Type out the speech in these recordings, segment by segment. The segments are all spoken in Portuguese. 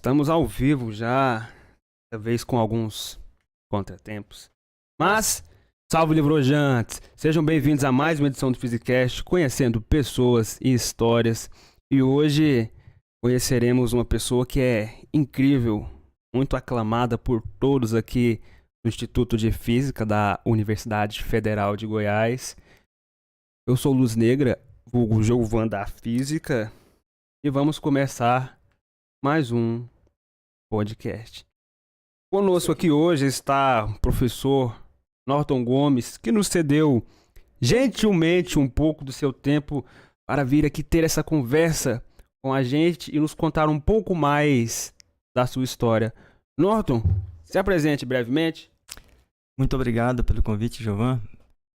Estamos ao vivo já, talvez com alguns contratempos. Mas, salve livrojantes! Sejam bem-vindos a mais uma edição do Physicast, conhecendo pessoas e histórias. E hoje conheceremos uma pessoa que é incrível, muito aclamada por todos aqui no Instituto de Física da Universidade Federal de Goiás. Eu sou Luz Negra, vulgo Giovan da Física, e vamos começar mais um podcast. Conosco aqui hoje está o professor Norton Gomes, que nos cedeu gentilmente um pouco do seu tempo para vir aqui ter essa conversa com a gente e nos contar um pouco mais da sua história. Norton, se apresente brevemente. Muito obrigado pelo convite, Giovan.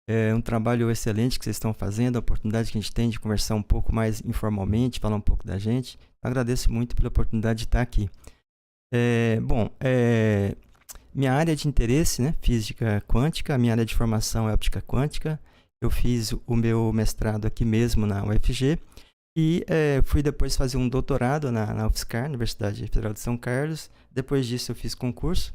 É um trabalho excelente que vocês estão fazendo, a oportunidade que a gente tem de conversar um pouco mais informalmente, falar um pouco da gente. Agradeço muito pela oportunidade de estar aqui. Minha área de interesse, né, física quântica, minha área de formação é óptica quântica. Eu fiz o meu mestrado aqui mesmo na UFG e fui depois fazer um doutorado na UFSCar, Universidade Federal de São Carlos. Depois disso eu fiz concurso,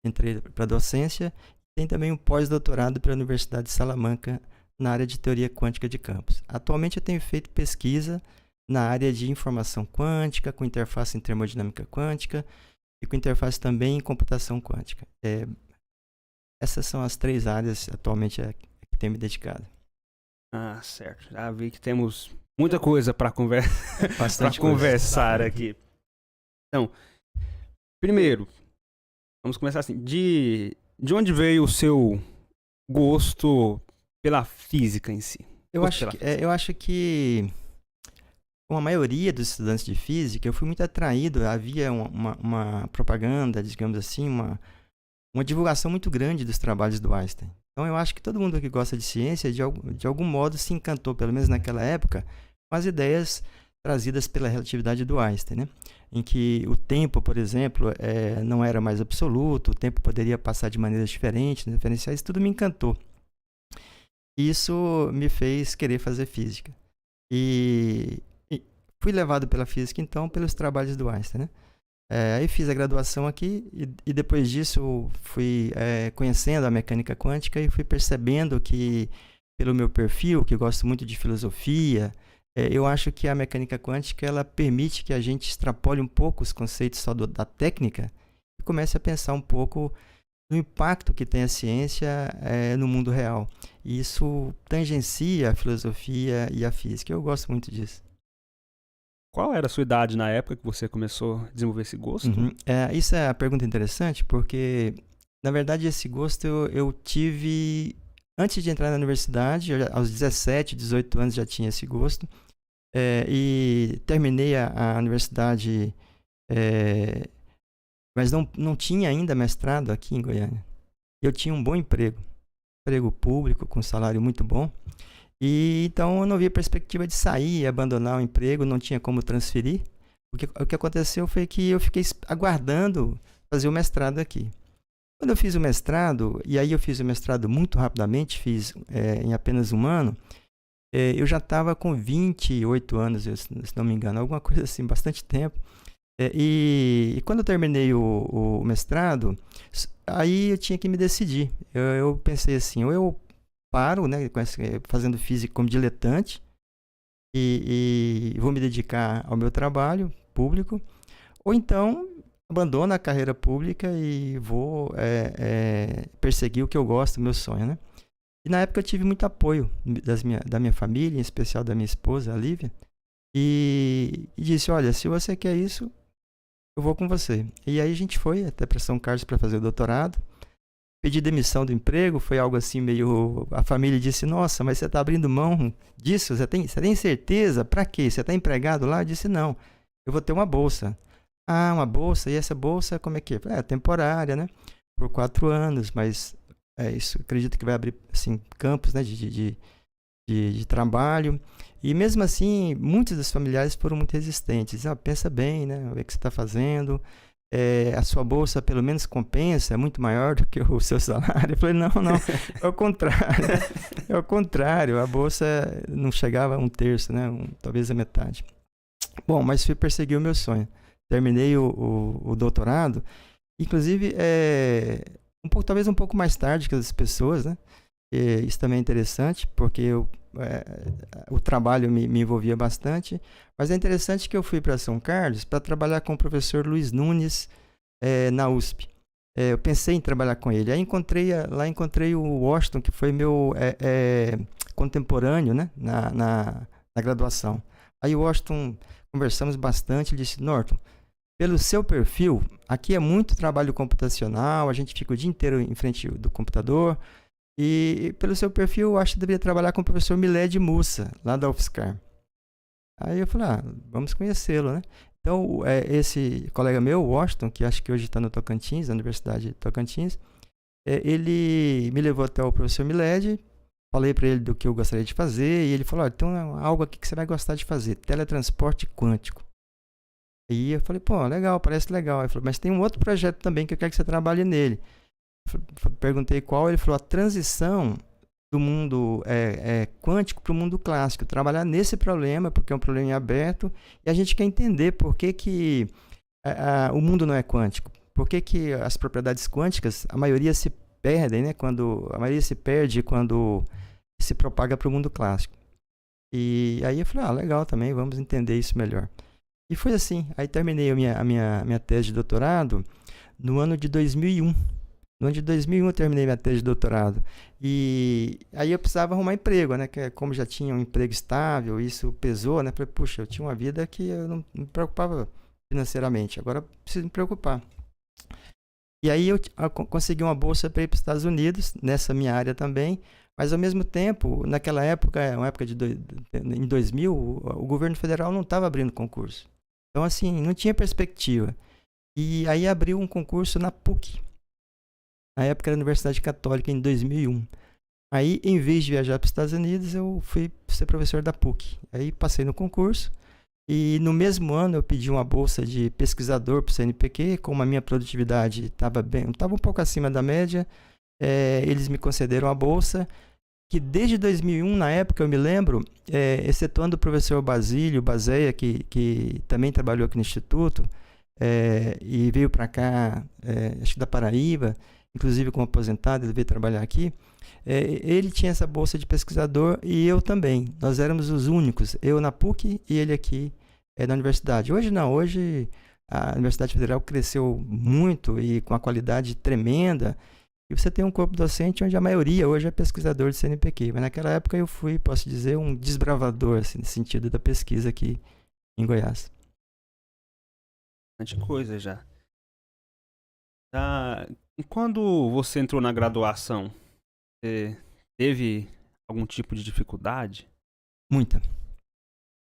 entrei para docência. Tem também um pós-doutorado pela Universidade de Salamanca na área de teoria quântica de campos. Atualmente eu tenho feito pesquisa na área de informação quântica, com interface em termodinâmica quântica e com interface também em computação quântica. Essas são as três áreas atualmente que tenho me dedicado. Ah, certo. Já vi que temos muita coisa para conversar aqui. Então, primeiro, vamos começar assim. De onde veio o seu gosto pela física em si? Eu acho que com a maioria dos estudantes de física, eu fui muito atraído. Havia uma propaganda, digamos assim, uma divulgação muito grande dos trabalhos do Einstein. Então, eu acho que todo mundo que gosta de ciência, de algum modo, se encantou, pelo menos naquela época, com as ideias trazidas pela relatividade do Einstein, né? Em que o tempo, por exemplo, não era mais absoluto, o tempo poderia passar de maneiras diferentes, diferenciais, tudo me encantou. Isso me fez querer fazer física. E fui levado pela física, então, pelos trabalhos do Einstein, né? Aí fiz a graduação aqui e depois disso fui conhecendo a mecânica quântica e fui percebendo que, pelo meu perfil, que gosto muito de filosofia, eu acho que a mecânica quântica ela permite que a gente extrapole um pouco os conceitos só da técnica e comece a pensar um pouco no impacto que tem a ciência no mundo real. E isso tangencia a filosofia e a física. Eu gosto muito disso. Qual era a sua idade na época que você começou a desenvolver esse gosto? Isso é uma pergunta interessante, porque, na verdade, esse gosto eu tive antes de entrar na universidade. Aos 17, 18 anos já tinha esse gosto. E terminei a universidade, mas não tinha ainda mestrado aqui em Goiânia. Eu tinha um bom emprego público, com salário muito bom. E então eu não via perspectiva de sair e abandonar o emprego, não tinha como transferir. O que aconteceu foi que eu fiquei aguardando fazer o mestrado aqui. Quando eu fiz o mestrado, e aí eu fiz o mestrado muito rapidamente, fiz em apenas um ano, eu já estava com 28 anos, se não me engano, alguma coisa assim, bastante tempo. E quando eu terminei o mestrado, aí eu tinha que me decidir. Eu pensei assim, ou eu paro, né, fazendo física como diletante e vou me dedicar ao meu trabalho público, ou então abandono a carreira pública e vou perseguir o que eu gosto, o meu sonho, né? E na época eu tive muito apoio da minha família, em especial da minha esposa, a Lívia, e disse, olha, se você quer isso, eu vou com você. E aí a gente foi até para São Carlos para fazer o doutorado. Pedi demissão do emprego, foi algo assim meio... A família disse, nossa, mas você está abrindo mão disso? Você tem certeza? Para quê? Você está empregado lá? Eu disse, não, eu vou ter uma bolsa. Ah, uma bolsa? E essa bolsa como é que é? Temporária, né? Por 4 anos, mas isso acredito que vai abrir assim, campos, né, de trabalho. E mesmo assim, muitos dos familiares foram muito resistentes. Pensa bem, né? O que você está fazendo... a sua bolsa pelo menos compensa, é muito maior do que o seu salário. Eu falei, não, é o contrário. É o contrário, a bolsa não chegava a 1/3, né? Talvez a metade. Bom, mas fui perseguir o meu sonho. terminei o doutorado, inclusive talvez um pouco mais tarde que as pessoas, né? Isso também é interessante, porque o trabalho me envolvia bastante, mas é interessante que eu fui para São Carlos para trabalhar com o professor Luiz Nunes na USP. Eu pensei em trabalhar com ele. Aí encontrei o Washington, que foi meu contemporâneo, né, na graduação. Aí o Washington, conversamos bastante, ele disse: Norton, pelo seu perfil, aqui é muito trabalho computacional, a gente fica o dia inteiro em frente do computador, e pelo seu perfil, eu acho que deveria trabalhar com o professor Miled Mussa, lá da UFSCar. Aí eu falei: vamos conhecê-lo, né? Então, esse colega meu, Washington, que acho que hoje está no Tocantins, na Universidade de Tocantins, ele me levou até o professor Miled, falei para ele do que eu gostaria de fazer, e ele falou: então é algo aqui que você vai gostar de fazer, teletransporte quântico. E eu falei: pô, legal, parece legal. Ele falou: mas tem um outro projeto também que eu quero que você trabalhe nele. Perguntei qual, ele falou: a transição do mundo quântico para o mundo clássico, trabalhar nesse problema, porque é um problema em aberto, e a gente quer entender por que o mundo não é quântico, por que as propriedades quânticas, a maioria se perdem, né? A maioria se perde quando se propaga para o mundo clássico. E aí eu falei: legal também, vamos entender isso melhor. E foi assim. Aí terminei a minha tese de doutorado no ano de 2001. No ano de 2001 eu terminei minha tese de doutorado. E aí eu precisava arrumar emprego, né? Como já tinha um emprego estável, isso pesou, né? Falei: puxa, eu tinha uma vida que eu não me preocupava financeiramente. Agora eu preciso me preocupar. E aí eu consegui uma bolsa para ir para os Estados Unidos, nessa minha área também. Mas ao mesmo tempo, naquela época, uma época em 2000, o governo federal não estava abrindo concurso. Então, assim, não tinha perspectiva. E aí abriu um concurso na PUC. Na época era a Universidade Católica, em 2001. Aí, em vez de viajar para os Estados Unidos, eu fui ser professor da PUC. Aí passei no concurso. E no mesmo ano eu pedi uma bolsa de pesquisador para o CNPq. Como a minha produtividade estava um pouco acima da média, eles me concederam a bolsa, que desde 2001, na época, eu me lembro, excetuando o professor Basílio Bazeia, que também trabalhou aqui no Instituto, e veio para cá, acho que da Paraíba, inclusive como aposentado, ele veio trabalhar aqui. Ele tinha essa bolsa de pesquisador e eu também. Nós éramos os únicos, eu na PUC e ele aqui na universidade. Hoje não, hoje a Universidade Federal cresceu muito e com uma qualidade tremenda. E você tem um corpo docente onde a maioria hoje é pesquisador de CNPq. Mas naquela época eu fui, posso dizer, um desbravador, assim, no sentido da pesquisa aqui em Goiás. Bastante coisa já. E quando você entrou na graduação, você teve algum tipo de dificuldade? Muita.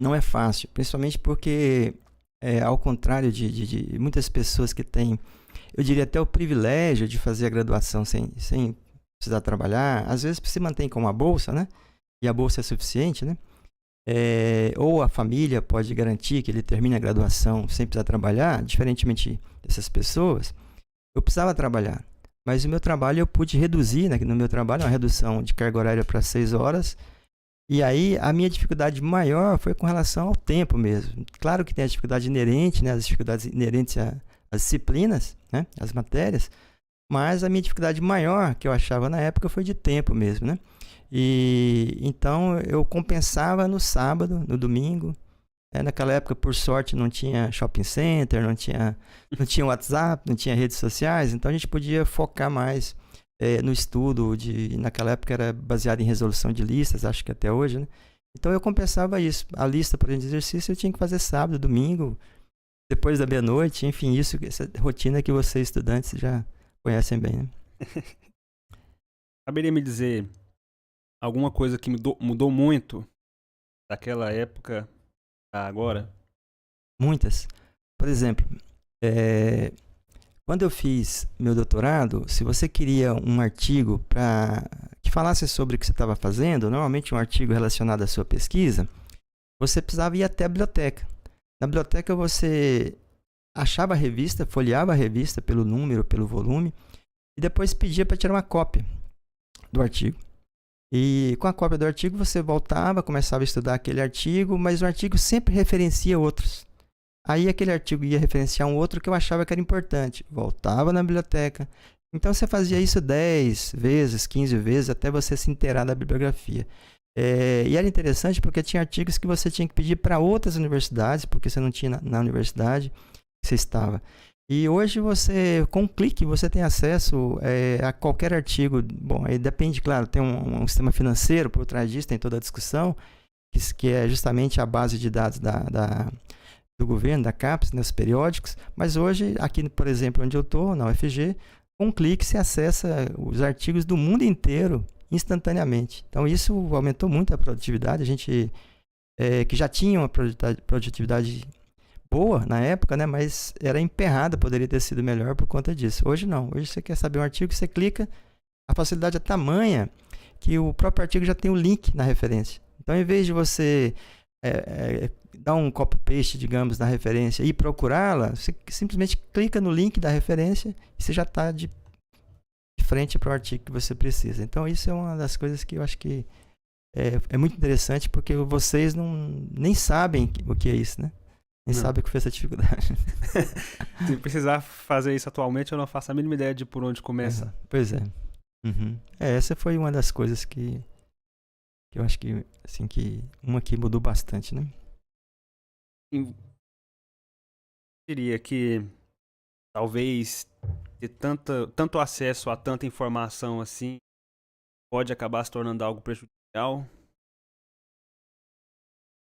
Não é fácil, principalmente porque, ao contrário de muitas pessoas que têm, eu diria até o privilégio de fazer a graduação sem precisar trabalhar, às vezes se mantém com uma bolsa, né? E a bolsa é suficiente, né? Ou a família pode garantir que ele termine a graduação sem precisar trabalhar, diferentemente dessas pessoas. Eu precisava trabalhar, mas o meu trabalho eu pude reduzir, né? No meu trabalho, uma redução de carga horária para 6 horas. E aí a minha dificuldade maior foi com relação ao tempo mesmo. Claro que tem a dificuldade inerente, né? As dificuldades inerentes às disciplinas, né? As matérias, mas a minha dificuldade maior que eu achava na época foi de tempo mesmo, né? E então eu compensava no sábado, no domingo. Naquela época, por sorte, não tinha shopping center, não tinha WhatsApp, não tinha redes sociais, então a gente podia focar mais no estudo. Naquela época era baseado em resolução de listas, acho que até hoje, né? Então eu compensava isso. A lista, por exemplo, de exercício eu tinha que fazer sábado, domingo, depois da meia-noite, enfim, essa rotina que vocês, estudantes, já conhecem bem, né? Saberia me dizer alguma coisa que mudou muito daquela época a agora? Muitas. Por exemplo, quando eu fiz meu doutorado, se você queria um artigo que falasse sobre o que você estava fazendo, normalmente um artigo relacionado à sua pesquisa, você precisava ir até a biblioteca. Na biblioteca você achava a revista, folheava a revista pelo número, pelo volume, e depois pedia para tirar uma cópia do artigo. E com a cópia do artigo você voltava, começava a estudar aquele artigo, mas o artigo sempre referencia outros. Aí aquele artigo ia referenciar um outro que eu achava que era importante. Voltava na biblioteca. Então você fazia isso 10 vezes, 15 vezes, até você se inteirar da bibliografia. E era interessante porque tinha artigos que você tinha que pedir para outras universidades, porque você não tinha na universidade que você estava. E hoje você, com um clique, você tem acesso a qualquer artigo. Bom, aí depende, claro, tem um sistema financeiro por trás disso, tem toda a discussão, que é justamente a base de dados do governo, da CAPES, né, os periódicos. Mas hoje, aqui, por exemplo, onde eu estou, na UFG, com um clique você acessa os artigos do mundo inteiro instantaneamente. Então, isso aumentou muito a produtividade. A gente, que já tinha uma produtividade boa na época, né, mas era emperrada, poderia ter sido melhor por conta disso. Hoje não. Hoje você quer saber um artigo, você clica, a facilidade é tamanha que o próprio artigo já tem o link na referência. Então, em vez de você dar um copy-paste, digamos, na referência e procurá-la, você simplesmente clica no link da referência e você já está de frente para o artigo que você precisa. Então, isso é uma das coisas que eu acho que é muito interessante, porque vocês nem sabem o que é isso, né? Nem sabem o que foi essa dificuldade. Se precisar fazer isso atualmente, eu não faço a mínima ideia de por onde começa. Pois é. Uhum. Essa foi uma das coisas que eu acho que, assim, uma que mudou bastante, né? Eu diria que talvez ter tanto acesso a tanta informação assim pode acabar se tornando algo prejudicial.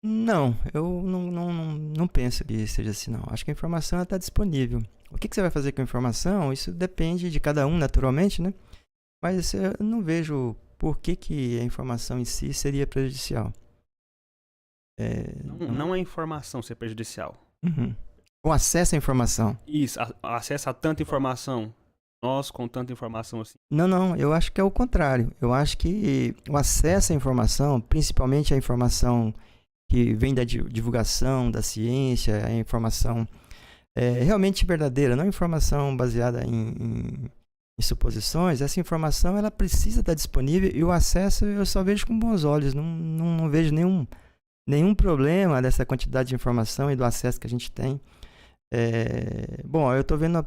Não, eu não penso que seja assim, não. Acho que a informação está disponível. O que você vai fazer com a informação, isso depende de cada um, naturalmente, né? Mas eu não vejo por que a informação em si seria prejudicial. Não é informação ser prejudicial. Uhum. O acesso à informação. Isso, acesso a tanta informação. Nós com tanta informação assim. Não, eu acho que é o contrário. Eu acho que o acesso à informação, principalmente a informação que vem da divulgação da ciência, a informação realmente verdadeira, não informação baseada em suposições, essa informação ela precisa estar disponível e o acesso eu só vejo com bons olhos, não vejo nenhum problema dessa quantidade de informação e do acesso que a gente tem. Bom, eu estou vendo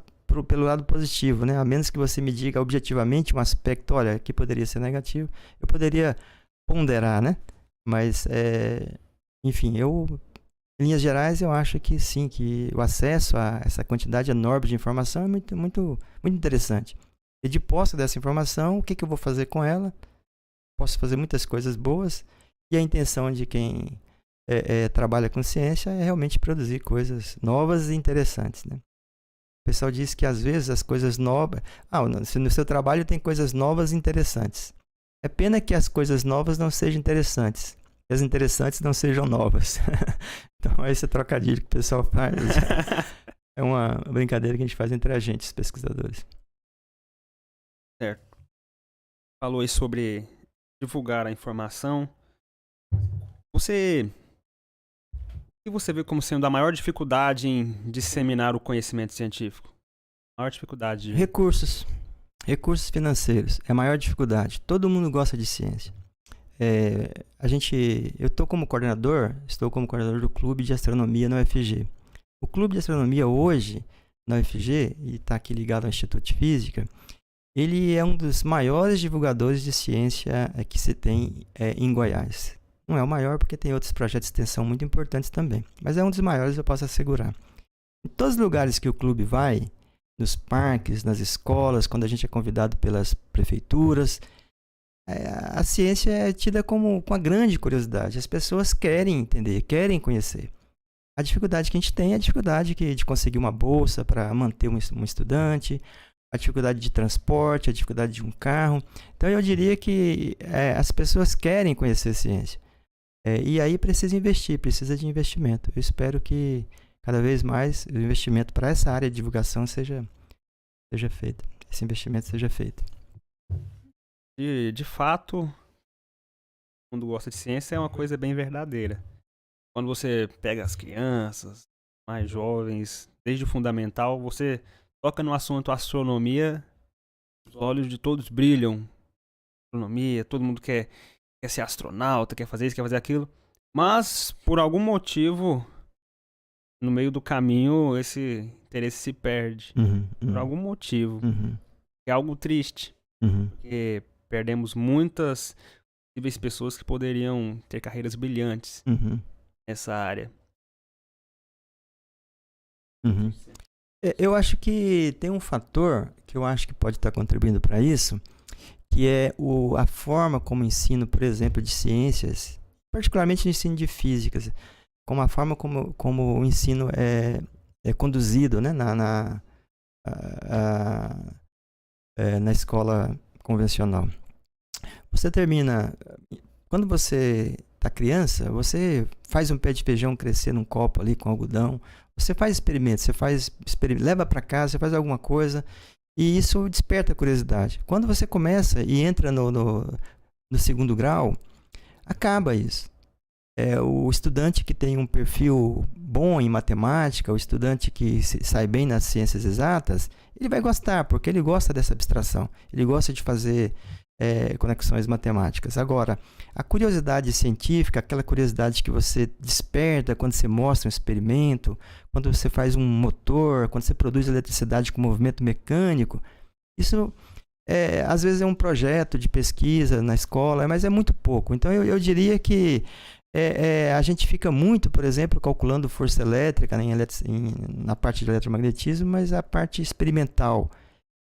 pelo lado positivo, né? A menos que você me diga objetivamente um aspecto, olha, que poderia ser negativo, eu poderia ponderar, né? Mas, enfim, em linhas gerais, eu acho que sim, que o acesso a essa quantidade enorme de informação é muito, muito, muito interessante. E de posse dessa informação, o que eu vou fazer com ela? Posso fazer muitas coisas boas e a intenção de quem trabalha com ciência é realmente produzir coisas novas e interessantes, né? O pessoal diz que às vezes as coisas novas... no seu trabalho tem coisas novas e interessantes. É pena que as coisas novas não sejam interessantes. E as interessantes não sejam novas. Então, esse trocadilho que o pessoal faz é uma brincadeira que a gente faz entre a gente, os pesquisadores. Certo. Falou aí sobre divulgar a informação. O que você vê como sendo a maior dificuldade em disseminar o conhecimento científico? A maior dificuldade? Recursos financeiros é a maior dificuldade. Todo mundo gosta de ciência. Eu estou como coordenador do Clube de Astronomia na UFG. O Clube de Astronomia hoje, na UFG, e está aqui ligado ao Instituto de Física, ele é um dos maiores divulgadores de ciência que se tem em Goiás. Não é o maior porque tem outros projetos de extensão muito importantes também, mas é um dos maiores, eu posso assegurar. Em todos os lugares que o clube vai, nos parques, nas escolas, quando a gente é convidado pelas prefeituras, a ciência é tida com a grande curiosidade. As pessoas querem entender, querem conhecer. A dificuldade que a gente tem é a dificuldade de conseguir uma bolsa para manter um estudante, a dificuldade de transporte, a dificuldade de um carro. Então, eu diria que as pessoas querem conhecer ciência. E aí precisa de investimento. Eu espero que cada vez mais o investimento para essa área de divulgação seja feito. Esse investimento seja feito. De fato, quando gosta de ciência é uma coisa bem verdadeira. Quando você pega as crianças mais jovens, desde o fundamental, você toca no assunto astronomia, os olhos de todos brilham. Astronomia, todo mundo quer ser astronauta, quer fazer isso, quer fazer aquilo. Mas, por algum motivo, no meio do caminho esse interesse se perde por algum motivo. É algo triste, porque perdemos muitas possíveis pessoas que poderiam ter carreiras brilhantes nessa área. Eu acho que tem um fator que eu acho que pode estar contribuindo para isso, que é a forma como o ensino, por exemplo, de ciências, particularmente o ensino de físicas, como a forma como o ensino é conduzido, né, na escola convencional. Você termina... Quando você está criança, você faz um pé de feijão crescer num copo ali com algodão, você faz experimentos, leva para casa, você faz alguma coisa, e isso desperta a curiosidade. Quando você começa e entra no segundo grau, acaba isso. O estudante que tem um perfil bom em matemática, o estudante que sai bem nas ciências exatas, ele vai gostar, porque ele gosta dessa abstração, ele gosta de fazer conexões matemáticas. Agora, a curiosidade científica, aquela curiosidade que você desperta quando você mostra um experimento, quando você faz um motor, quando você produz eletricidade com movimento mecânico, isso às vezes é um projeto de pesquisa na escola, mas é muito pouco. Então eu diria que a gente fica muito, por exemplo, calculando força elétrica na parte de eletromagnetismo, mas a parte experimental,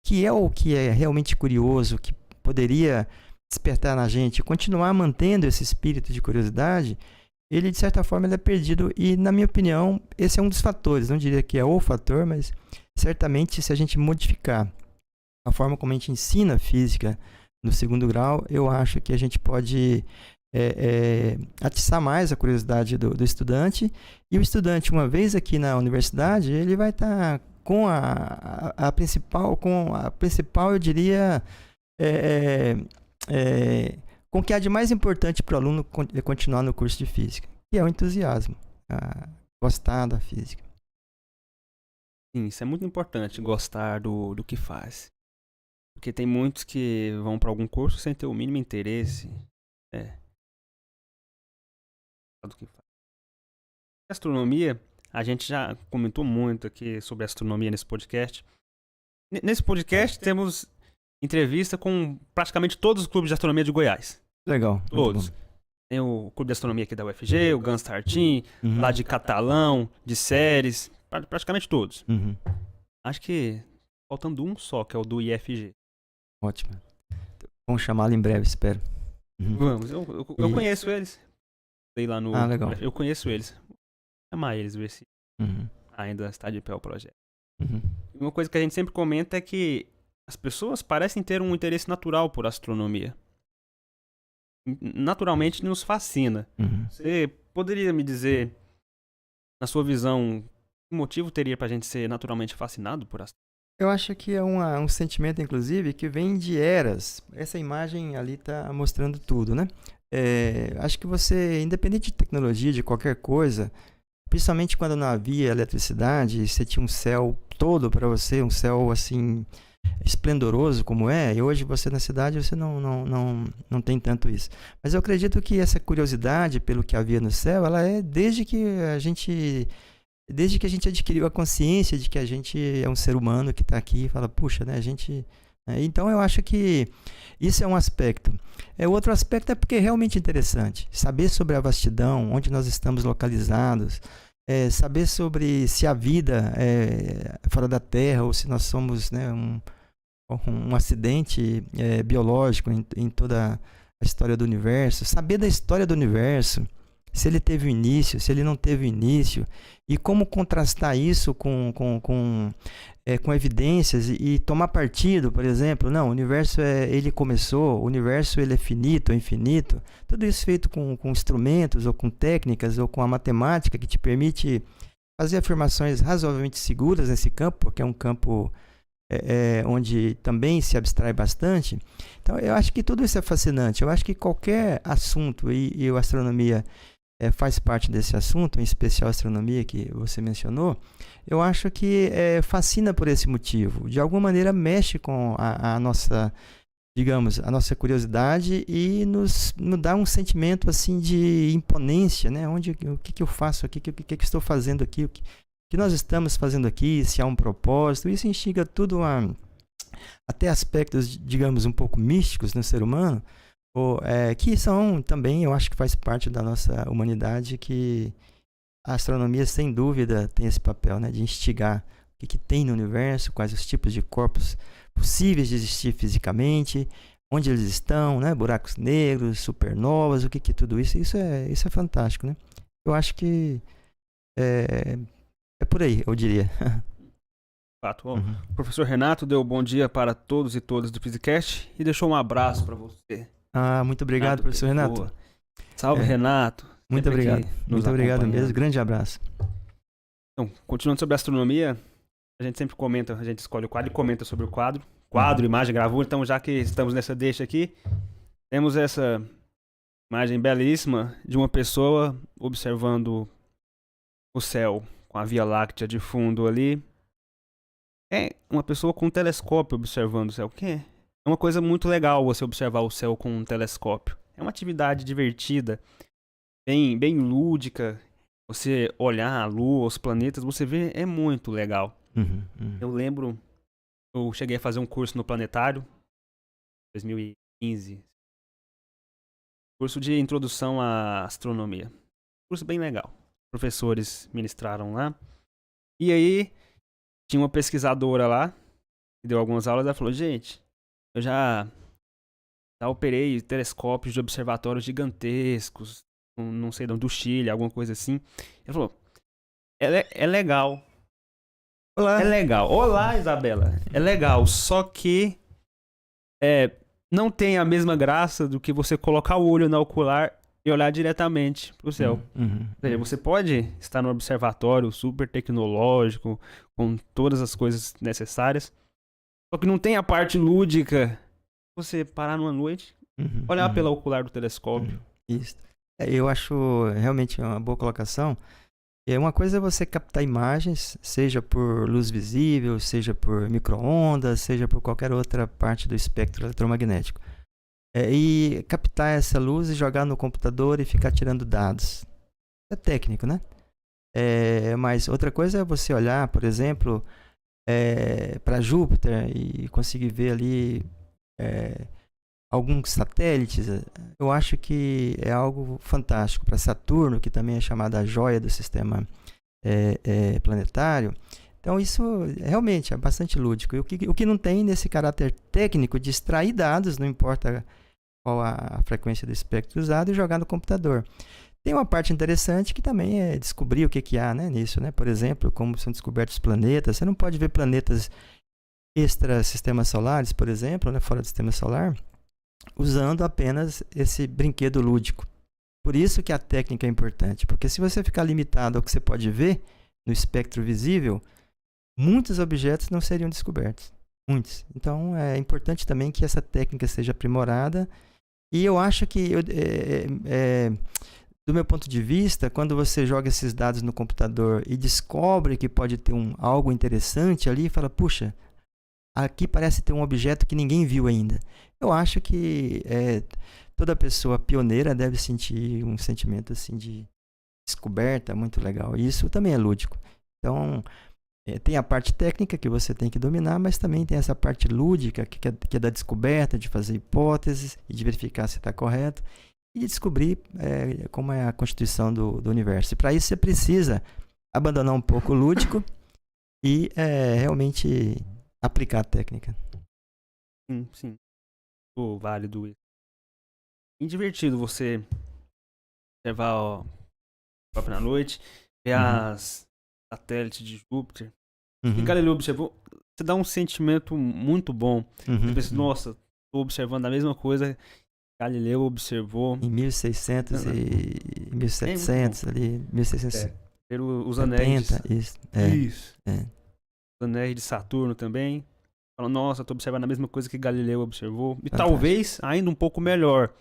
que é o que é realmente curioso, que poderia despertar na gente, continuar mantendo esse espírito de curiosidade, ele de certa forma ele é perdido, e na minha opinião esse é um dos fatores, não diria que é o fator, mas certamente se a gente modificar a forma como a gente ensina física no segundo grau, eu acho que a gente pode atiçar mais a curiosidade do estudante, e o estudante, uma vez aqui na universidade, ele vai estar com a principal, eu diria, com o que há de mais importante para o aluno continuar no curso de física, que é o entusiasmo, gostar da física. Sim, isso é muito importante, gostar do que faz. Porque tem muitos que vão para algum curso sem ter o mínimo interesse do que faz. Astronomia, a gente já comentou muito aqui sobre astronomia nesse podcast. Nesse podcast temos entrevista com praticamente todos os clubes de astronomia de Goiás. Legal. Todos. Tem o clube de astronomia aqui da UFG, o Gans Tartim, lá de Catalão, de Ceres, praticamente todos. Acho que faltando um só, que é o do IFG. Ótimo. Vamos chamá-lo em breve, espero. Vamos, eu conheço eles. Sei lá no. Legal. Eu conheço eles. Vou chamar eles, ver se ainda está de pé o projeto. Uma coisa que a gente sempre comenta é que as pessoas parecem ter um interesse natural por astronomia. Naturalmente nos fascina. Você poderia me dizer, na sua visão, que motivo teria pra gente ser naturalmente fascinado por astronomia? Eu acho que é um sentimento, inclusive, que vem de eras. Essa imagem ali está mostrando tudo, né? Acho que você, independente de tecnologia, de qualquer coisa, principalmente quando não havia eletricidade, você tinha um céu todo para você, um céu assim esplendoroso como é, e hoje você na cidade você não tem tanto isso. Mas eu acredito que essa curiosidade pelo que havia no céu, ela é desde que a gente adquiriu a consciência de que a gente é um ser humano que está aqui e fala, puxa, né, a gente... Então eu acho que isso é um aspecto. Outro aspecto é porque é realmente interessante saber sobre a vastidão, onde nós estamos localizados, saber sobre se a vida é fora da Terra ou se nós somos, né, um acidente biológico em toda a história do universo, saber da história do universo, se ele teve um início, se ele não teve início, e como contrastar isso com evidências e tomar partido, por exemplo, não, o universo ele começou, o universo ele é finito, é infinito, tudo isso feito com instrumentos ou com técnicas ou com a matemática que te permite fazer afirmações razoavelmente seguras nesse campo, porque é um campo onde também se abstrai bastante. Então eu acho que tudo isso é fascinante, eu acho que qualquer assunto, e a astronomia faz parte desse assunto, em especial a astronomia que você mencionou, eu acho que fascina por esse motivo. De alguma maneira mexe com a nossa digamos, a nossa curiosidade e nos dá um sentimento assim de imponência, né? O que eu faço aqui, o que estou fazendo aqui, o que nós estamos fazendo aqui, se há um propósito. Isso instiga tudo até aspectos, digamos, um pouco místicos no ser humano, que são também, eu acho que faz parte da nossa humanidade, que a astronomia, sem dúvida, tem esse papel, né, de instigar o que tem no universo, quais os tipos de corpos possíveis de existir fisicamente, onde eles estão, né, buracos negros, supernovas, o que tudo isso. Isso é fantástico, né? Eu acho que é por aí, eu diria. Fato. O professor Renato deu bom dia para todos e todas do Physicast e deixou um abraço para você. Muito obrigado, professor Renato. Salve, Renato. Muito obrigado. Muito obrigado mesmo. Grande abraço. Então, continuando sobre a astronomia, a gente sempre comenta, a gente escolhe o quadro e comenta sobre o quadro. Quadro, imagem, gravura. Então, já que estamos nessa deixa aqui, temos essa imagem belíssima de uma pessoa observando o céu com a Via Láctea de fundo ali. É uma pessoa com um telescópio observando o céu. Que é uma coisa muito legal você observar o céu com um telescópio. É uma atividade divertida, bem lúdica. Você olhar a lua, os planetas, você vê, é muito legal. Eu lembro, eu cheguei a fazer um curso no Planetário, 2015. Curso de introdução à astronomia. Curso bem legal. Professores ministraram lá. E aí, tinha uma pesquisadora lá, que deu algumas aulas, ela falou, gente, eu já operei telescópios de observatórios gigantescos, não sei de onde, do Chile, alguma coisa assim. Ela falou, é legal. Olá. É legal. Olá, Isabela. É legal, só que não tem a mesma graça do que você colocar o olho no ocular e olhar diretamente pro céu. Ou seja, você pode estar no observatório super tecnológico, com todas as coisas necessárias, só que não tem a parte lúdica. Você parar numa noite, olhar pela ocular do telescópio. Isso. Eu acho realmente uma boa colocação. Uma coisa é você captar imagens, seja por luz visível, seja por micro-ondas, seja por qualquer outra parte do espectro eletromagnético. E captar essa luz e jogar no computador e ficar tirando dados. É técnico, né? Mas outra coisa é você olhar, por exemplo, para Júpiter e conseguir ver ali alguns satélites. Eu acho que é algo fantástico. Para Saturno, que também é chamada a joia do sistema planetário. Então isso realmente é bastante lúdico. E o que não tem nesse caráter técnico de extrair dados, não importa qual a frequência do espectro usado, e jogar no computador. Tem uma parte interessante que também é descobrir o que há, né, nisso, né? Por exemplo, como são descobertos planetas. Você não pode ver planetas extra-sistemas solares, por exemplo, né, fora do sistema solar, usando apenas esse brinquedo lúdico. Por isso que a técnica é importante, porque se você ficar limitado ao que você pode ver no espectro visível, muitos objetos não seriam descobertos. Muitos. Então, é importante também que essa técnica seja aprimorada. E eu acho que, do meu ponto de vista, quando você joga esses dados no computador e descobre que pode ter algo interessante ali, fala, puxa, aqui parece ter um objeto que ninguém viu ainda. Eu acho que toda pessoa pioneira deve sentir um sentimento assim de descoberta muito legal. E isso também é lúdico. Então, tem a parte técnica que você tem que dominar, mas também tem essa parte lúdica que é da descoberta, de fazer hipóteses e de verificar se está correto e de descobrir como é a constituição do universo. E para isso você precisa abandonar um pouco o lúdico e realmente aplicar a técnica. Sim. Válido isso. É divertido você observar o próprio na noite, ver as satélites de Júpiter. E Galileu observou, você dá um sentimento muito bom. Você pensa, nossa, estou observando a mesma coisa que Galileu observou. Em 1600 e 1700 ali, 1670. Os anéis. Isso. Os anéis de Saturno também. Fala, nossa, estou observando a mesma coisa que Galileu observou. E talvez ainda um pouco melhor.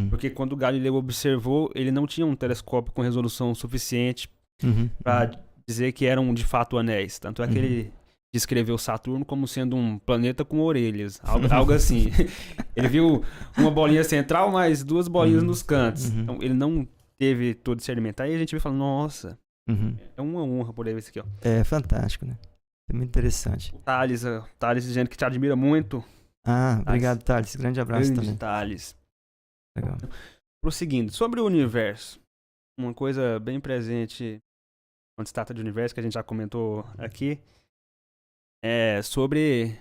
Porque quando Galileu observou, ele não tinha um telescópio com resolução suficiente para dizer que eram de fato anéis. Tanto é que ele descreveu Saturno como sendo um planeta com orelhas, algo assim. Ele viu uma bolinha central, mais 2 bolinhas nos cantos. Então, ele não teve todo esse alimento. Aí a gente vai falando, nossa, é uma honra poder ver isso aqui, ó. É fantástico, né? É muito interessante. O Thales dizendo que te admira muito. Obrigado, Thales. Grande abraço também. Thales. Legal. Prosseguindo, sobre o universo, uma coisa bem presente quando se trata de universo, que a gente já comentou aqui, é sobre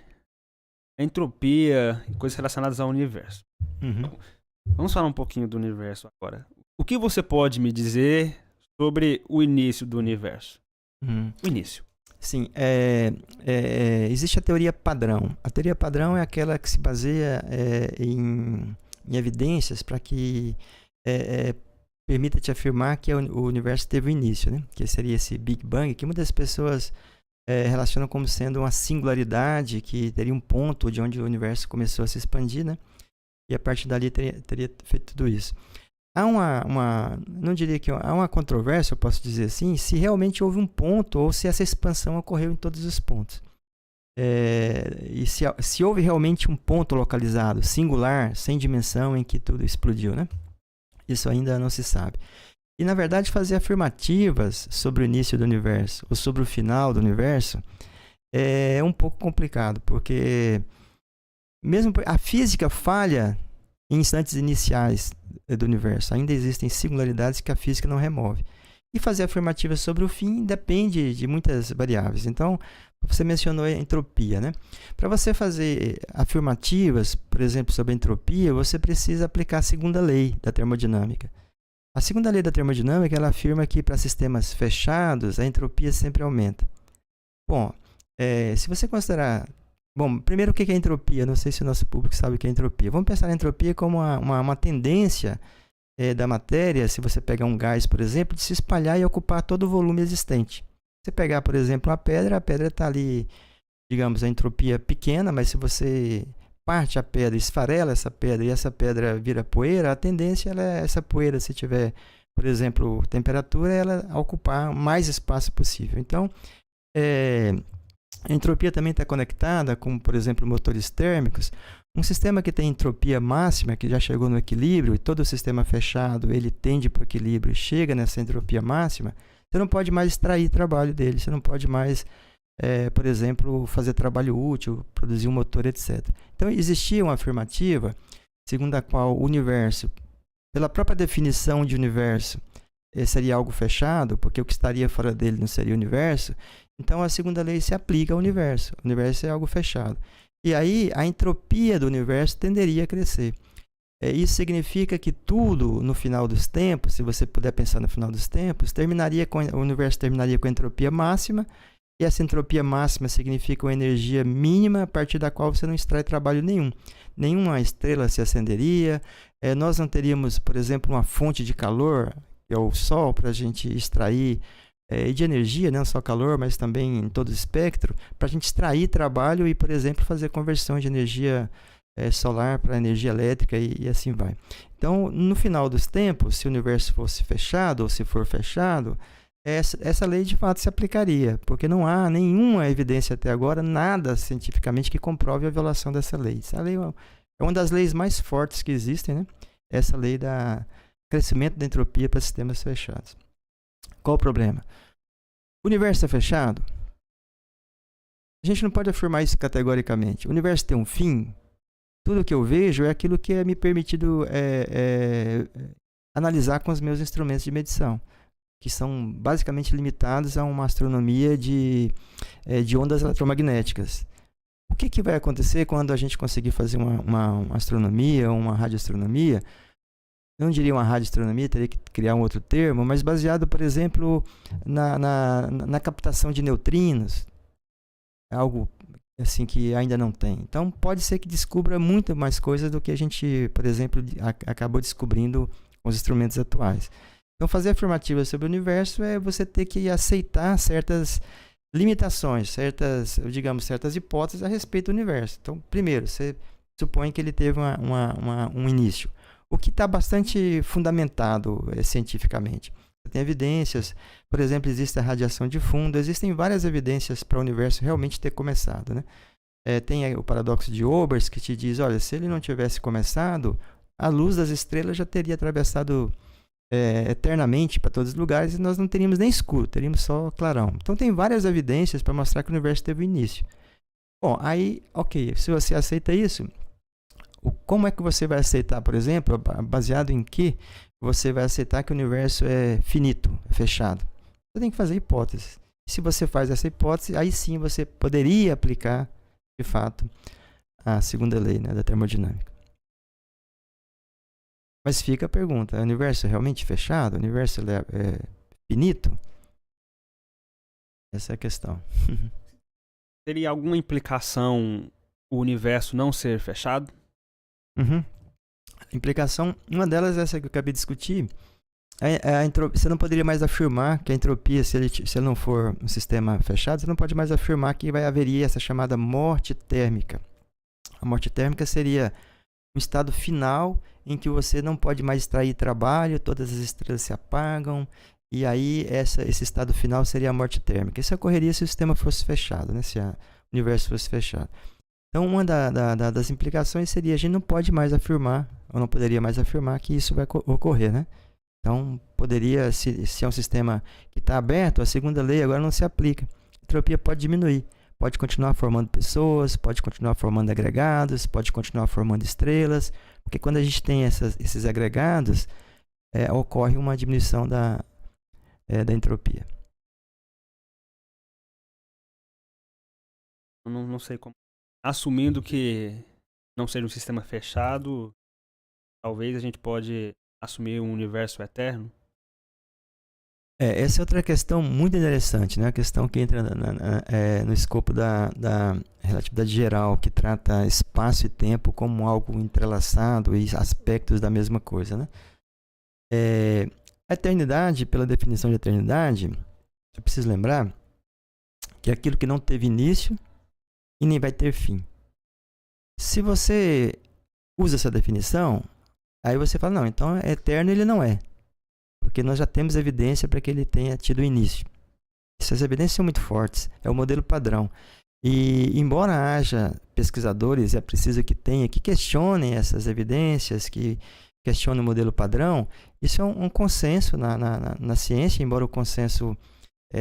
a entropia e coisas relacionadas ao universo. Então, vamos falar um pouquinho do universo agora. O que você pode me dizer sobre o início do universo? O início. Sim, existe a teoria padrão. A teoria padrão é aquela que se baseia em evidências para que permita te afirmar que o universo teve um início, né? Que seria esse Big Bang, que muitas pessoas relacionam como sendo uma singularidade, que teria um ponto de onde o universo começou a se expandir, né? E a partir dali teria feito tudo isso. Há não diria que há uma controvérsia, eu posso dizer assim, se realmente houve um ponto ou se essa expansão ocorreu em todos os pontos. E se houve realmente um ponto localizado, singular, sem dimensão, em que tudo explodiu, né? Isso ainda não se sabe. E, na verdade, fazer afirmativas sobre o início do universo ou sobre o final do universo é um pouco complicado, porque mesmo a física falha em instantes iniciais do universo. Ainda existem singularidades que a física não remove. E fazer afirmativas sobre o fim depende de muitas variáveis. Então, você mencionou a entropia, né? Para você fazer afirmativas, por exemplo, sobre a entropia, você precisa aplicar a segunda lei da termodinâmica. A segunda lei da termodinâmica, ela afirma que para sistemas fechados, a entropia sempre aumenta. Bom, se você considerar... Bom, primeiro, o que é entropia? Não sei se o nosso público sabe o que é entropia. Vamos pensar na entropia como uma tendência da matéria, se você pegar um gás, por exemplo, de se espalhar e ocupar todo o volume existente. Você pegar, por exemplo, a pedra está ali, digamos, a entropia pequena, mas se você parte a pedra, esfarela essa pedra e essa pedra vira poeira, a tendência é essa poeira, se tiver, por exemplo, temperatura, ela ocupar o mais espaço possível. Então, a entropia também está conectada com, por exemplo, motores térmicos. Um sistema que tem entropia máxima, que já chegou no equilíbrio, e todo o sistema fechado ele tende para o equilíbrio e chega nessa entropia máxima, você não pode mais extrair trabalho dele, você não pode mais, por exemplo, fazer trabalho útil, produzir um motor, etc. Então, existia uma afirmativa, segundo a qual o universo, pela própria definição de universo, seria algo fechado, porque o que estaria fora dele não seria o universo. Então, a segunda lei se aplica ao universo. O universo é algo fechado. E aí, a entropia do universo tenderia a crescer. Isso significa que tudo, no final dos tempos, se você puder pensar no final dos tempos, o universo terminaria com a entropia máxima, e essa entropia máxima significa uma energia mínima a partir da qual você não extrai trabalho nenhum. Nenhuma estrela se acenderia, nós não teríamos, por exemplo, uma fonte de calor, que é o Sol, para a gente extrair e de energia, não só calor, mas também em todo o espectro, para a gente extrair trabalho e, por exemplo, fazer conversão de energia solar para energia elétrica e assim vai. Então, no final dos tempos, se o universo fosse fechado ou se for fechado, essa lei de fato se aplicaria, porque não há nenhuma evidência até agora, nada cientificamente que comprove a violação dessa lei. Essa lei é uma das leis mais fortes que existem, né? Essa lei do crescimento da entropia para sistemas fechados. Qual o problema? O universo é fechado? A gente não pode afirmar isso categoricamente. O universo tem um fim? Tudo que eu vejo é aquilo que é me permitido analisar com os meus instrumentos de medição, que são basicamente limitados a uma astronomia de ondas eletromagnéticas. O que vai acontecer quando a gente conseguir fazer uma astronomia, uma radioastronomia? Não diria uma radioastronomia, teria que criar um outro termo, mas baseado, por exemplo, na captação de neutrinos, algo assim que ainda não tem. Então, pode ser que descubra muito mais coisas do que a gente, por exemplo, acabou descobrindo com os instrumentos atuais. Então, fazer afirmativas sobre o universo é você ter que aceitar certas limitações, certas hipóteses a respeito do universo. Então, primeiro, você supõe que ele teve um início. O que está bastante fundamentado cientificamente. Você tem evidências, por exemplo, existe a radiação de fundo, existem várias evidências para o universo realmente ter começado, né? Tem o paradoxo de Obers, que te diz, olha, se ele não tivesse começado, a luz das estrelas já teria atravessado eternamente para todos os lugares e nós não teríamos nem escuro, teríamos só clarão. Então tem várias evidências para mostrar que o universo teve início. Bom, aí, ok, se você aceita isso, como é que você vai aceitar, por exemplo, baseado em que você vai aceitar que o universo é finito, é fechado? Você tem que fazer hipóteses. Se você faz essa hipótese, aí sim você poderia aplicar, de fato, a segunda lei, né, da termodinâmica. Mas fica a pergunta, o universo é realmente fechado? O universo é finito? Essa é a questão. Teria alguma implicação o universo não ser fechado? Uhum. Implicação, uma delas é essa que eu acabei de discutir. Você não poderia mais afirmar que a entropia, se ele não for um sistema fechado, você não pode mais afirmar que haveria essa chamada morte térmica. A morte térmica seria um estado final em que você não pode mais extrair trabalho, todas as estrelas se apagam, e aí esse estado final seria a morte térmica. Isso ocorreria se o sistema fosse fechado, né? Se o universo fosse fechado. Então, uma das implicações seria a gente não pode mais afirmar, ou não poderia mais afirmar que isso vai ocorrer, né? Então, poderia, se é um sistema que está aberto, a segunda lei agora não se aplica. A entropia pode diminuir. Pode continuar formando pessoas, pode continuar formando agregados, pode continuar formando estrelas, porque quando a gente tem esses agregados, ocorre uma diminuição da entropia. Eu não sei como. Assumindo que não seja um sistema fechado, talvez a gente pode assumir um universo eterno. Essa é outra questão muito interessante, né? A questão que entra no escopo da relatividade geral, que trata espaço e tempo como algo entrelaçado e aspectos da mesma coisa, né? A eternidade, pela definição de eternidade, é preciso lembrar que é aquilo que não teve início e nem vai ter fim. Se você usa essa definição, aí você fala, não, então é eterno ele não é. Porque nós já temos evidência para que ele tenha tido início. Essas evidências são muito fortes, é o modelo padrão. E embora haja pesquisadores, é preciso que tenha, que questionem essas evidências, que questionem o modelo padrão, isso é um consenso na ciência, embora o consenso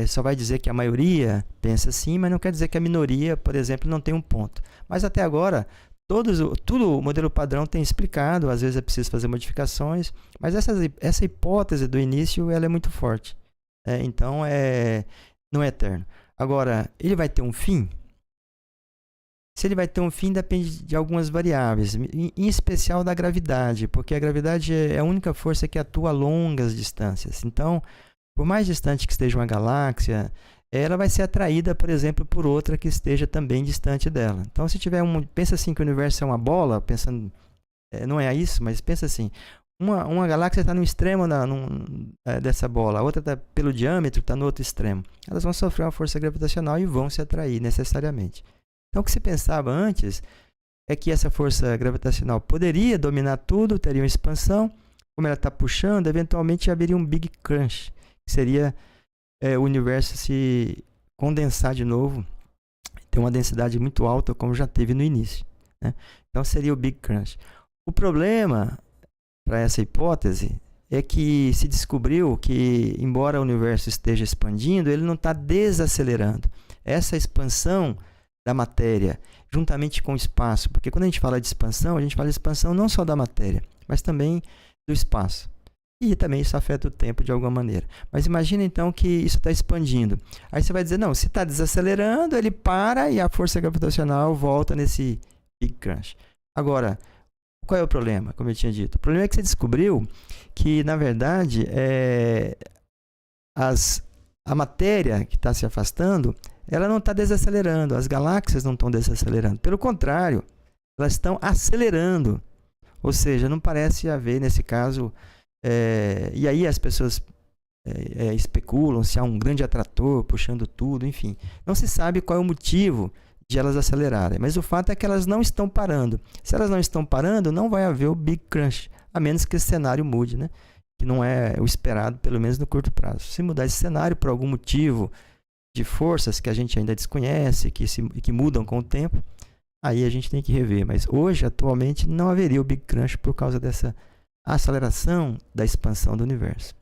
só vai dizer que a maioria pensa assim, mas não quer dizer que a minoria, por exemplo, não tem um ponto. Mas até agora, tudo o modelo padrão tem explicado, às vezes é preciso fazer modificações, mas essa hipótese do início ela é muito forte. Então, não é eterno. Agora, ele vai ter um fim? Se ele vai ter um fim, depende de algumas variáveis, em especial da gravidade, porque a gravidade é a única força que atua a longas distâncias. Então, por mais distante que esteja uma galáxia, ela vai ser atraída, por exemplo, por outra que esteja também distante dela. Então, se tiver pensa assim que o universo é uma bola, pensando, não é isso, mas pensa assim, uma galáxia está no extremo dessa bola, a outra está pelo diâmetro, está no outro extremo. Elas vão sofrer uma força gravitacional e vão se atrair necessariamente. Então, o que se pensava antes é que essa força gravitacional poderia dominar tudo, teria uma expansão, como ela está puxando, eventualmente haveria um Big Crunch, que seria o universo se condensar de novo, ter uma densidade muito alta, como já teve no início, né? Então, seria o Big Crunch. O problema para essa hipótese é que se descobriu que, embora o universo esteja expandindo, ele não está desacelerando. Essa expansão da matéria, juntamente com o espaço, porque quando a gente fala de expansão, a gente fala de expansão não só da matéria, mas também do espaço. E também isso afeta o tempo de alguma maneira. Mas imagina então que isso está expandindo. Aí você vai dizer, não, se está desacelerando, ele para e a força gravitacional volta nesse Big Crunch. Agora, qual é o problema, como eu tinha dito? O problema é que você descobriu que, na verdade, a matéria que está se afastando, ela não está desacelerando, as galáxias não estão desacelerando. Pelo contrário, elas estão acelerando. Ou seja, não parece haver, nesse caso... e aí as pessoas especulam se há um grande atrator puxando tudo, enfim. Não se sabe qual é o motivo de elas acelerarem, mas o fato é que elas não estão parando. Se elas não estão parando, não vai haver o Big Crunch, a menos que esse cenário mude, né? que não é o esperado, pelo menos no curto prazo. Se mudar esse cenário por algum motivo de forças que a gente ainda desconhece, que mudam com o tempo, aí a gente tem que rever. Mas hoje, atualmente, não haveria o Big Crunch por causa dessa aceleração da expansão do universo.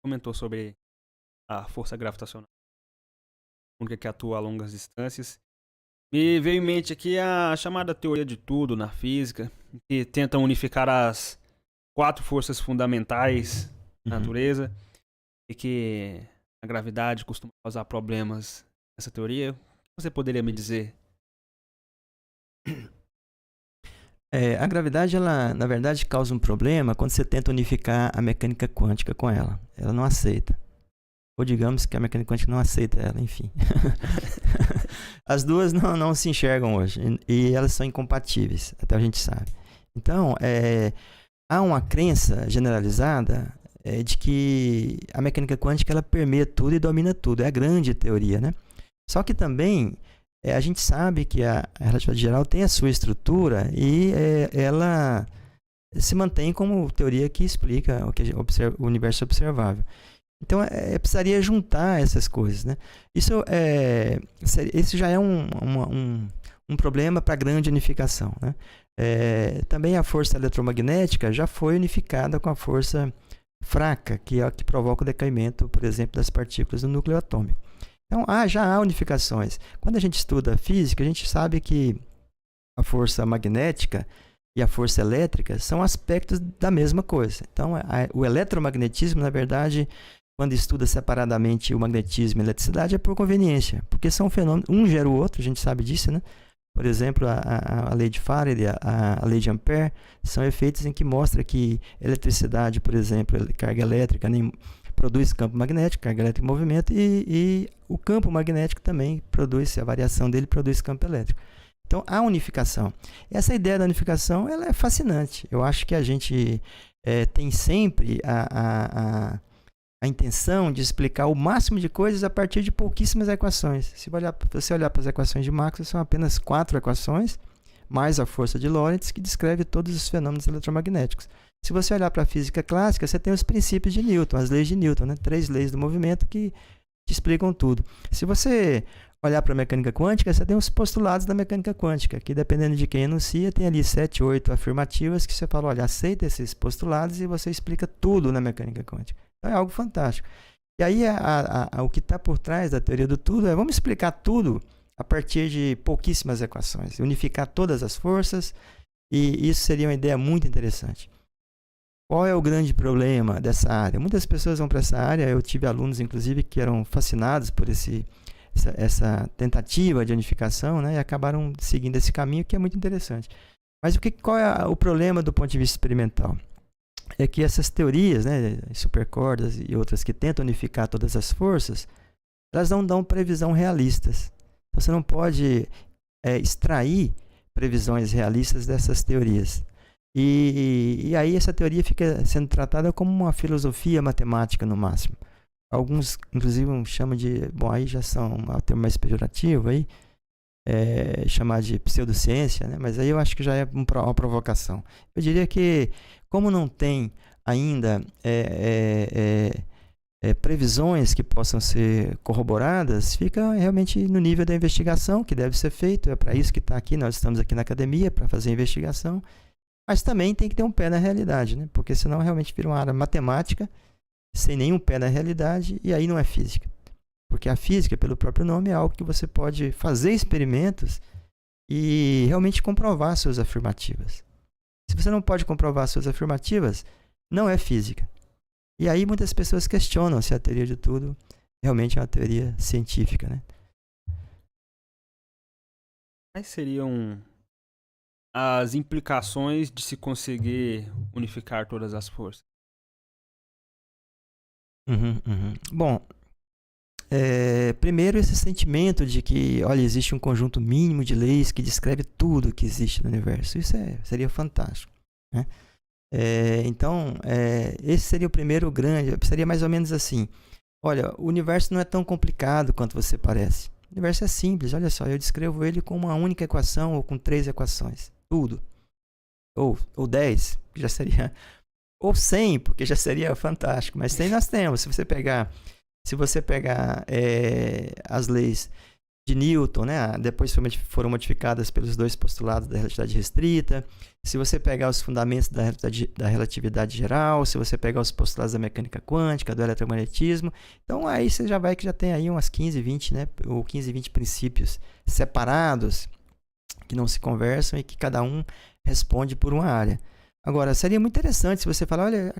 Comentou sobre a força gravitacional, única que atua a longas distâncias. Me veio em mente aqui a chamada teoria de tudo na física, que tenta unificar as 4 forças fundamentais da natureza, e que a gravidade costuma causar problemas nessa teoria. O que você poderia me dizer? A gravidade, ela, na verdade, causa um problema quando você tenta unificar a mecânica quântica com ela. Ela não aceita. Ou digamos que a mecânica quântica não aceita ela, enfim. As duas não se enxergam hoje. E elas são incompatíveis, até a gente sabe. Então, há uma crença generalizada de que a mecânica quântica ela permeia tudo e domina tudo. É a grande teoria, né? Só que também a gente sabe que a relatividade geral tem a sua estrutura e ela se mantém como teoria que explica o universo observável. Então, precisaria juntar essas coisas, né? Isso já é um problema para a grande unificação, né? Também a força eletromagnética já foi unificada com a força fraca, que é a que provoca o decaimento, por exemplo, das partículas do núcleo atômico. Então, já há unificações. Quando a gente estuda física, a gente sabe que a força magnética e a força elétrica são aspectos da mesma coisa. Então, o eletromagnetismo, na verdade, quando estuda separadamente o magnetismo e a eletricidade, é por conveniência, porque são fenômenos, um gera o outro, a gente sabe disso, né? Por exemplo, a lei de Faraday, a lei de Ampère, são efeitos em que mostra que eletricidade, por exemplo, carga elétrica, produz campo magnético, carga elétrica em movimento, e o campo magnético também produz, a variação dele produz campo elétrico. Então, a unificação. Essa ideia da unificação ela é fascinante. Eu acho que a gente tem sempre a intenção de explicar o máximo de coisas a partir de pouquíssimas equações. Se você olhar para as equações de Maxwell, são apenas 4 equações, mais a força de Lorentz, que descreve todos os fenômenos eletromagnéticos. Se você olhar para a física clássica, você tem os princípios de Newton, as leis de Newton, né? 3 leis do movimento que te explicam tudo. Se você olhar para a mecânica quântica, você tem os postulados da mecânica quântica, que dependendo de quem enuncia, tem ali 7, 8 afirmativas que você fala, olha, aceita esses postulados e você explica tudo na mecânica quântica. Então é algo fantástico. E aí o que está por trás da teoria do tudo vamos explicar tudo a partir de pouquíssimas equações, unificar todas as forças, e isso seria uma ideia muito interessante. Qual é o grande problema dessa área? Muitas pessoas vão para essa área, eu tive alunos, inclusive, que eram fascinados por essa tentativa de unificação, né, e acabaram seguindo esse caminho, que é muito interessante. Mas qual é o problema do ponto de vista experimental? É que essas teorias, né, supercordas e outras que tentam unificar todas as forças, elas não dão previsão realistas. Então, você não pode extrair previsões realistas dessas teorias. E aí essa teoria fica sendo tratada como uma filosofia matemática no máximo. Alguns, inclusive, chamam de... Bom, aí já são um termo mais pejorativo, aí, chamar de pseudociência, né? Mas aí eu acho que já é uma provocação. Eu diria que, como não tem ainda previsões que possam ser corroboradas, fica realmente no nível da investigação que deve ser feito. É para isso que está aqui, nós estamos aqui na academia para fazer investigação. Mas também tem que ter um pé na realidade, né? Porque senão realmente vira uma área matemática sem nenhum pé na realidade, e aí não é física. Porque a física, pelo próprio nome, é algo que você pode fazer experimentos e realmente comprovar suas afirmativas. Se você não pode comprovar suas afirmativas, não é física. E aí muitas pessoas questionam se a teoria de tudo realmente é uma teoria científica, né? Quais seriam as implicações de se conseguir unificar todas as forças? Bom, primeiro esse sentimento de que, olha, existe um conjunto mínimo de leis que descreve tudo que existe no universo. Isso seria fantástico, né? Então, esse seria o primeiro grande, seria mais ou menos assim. Olha, o universo não é tão complicado quanto você parece. O universo é simples, olha só, eu descrevo ele com uma única equação ou com 3 equações. Tudo. Ou 10, que já seria Ou 100, porque já seria fantástico. Mas 100 nós temos. Se você pegar as leis de Newton, né? Depois foram modificadas pelos dois postulados da relatividade restrita. Se você pegar os fundamentos da relatividade geral, se você pegar os postulados da mecânica quântica, do eletromagnetismo, então aí você já tem aí umas 15, 20, né? Ou 15, 20 princípios separados que não se conversam e que cada um responde por uma área. Agora, seria muito interessante se você falar, olha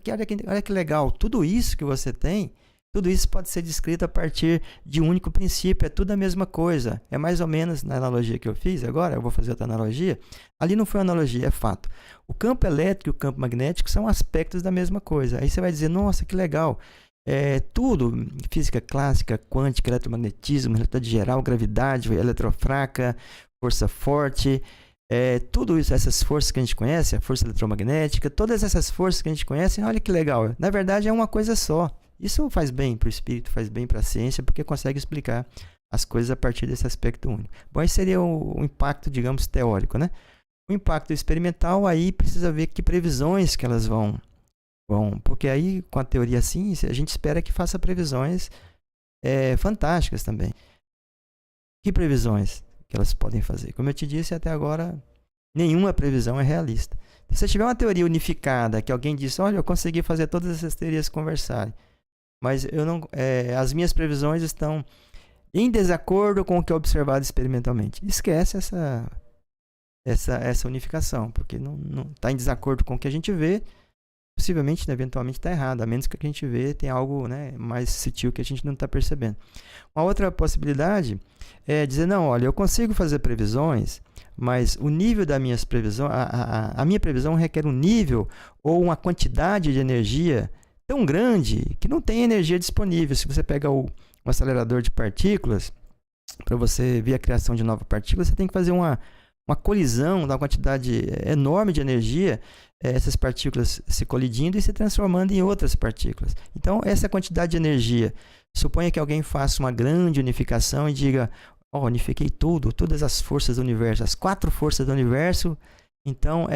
que legal, tudo isso que você tem, tudo isso pode ser descrito a partir de um único princípio, é tudo a mesma coisa. É mais ou menos na analogia que eu fiz agora, eu vou fazer outra analogia. Ali não foi analogia, é fato. O campo elétrico e o campo magnético são aspectos da mesma coisa. Aí você vai dizer, nossa, que legal. Tudo, física clássica, quântica, eletromagnetismo, relatividade geral, gravidade, eletrofraca, força forte, tudo isso, essas forças que a gente conhece, a força eletromagnética, todas essas forças que a gente conhece, olha que legal. Na verdade é uma coisa só. Isso faz bem para o espírito, faz bem para a ciência, porque consegue explicar as coisas a partir desse aspecto único. Bom, aí seria o impacto, digamos, teórico, né? O impacto experimental, aí precisa ver que previsões que elas vão... Porque aí, com a teoria assim, a gente espera que faça previsões fantásticas também. Que previsões que elas podem fazer? Como eu te disse, até agora, nenhuma previsão é realista. Se você tiver uma teoria unificada, que alguém diz, olha, eu consegui fazer todas essas teorias conversarem, mas eu não, as minhas previsões estão em desacordo com o que é observado experimentalmente. Esquece essa unificação, porque não está em desacordo com o que a gente vê, possivelmente, né, eventualmente está errado, a menos que o que a gente vê tem algo, né, mais sutil que a gente não está percebendo. Uma outra possibilidade é dizer, não, olha, eu consigo fazer previsões, mas o nível das minhas previsões, a minha previsão requer um nível ou uma quantidade de energia tão grande que não tem energia disponível. Se você pega um acelerador de partículas, para você ver a criação de novas partículas, você tem que fazer uma colisão da quantidade enorme de energia, essas partículas se colidindo e se transformando em outras partículas. Então, essa quantidade de energia, suponha que alguém faça uma grande unificação e diga, unifiquei todas as forças do universo, as 4 forças do universo, então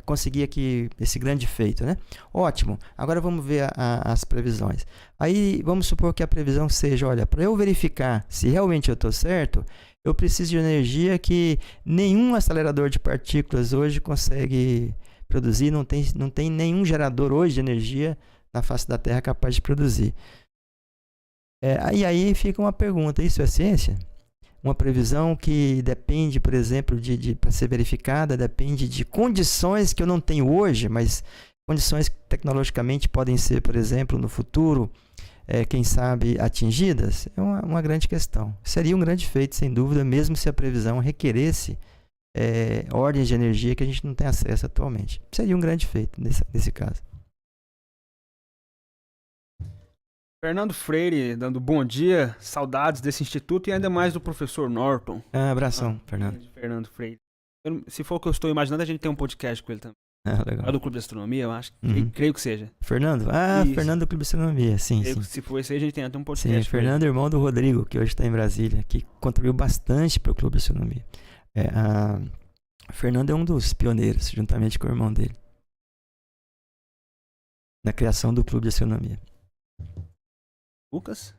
consegui aqui esse grande feito, né? Ótimo, agora vamos ver as previsões. Aí vamos supor que a previsão seja, olha, para eu verificar se realmente eu estou certo, eu preciso de energia que nenhum acelerador de partículas hoje consegue produzir, não tem nenhum gerador hoje de energia na face da Terra capaz de produzir. E aí fica uma pergunta, isso é ciência? Uma previsão que depende, por exemplo, para ser verificada, depende de condições que eu não tenho hoje, mas condições que tecnologicamente podem ser, por exemplo, no futuro, quem sabe, atingidas? É uma grande questão. Seria um grande feito, sem dúvida, mesmo se a previsão requeresse ordens de energia que a gente não tem acesso atualmente. Seria um grande feito nesse caso. Fernando Freire, dando bom dia, saudades desse instituto e ainda mais do professor Norton. Abração, Fernando. Fernando Freire. Se for o que eu estou imaginando, a gente tem um podcast com ele também. Legal. É do Clube de Astronomia, eu acho. Creio que seja. Fernando? Isso. Fernando do Clube de Astronomia, sim. Se for esse aí, a gente tem até um podcast. Sim, Fernando, irmão do Rodrigo, que hoje está em Brasília, que contribuiu bastante para o Clube de Astronomia. Fernando é um dos pioneiros, juntamente com o irmão dele, na criação do Clube de Astronomia. Lucas?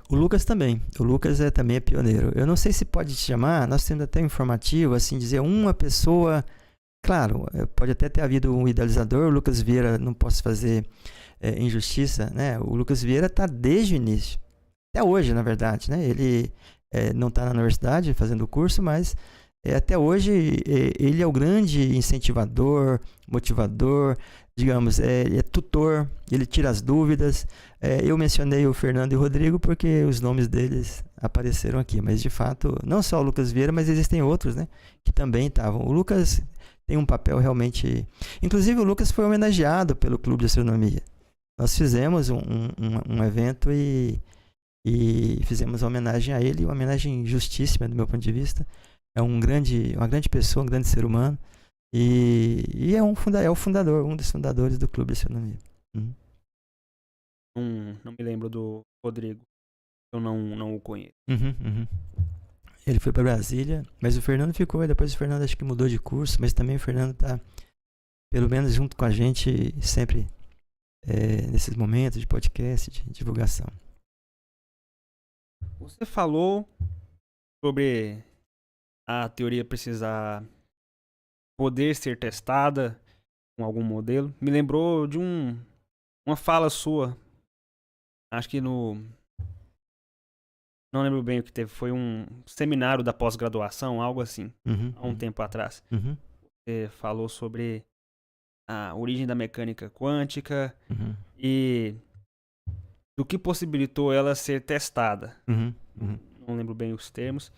O Lucas também. O Lucas também é pioneiro. Eu não sei se pode te chamar, nós temos até um informativo, assim, dizer uma pessoa. Claro, pode até ter havido um idealizador, o Lucas Vieira, não posso fazer injustiça, né? O Lucas Vieira está desde o início, até hoje, na verdade, né? Ele não está na universidade fazendo o curso, mas até hoje ele é o grande incentivador, motivador, digamos, ele é tutor, ele tira as dúvidas. Eu mencionei o Fernando e o Rodrigo porque os nomes deles apareceram aqui, mas de fato, não só o Lucas Vieira, mas existem outros, né, que também estavam. O Lucas tem um papel realmente... Inclusive o Lucas foi homenageado pelo Clube de Astronomia. Nós fizemos um evento e fizemos uma homenagem a ele, uma homenagem justíssima do meu ponto de vista. É uma grande pessoa, um grande ser humano. E é o fundador, um dos fundadores do Clube de Astronomia. Não me lembro do Rodrigo. Eu não o conheço. Ele foi para Brasília, mas o Fernando ficou. Depois o Fernando acho que mudou de curso, mas também o Fernando está, pelo menos junto com a gente, sempre nesses momentos de podcast, de divulgação. Você falou sobre a teoria precisar poder ser testada com algum modelo. Me lembrou de uma fala sua. Acho que não lembro bem o que teve. Foi um seminário da pós-graduação, algo assim, há um tempo atrás. Você falou sobre a origem da mecânica quântica e do que possibilitou ela ser testada. Não lembro bem os termos.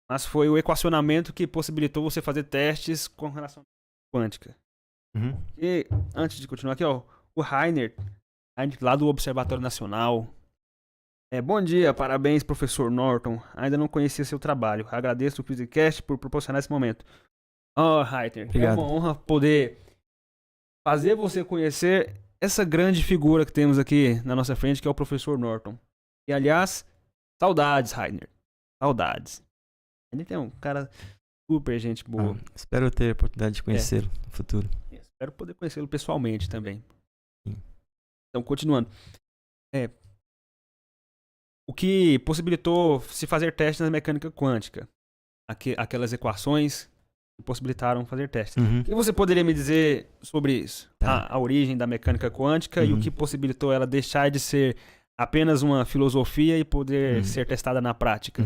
Mas foi o equacionamento que possibilitou você fazer testes com relação à quântica. E antes de continuar aqui, ó, o Rainer, lá do Observatório Nacional. Bom dia, parabéns, professor Norton. Ainda não conhecia seu trabalho. Agradeço o Physicast por proporcionar esse momento. Rainer, é uma honra poder fazer você conhecer essa grande figura que temos aqui na nossa frente, que é o professor Norton. E, aliás, saudades, Rainer. Saudades. Ele tem um cara super gente boa. Espero ter a oportunidade de conhecê-lo no futuro. Espero poder conhecê-lo pessoalmente também. Então, continuando. O que possibilitou se fazer testes na mecânica quântica? Aquelas equações que possibilitaram fazer testes. O que você poderia me dizer sobre isso? A origem da mecânica quântica e o que possibilitou ela deixar de ser apenas uma filosofia e poder ser testada na prática.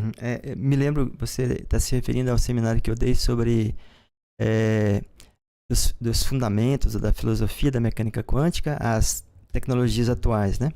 Me lembro, você está se referindo ao seminário que eu dei sobre dos fundamentos da filosofia da mecânica quântica às tecnologias atuais, né?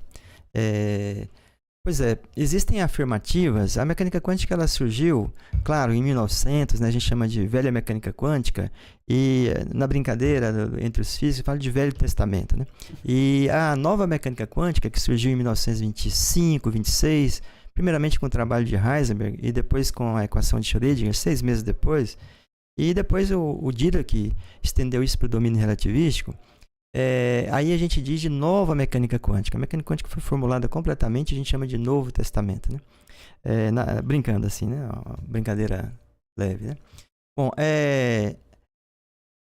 Pois é, existem afirmativas. A mecânica quântica ela surgiu, claro, em 1900, né, a gente chama de velha mecânica quântica, e na brincadeira entre os físicos fala de velho testamento, né? E a nova mecânica quântica, que surgiu em 1925, 26, primeiramente com o trabalho de Heisenberg e depois com a equação de Schrödinger, 6 meses depois, e depois o Dirac estendeu isso para o domínio relativístico. Aí a gente diz de nova mecânica quântica. A mecânica quântica foi formulada completamente, a gente chama de Novo Testamento, né? Brincando assim, né? Uma brincadeira leve, né? Bom,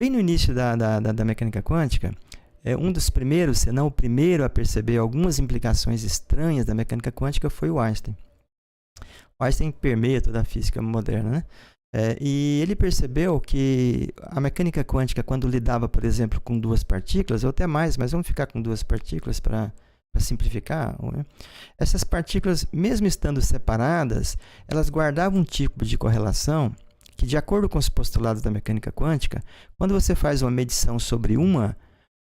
bem no início da mecânica quântica, um dos primeiros, se não o primeiro a perceber algumas implicações estranhas da mecânica quântica foi o Einstein. O Einstein permeia toda a física moderna, né? E ele percebeu que a mecânica quântica, quando lidava, por exemplo, com duas partículas, ou até mais, mas vamos ficar com duas partículas para simplificar, né? Essas partículas, mesmo estando separadas, elas guardavam um tipo de correlação que, de acordo com os postulados da mecânica quântica, quando você faz uma medição sobre uma,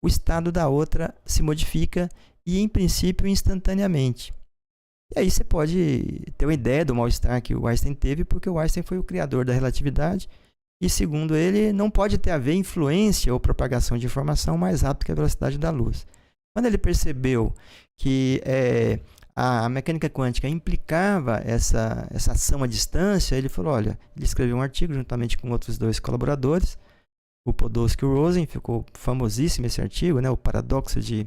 o estado da outra se modifica e, em princípio, instantaneamente. E aí você pode ter uma ideia do mal-estar que o Einstein teve, porque o Einstein foi o criador da relatividade e, segundo ele, não pode ter a ver influência ou propagação de informação mais rápido que a velocidade da luz. Quando ele percebeu que a mecânica quântica implicava essa ação à distância, ele falou, olha, ele escreveu um artigo juntamente com outros dois colaboradores, o Podolsky e o Rosen, ficou famosíssimo esse artigo, né, o paradoxo de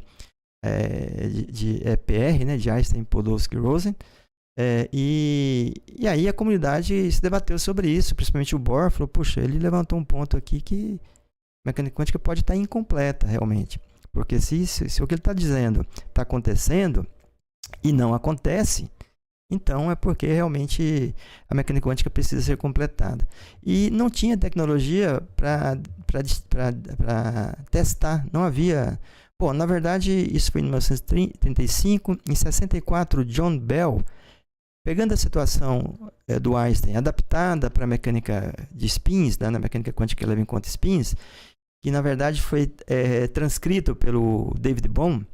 EPR, né, de Einstein, Podolsky e Rosen, e aí a comunidade se debateu sobre isso, principalmente o Bohr falou, puxa, ele levantou um ponto aqui que a mecânica quântica pode estar incompleta realmente, porque se o que ele está dizendo está acontecendo e não acontece, então é porque realmente a mecânica quântica precisa ser completada. E não tinha tecnologia para testar, não havia. Bom, na verdade, isso foi em 1935. Em 64, John Bell, pegando a situação do Einstein, adaptada para a mecânica de spins, né, na mecânica quântica que leva em conta spins, que na verdade foi transcrito pelo David Bohm,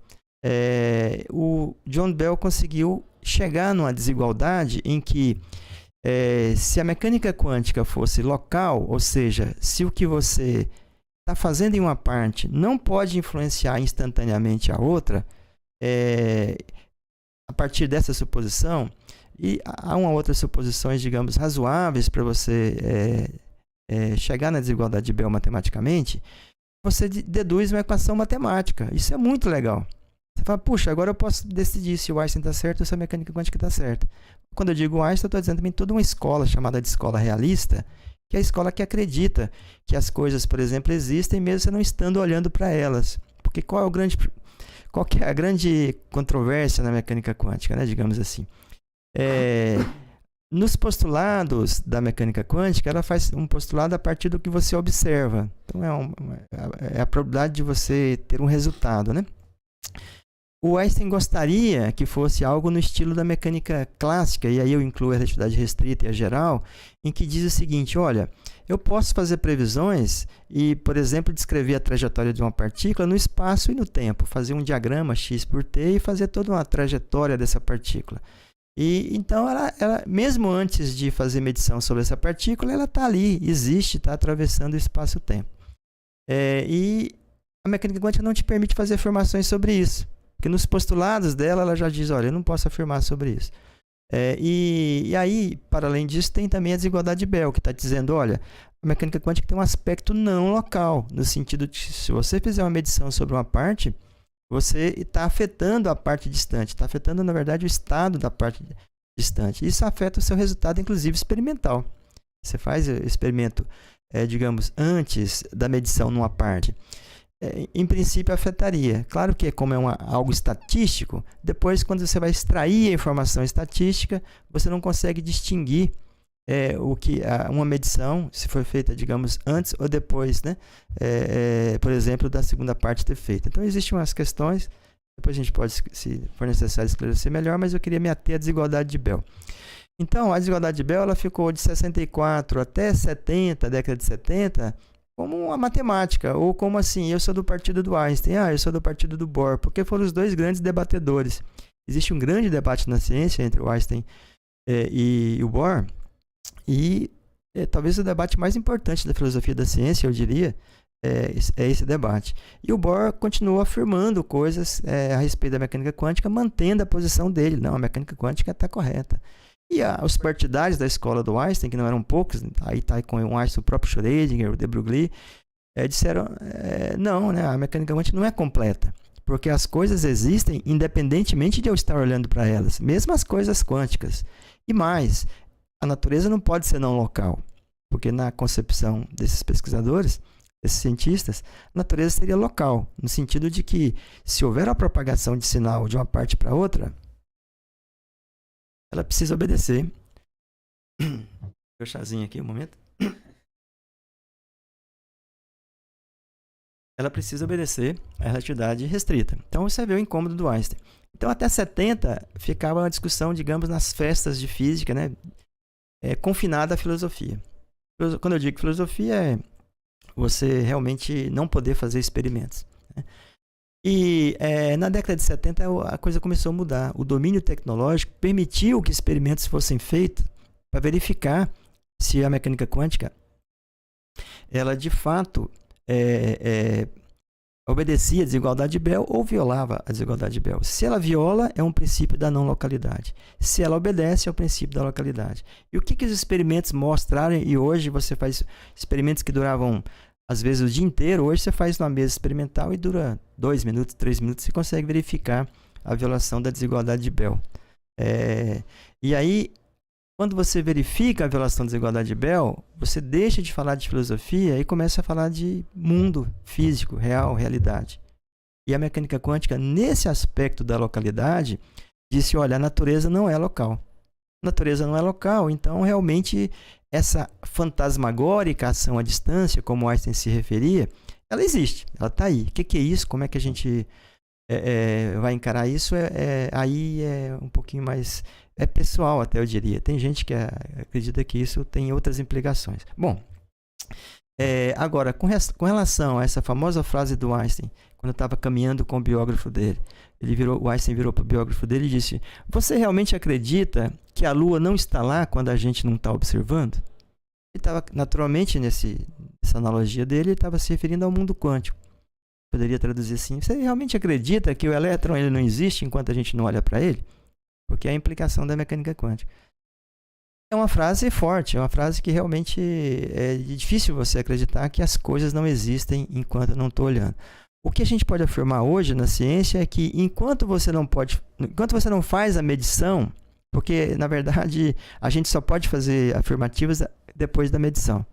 o John Bell conseguiu chegar numa desigualdade em que, se a mecânica quântica fosse local, ou seja, se o que você está fazendo em uma parte não pode influenciar instantaneamente a outra, a partir dessa suposição, e há uma outra suposições, digamos, razoáveis para você chegar na desigualdade de Bell matematicamente, você deduz uma equação matemática. Isso é muito legal. Você fala, puxa, agora eu posso decidir se o Einstein está certo ou se a mecânica quântica está certa. Quando eu digo Einstein, eu estou dizendo também toda uma escola chamada de escola realista, que é a escola que acredita que as coisas, por exemplo, existem mesmo você não estando olhando para elas. Porque qual qual que é a grande controvérsia na mecânica quântica, né? Digamos assim. Nos postulados da mecânica quântica, ela faz um postulado a partir do que você observa. Então, é a probabilidade de você ter um resultado, né? O Einstein gostaria que fosse algo no estilo da mecânica clássica, e aí eu incluo a relatividade restrita e a geral, em que diz o seguinte, olha, eu posso fazer previsões e, por exemplo, descrever a trajetória de uma partícula no espaço e no tempo, fazer um diagrama x por t e fazer toda uma trajetória dessa partícula. E então, ela, mesmo antes de fazer medição sobre essa partícula, ela está ali, existe, está atravessando o espaço-tempo. E a mecânica quântica não te permite fazer afirmações sobre isso. Porque nos postulados dela, ela já diz, olha, eu não posso afirmar sobre isso. E aí, para além disso, tem também a desigualdade de Bell, que está dizendo, olha, a mecânica quântica tem um aspecto não local, no sentido de que se você fizer uma medição sobre uma parte, você está afetando a parte distante, está afetando, na verdade, o estado da parte distante. Isso afeta o seu resultado, inclusive, experimental. Você faz o experimento, digamos, antes da medição numa parte. Em princípio afetaria. Claro que como é algo estatístico, depois quando você vai extrair a informação estatística, você não consegue distinguir uma medição, se for feita, digamos, antes ou depois, né? Por exemplo, da segunda parte ter feito. Então, existem umas questões, depois a gente pode, se for necessário, esclarecer melhor, mas eu queria me ater à desigualdade de Bell. Então, a desigualdade de Bell ela ficou de 64 até 70, década de 70, como uma matemática, ou como assim, eu sou do partido do Einstein, eu sou do partido do Bohr, porque foram os dois grandes debatedores. Existe um grande debate na ciência entre o Einstein e o Bohr, e talvez o debate mais importante da filosofia da ciência, eu diria, é esse debate. E o Bohr continuou afirmando coisas a respeito da mecânica quântica, mantendo a posição dele. Não, a mecânica quântica está correta. E os partidários da escola do Einstein, que não eram poucos, aí está com o Einstein, o próprio Schrödinger, o de Broglie, disseram, não, né, a mecânica quântica não é completa, porque as coisas existem independentemente de eu estar olhando para elas, mesmo as coisas quânticas. E mais, a natureza não pode ser não local, porque na concepção desses pesquisadores, desses cientistas, a natureza seria local, no sentido de que se houver a propagação de sinal de uma parte para outra, ela precisa obedecer. Meu chazinho aqui, um momento. Ela precisa obedecer à relatividade restrita. Então, você vê o incômodo do Einstein. Então, até 70, ficava uma discussão, digamos, nas festas de física, né? Confinada à filosofia. Quando eu digo filosofia, é você realmente não poder fazer experimentos, né? E na década de 70 a coisa começou a mudar. O domínio tecnológico permitiu que experimentos fossem feitos para verificar se a mecânica quântica ela de fato obedecia a desigualdade de Bell ou violava a desigualdade de Bell. Se ela viola, é um princípio da não localidade. Se ela obedece, é o princípio da localidade. E o que os experimentos mostraram? E hoje você faz experimentos que duravam às vezes o dia inteiro. Hoje você faz numa mesa experimental e dura 2 minutos, 3 minutos, você consegue verificar a violação da desigualdade de Bell. E aí, quando você verifica a violação da desigualdade de Bell, você deixa de falar de filosofia e começa a falar de mundo físico, real, realidade. E a mecânica quântica, nesse aspecto da localidade, disse, olha, a natureza não é local. A natureza não é local, então realmente essa fantasmagórica ação à distância, como Einstein se referia, ela existe, ela está aí. O que é isso? Como é que a gente vai encarar isso? Aí é um pouquinho mais pessoal, até eu diria. Tem gente que acredita que isso tem outras implicações. Bom, agora, com relação a essa famosa frase do Einstein, quando eu estava caminhando com o biógrafo dele, o Einstein virou para o biógrafo dele e disse, você realmente acredita que a Lua não está lá quando a gente não está observando? Ele estava, naturalmente, nessa analogia dele, ele estava se referindo ao mundo quântico. Poderia traduzir assim, você realmente acredita que o elétron ele não existe enquanto a gente não olha para ele? Porque é a implicação da mecânica quântica. É uma frase forte, é uma frase que realmente é difícil você acreditar que as coisas não existem enquanto eu não estou olhando. O que a gente pode afirmar hoje na ciência é que enquanto você não faz a medição, porque na verdade a gente só pode fazer afirmativas depois da medição.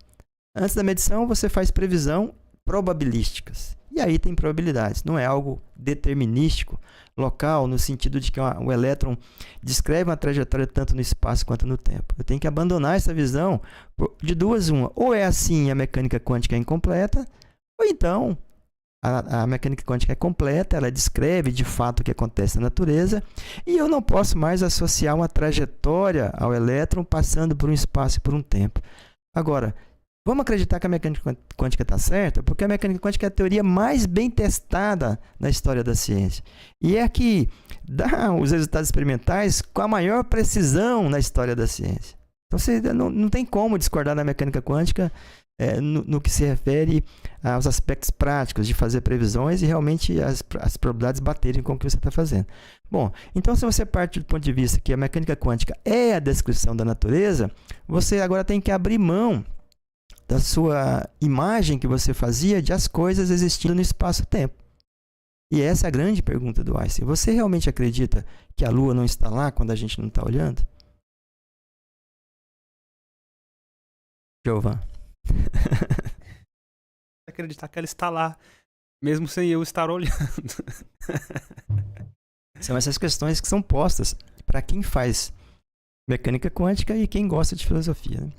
Antes da medição você faz previsão probabilísticas. E aí tem probabilidades. Não é algo determinístico, local, no sentido de que o elétron descreve uma trajetória tanto no espaço quanto no tempo. Eu tenho que abandonar essa visão de duas uma. Ou é assim, a mecânica quântica é incompleta, ou então a mecânica quântica é completa, ela descreve de fato o que acontece na natureza, e eu não posso mais associar uma trajetória ao elétron passando por um espaço e por um tempo. Agora, vamos acreditar que a mecânica quântica está certa, porque a mecânica quântica é a teoria mais bem testada na história da ciência. E é a que dá os resultados experimentais com a maior precisão na história da ciência. Então, você não tem como discordar da mecânica quântica no que se refere aos aspectos práticos de fazer previsões e realmente as probabilidades baterem com o que você está fazendo. Bom, então se você parte do ponto de vista que a mecânica quântica é a descrição da natureza, você agora tem que abrir mão da sua imagem que você fazia de as coisas existindo no espaço-tempo. E essa é a grande pergunta do Einstein. Você realmente acredita que a Lua não está lá quando a gente não está olhando? Giovan. Acreditar que ela está lá, mesmo sem eu estar olhando. São essas questões que são postas para quem faz mecânica quântica e quem gosta de filosofia, né?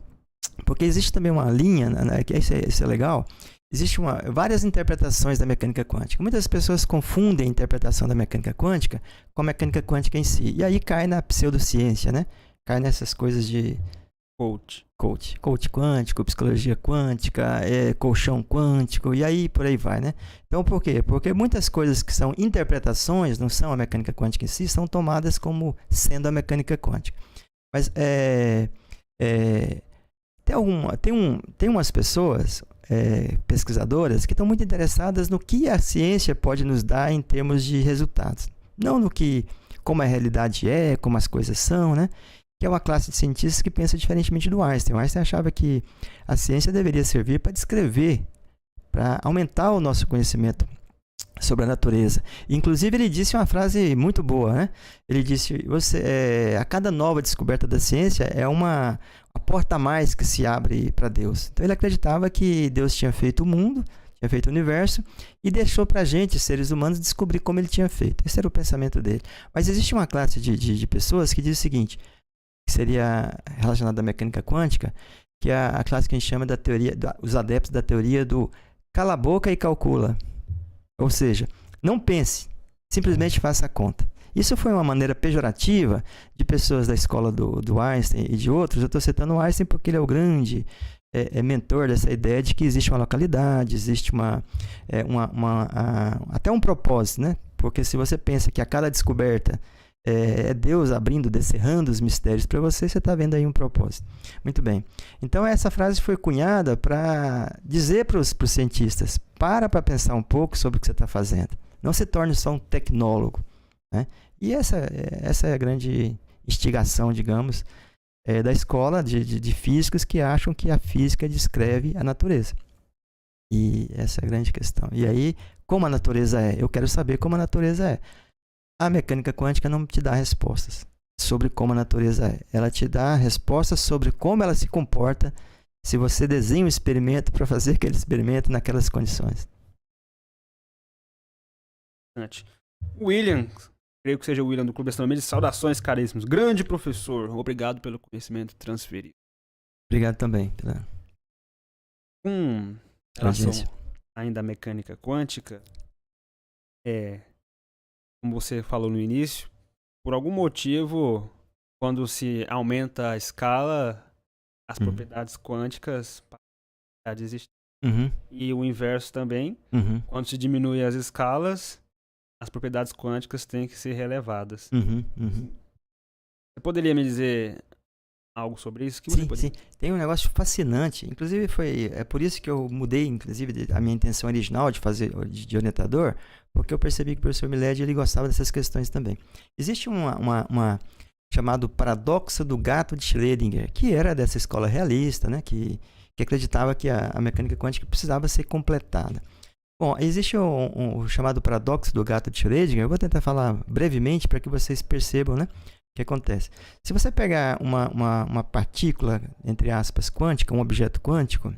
Porque existe também uma linha, né, que isso é legal, existem várias interpretações da mecânica quântica. Muitas pessoas confundem a interpretação da mecânica quântica com a mecânica quântica em si. E aí cai na pseudociência, né? Cai nessas coisas de coach quântico, psicologia quântica, colchão quântico, e aí por aí vai, né? Então, por quê? Porque muitas coisas que são interpretações, não são a mecânica quântica em si, são tomadas como sendo a mecânica quântica. Mas tem umas pessoas, pesquisadoras, que estão muito interessadas no que a ciência pode nos dar em termos de resultados. Não no que, como a realidade é, como as coisas são, né? Que é uma classe de cientistas que pensa diferentemente do Einstein. O Einstein achava que a ciência deveria servir para descrever, para aumentar o nosso conhecimento sobre a natureza. Inclusive, ele disse uma frase muito boa, né? Ele disse, a cada nova descoberta da ciência é uma porta a mais que se abre para Deus. Então, ele acreditava que Deus tinha feito o mundo, tinha feito o universo, e deixou para a gente, seres humanos, descobrir como ele tinha feito. Esse era o pensamento dele. Mas existe uma classe de pessoas que diz o seguinte, que seria relacionada à mecânica quântica, que é a classe que a gente chama da teoria, os adeptos da teoria do cala a boca e calcula. Ou seja, não pense, simplesmente faça a conta. Isso foi uma maneira pejorativa de pessoas da escola do Einstein e de outros. Eu estou citando o Einstein porque ele é o grande mentor dessa ideia de que existe uma localidade, existe até um propósito, né? Porque se você pensa que a cada descoberta é Deus abrindo, descerrando os mistérios para você, você está vendo aí um propósito. Muito bem. Então, essa frase foi cunhada para dizer para os cientistas, para pensar um pouco sobre o que você está fazendo. Não se torne só um tecnólogo, né? E essa é a grande instigação, digamos, da escola de físicos que acham que a física descreve a natureza. E essa é a grande questão. E aí, como a natureza é? Eu quero saber como a natureza é. A mecânica quântica não te dá respostas sobre como a natureza é. Ela te dá respostas sobre como ela se comporta se você desenha um experimento para fazer aquele experimento naquelas condições. William, creio que seja o William do Clube Astronomia, saudações caríssimos. Grande professor, obrigado pelo conhecimento transferido. Obrigado também. Com relação ainda à mecânica quântica, como você falou no início, por algum motivo, quando se aumenta a escala, as propriedades quânticas param de existir. E o inverso também, quando se diminui as escalas, as propriedades quânticas têm que ser relevadas. Você poderia me dizer algo sobre isso? Sim. Tem um negócio fascinante. Inclusive, é por isso que eu mudei, inclusive, a minha intenção original de fazer de orientador, porque eu percebi que o professor Miled, ele gostava dessas questões também. Existe uma chamado paradoxo do gato de Schrödinger, que era dessa escola realista, né, que acreditava que a mecânica quântica precisava ser completada. Bom, existe o chamado paradoxo do gato de Schrödinger. Eu vou tentar falar brevemente para que vocês percebam, né, o que acontece. Se você pegar uma partícula, entre aspas, quântica, um objeto quântico,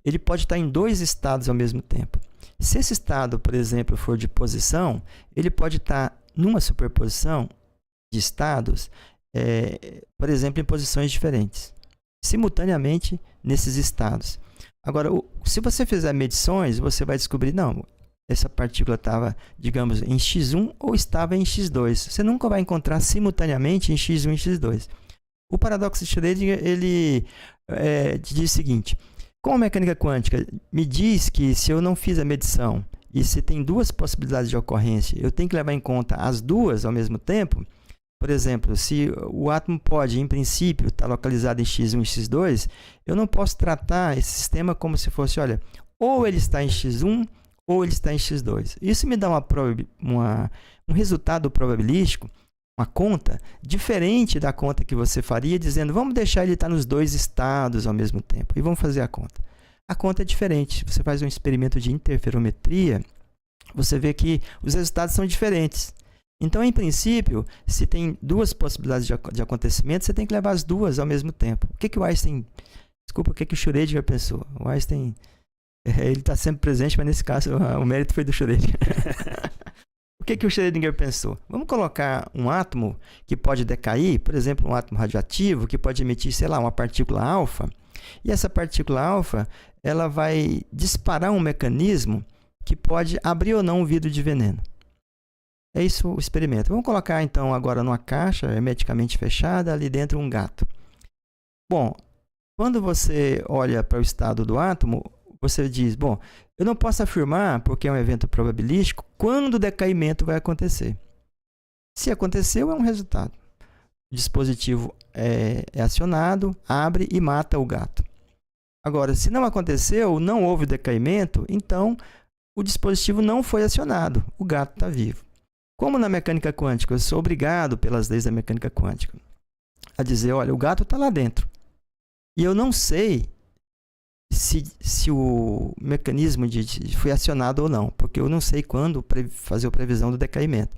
ele pode estar em dois estados ao mesmo tempo. Se esse estado, por exemplo, for de posição, ele pode estar numa superposição de estados, por exemplo, em posições diferentes, simultaneamente nesses estados. Agora, se você fizer medições, você vai descobrir, não, essa partícula estava, digamos, em x1 ou estava em x2. Você nunca vai encontrar simultaneamente em x1 e x2. O paradoxo de Schrödinger, ele diz o seguinte: como a mecânica quântica me diz que se eu não fiz a medição e se tem duas possibilidades de ocorrência, eu tenho que levar em conta as duas ao mesmo tempo. Por exemplo, se o átomo pode, em princípio, estar localizado em x1 e x2, eu não posso tratar esse sistema como se fosse, olha, ou ele está em x1 ou ele está em x2. Isso me dá um resultado probabilístico, uma conta, diferente da conta que você faria dizendo, vamos deixar ele estar nos dois estados ao mesmo tempo e vamos fazer a conta. A conta é diferente. Você faz um experimento de interferometria, você vê que os resultados são diferentes. Então, em princípio, se tem duas possibilidades de acontecimento, você tem que levar as duas ao mesmo tempo. O que o Einstein... Desculpa, o que o Schrödinger pensou? O Einstein, ele está sempre presente, mas nesse caso o mérito foi do Schrödinger. O que o Schrödinger pensou? Vamos colocar um átomo que pode decair, por exemplo, um átomo radioativo, que pode emitir, sei lá, uma partícula alfa. E essa partícula alfa, ela vai disparar um mecanismo que pode abrir ou não um vidro de veneno. É isso o experimento. Vamos colocar, então, agora numa caixa hermeticamente fechada, ali dentro um gato. Bom, quando você olha para o estado do átomo, você diz, bom, eu não posso afirmar, porque é um evento probabilístico, quando o decaimento vai acontecer. Se aconteceu, é um resultado. O dispositivo é acionado, abre e mata o gato. Agora, se não aconteceu, não houve decaimento, então o dispositivo não foi acionado, o gato está vivo. Como na mecânica quântica, eu sou obrigado pelas leis da mecânica quântica a dizer, olha, o gato está lá dentro. E eu não sei se o mecanismo foi acionado ou não, porque eu não sei quando fazer a previsão do decaimento.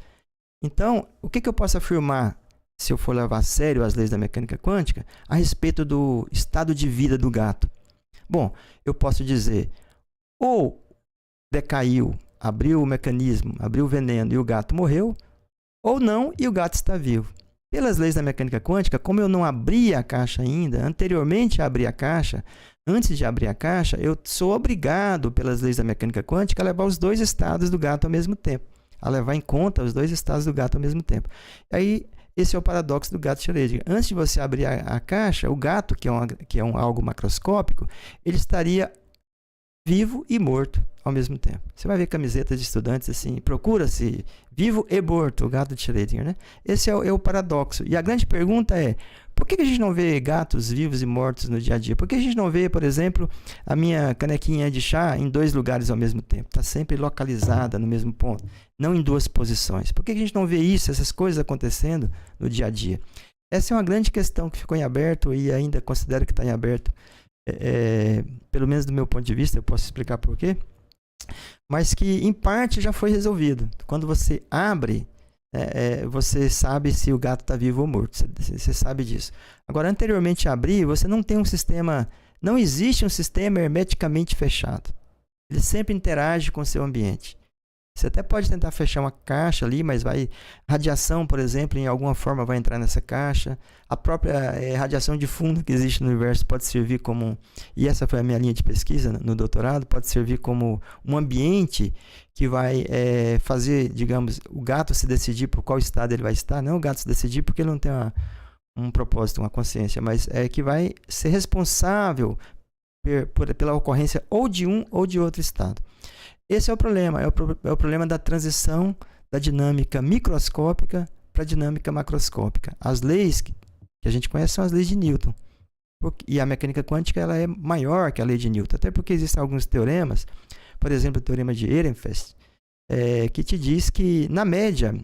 Então, o que eu posso afirmar, se eu for levar a sério as leis da mecânica quântica, a respeito do estado de vida do gato? Bom, eu posso dizer, ou decaiu, abriu o mecanismo, abriu o veneno e o gato morreu, ou não e o gato está vivo. Pelas leis da mecânica quântica, como eu não abri a caixa ainda, anteriormente a abrir a caixa, antes de abrir a caixa, eu sou obrigado, pelas leis da mecânica quântica, a levar os dois estados do gato ao mesmo tempo. A levar em conta os dois estados do gato ao mesmo tempo. Aí, esse é o paradoxo do gato Schrödinger. Antes de você abrir a caixa, o gato, que é algo macroscópico, ele estaria vivo e morto ao mesmo tempo. Você vai ver camisetas de estudantes assim, procura-se vivo e morto, o gato de Schrödinger, né? Esse é o paradoxo. E a grande pergunta é, por que a gente não vê gatos vivos e mortos no dia a dia? Por que a gente não vê, por exemplo, a minha canequinha de chá em dois lugares ao mesmo tempo? Está sempre localizada no mesmo ponto, não em duas posições. Por que a gente não vê isso, essas coisas acontecendo no dia a dia? Essa é uma grande questão que ficou em aberto e ainda considero que está em aberto. Pelo menos do meu ponto de vista, eu posso explicar por quê, mas que em parte já foi resolvido. Quando você abre, você sabe se o gato está vivo ou morto, você sabe disso. Agora, anteriormente a abrir, você não tem um sistema, não existe um sistema hermeticamente fechado. Ele sempre interage com o seu ambiente. Você até pode tentar fechar uma caixa ali, mas radiação, por exemplo, em alguma forma vai entrar nessa caixa. A própria radiação de fundo que existe no universo pode servir como, e essa foi a minha linha de pesquisa no doutorado, pode servir como um ambiente que vai fazer, digamos, o gato se decidir por qual estado ele vai estar. Não o gato se decidir porque ele não tem um propósito, uma consciência, mas que vai ser responsável pela ocorrência ou de um ou de outro estado. Esse é o problema, é o problema da transição da dinâmica microscópica para a dinâmica macroscópica. As leis que a gente conhece são as leis de Newton. E a mecânica quântica ela é maior que a lei de Newton, até porque existem alguns teoremas, por exemplo, o teorema de Ehrenfest, que te diz que, na média,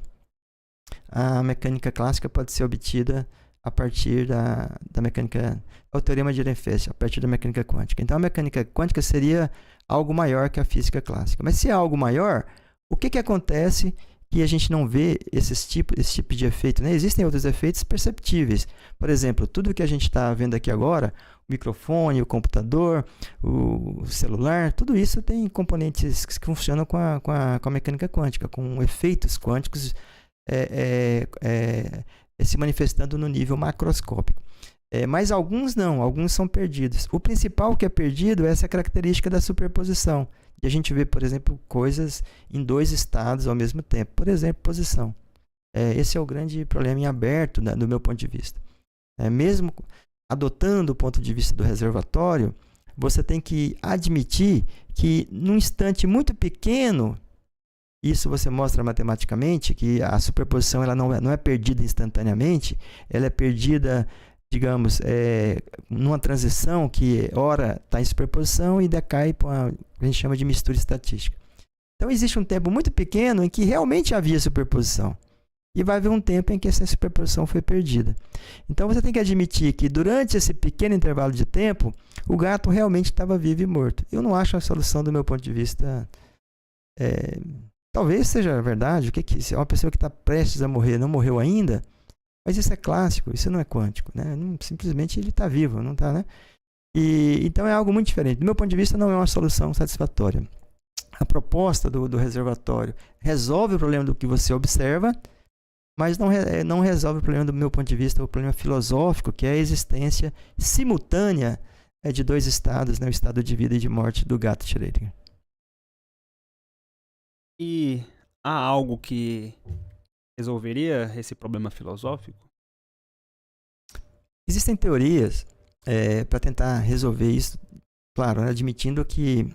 a mecânica clássica pode ser obtida a partir da mecânica, é o teorema de Ehrenfest, a partir da mecânica quântica. Então, a mecânica quântica seria algo maior que a física clássica. Mas se é algo maior, o que acontece que a gente não vê esse tipo de efeito, né? Existem outros efeitos perceptíveis. Por exemplo, tudo que a gente está vendo aqui agora, o microfone, o computador, o celular, tudo isso tem componentes que funcionam com a mecânica quântica, com efeitos quânticos se manifestando no nível macroscópico. Mas alguns não, alguns são perdidos. O principal que é perdido é essa característica da superposição. E a gente vê, por exemplo, coisas em 2 estados ao mesmo tempo. Por exemplo, posição. Esse é o grande problema em aberto, né, do meu ponto de vista. Mesmo adotando o ponto de vista do reservatório, você tem que admitir que num instante muito pequeno, isso você mostra matematicamente, que a superposição ela não é perdida instantaneamente, ela é perdida, digamos, numa transição que ora está em superposição e decai para o que a gente chama de mistura estatística. Então existe um tempo muito pequeno em que realmente havia superposição. E vai haver um tempo em que essa superposição foi perdida. Então você tem que admitir que durante esse pequeno intervalo de tempo, o gato realmente estava vivo e morto. Eu não acho a solução do meu ponto de vista... talvez seja verdade, se uma pessoa que está prestes a morrer não morreu ainda, mas isso é clássico, isso não é quântico, né? Simplesmente ele está vivo, não está, né? Então é algo muito diferente. Do meu ponto de vista, não é uma solução satisfatória. A proposta do reservatório resolve o problema do que você observa, mas não resolve o problema, do meu ponto de vista, o problema filosófico, que é a existência simultânea de 2 estados, né? O estado de vida e de morte do gato Schrödinger. E há algo que resolveria esse problema filosófico? Existem teorias para tentar resolver isso, claro, né, admitindo que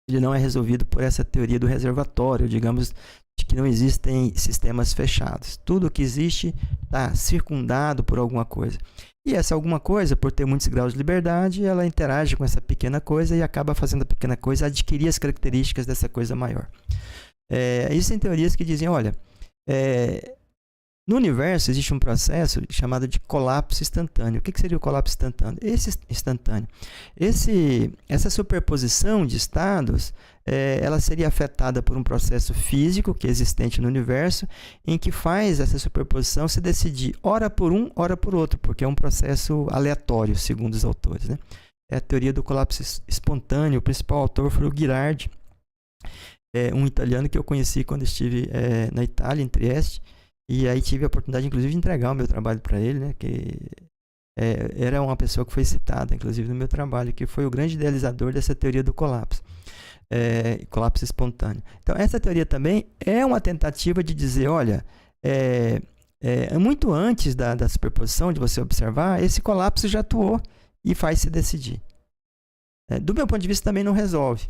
ele não é resolvido por essa teoria do reservatório, digamos, de que não existem sistemas fechados. Tudo que existe está circundado por alguma coisa. E essa alguma coisa, por ter muitos graus de liberdade, ela interage com essa pequena coisa e acaba fazendo a pequena coisa adquirir as características dessa coisa maior. Existem teorias que dizem, olha, no universo existe um processo chamado de colapso instantâneo. O que seria o colapso instantâneo? Essa superposição de estados, ela seria afetada por um processo físico que é existente no universo, em que faz essa superposição se decidir ora por um, ora por outro, porque é um processo aleatório, segundo os autores, né? É a teoria do colapso espontâneo. O principal autor foi o Ghirardi, um italiano que eu conheci quando estive na Itália, em Trieste. E aí tive a oportunidade, inclusive, de entregar o meu trabalho para ele, né? Que era uma pessoa que foi citada, inclusive, no meu trabalho, que foi o grande idealizador dessa teoria do colapso. Colapso espontâneo. Então, essa teoria também é uma tentativa de dizer, olha, muito antes da superposição, de você observar, esse colapso já atuou e faz se decidir. Do meu ponto de vista, também não resolve.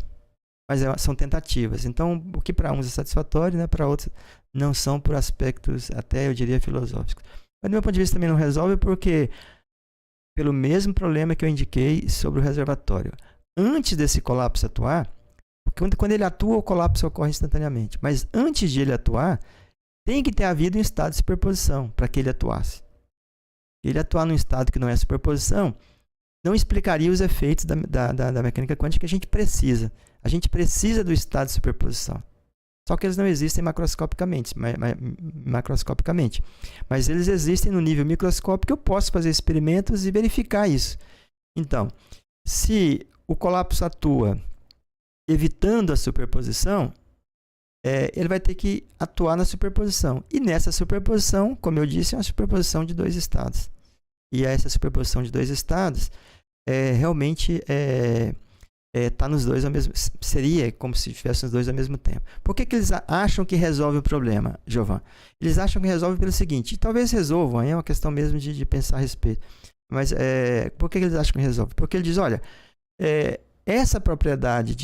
Mas são tentativas. Então, o que para uns é satisfatório, né, para outros não são, por aspectos até, eu diria, filosóficos. Mas do meu ponto de vista também não resolve porque, pelo mesmo problema que eu indiquei sobre o reservatório. Antes desse colapso atuar, quando ele atua, o colapso ocorre instantaneamente. Mas antes de ele atuar, tem que ter havido um estado de superposição para que ele atuasse. Ele atuar num estado que não é superposição, não explicaria os efeitos da mecânica quântica que a gente precisa. A gente precisa do estado de superposição. Só que eles não existem macroscopicamente. Mas eles existem no nível microscópico. Eu posso fazer experimentos e verificar isso. Então, se o colapso atua evitando a superposição, ele vai ter que atuar na superposição. E nessa superposição, como eu disse, é uma superposição de 2 estados. E essa superposição de 2 estados realmente está nos dois ao mesmo tempo. Seria como se estivessem os dois ao mesmo tempo. Por que eles acham que resolve o problema, Giovan? Eles acham que resolve pelo seguinte, e talvez resolvam, é uma questão mesmo de pensar a respeito. Mas por que eles acham que resolve? Porque ele diz, olha, essa propriedade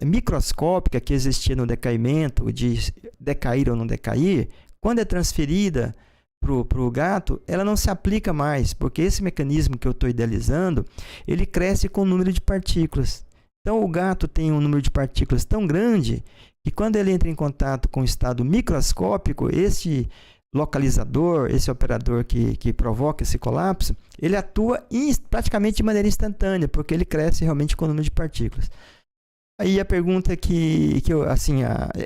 microscópica que existia no decaimento, de decair ou não decair, quando é transferida para o gato, ela não se aplica mais, porque esse mecanismo que eu estou idealizando, ele cresce com o número de partículas. Então, o gato tem um número de partículas tão grande que quando ele entra em contato com o estado microscópico, esse localizador, esse operador que provoca esse colapso, ele atua praticamente de maneira instantânea, porque ele cresce realmente com o número de partículas. Aí a pergunta que eu, assim,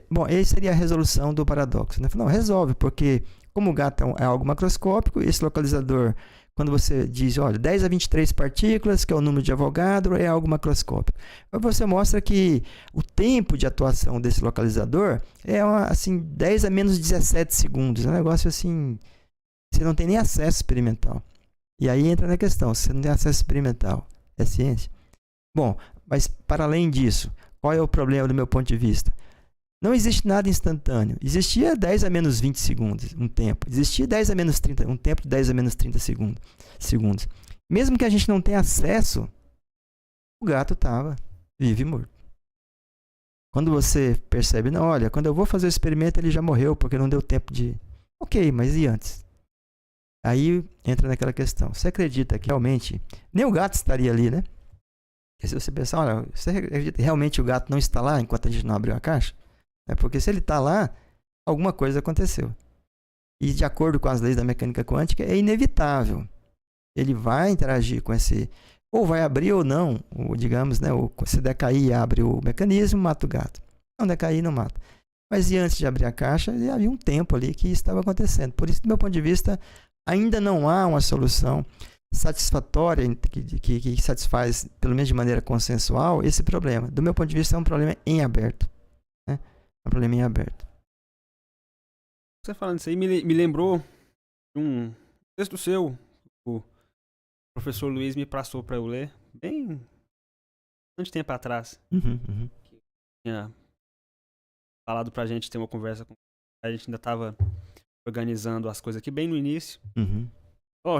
bom, essa seria a resolução do paradoxo, né? Não, resolve, porque como o gato é algo macroscópico, esse localizador, quando você diz, olha, 10 a 23 partículas, que é o número de Avogadro, é algo macroscópico. Aí você mostra que o tempo de atuação desse localizador é, assim, 10 a menos 17 segundos. É um negócio assim, você não tem nem acesso experimental. E aí entra na questão, se você não tem acesso experimental, é ciência? Bom, mas para além disso, qual é o problema do meu ponto de vista? Não existe nada instantâneo. Existia 10 a menos 20 segundos, um tempo. Existia 10 a menos 30, um tempo de 10 a menos 30 segundos. Mesmo que a gente não tenha acesso, o gato estava vivo e morto. Quando você percebe, não, olha, quando eu vou fazer o experimento ele já morreu, porque não deu tempo de... Ok, mas e antes? Aí entra naquela questão. Você acredita que realmente nem o gato estaria ali, né? E se você pensar, olha, você acredita que realmente o gato não está lá enquanto a gente não abriu a caixa? É porque se ele está lá, alguma coisa aconteceu. E de acordo com as leis da mecânica quântica, é inevitável. Ele vai interagir com esse... Ou vai abrir ou não, ou, digamos, né, se decair, abre o mecanismo, mata o gato. Não decair, não mata. Mas e antes de abrir a caixa, havia um tempo ali que estava acontecendo. Por isso, do meu ponto de vista, ainda não há uma solução satisfatória que satisfaz, pelo menos de maneira consensual, esse problema. Do meu ponto de vista, é um problema em aberto. Né? Um problema em aberto. Você falando isso aí me lembrou de um texto seu, o professor Luiz me passou para eu ler, bem bastante tempo atrás. Tinha falado pra gente ter uma conversa com... A gente ainda tava organizando as coisas aqui bem no início.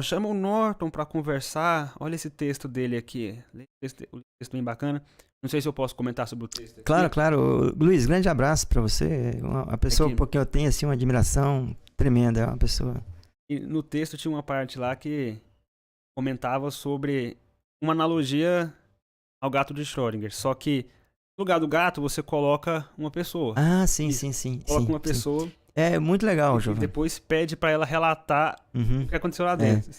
Chama o Norton pra conversar. Olha esse texto dele aqui. O texto bem bacana. Não sei se eu posso comentar sobre o texto aqui. Claro. Luiz, grande abraço pra você. Uma pessoa porque eu tenho assim, uma admiração tremenda. É uma pessoa... E no texto tinha uma parte lá que comentava sobre uma analogia ao gato de Schrödinger. Só que no lugar do gato você coloca uma pessoa. Ah, sim. Coloca uma pessoa... Sim. É muito legal, Giovanni. E depois pede pra ela relatar o que aconteceu lá dentro.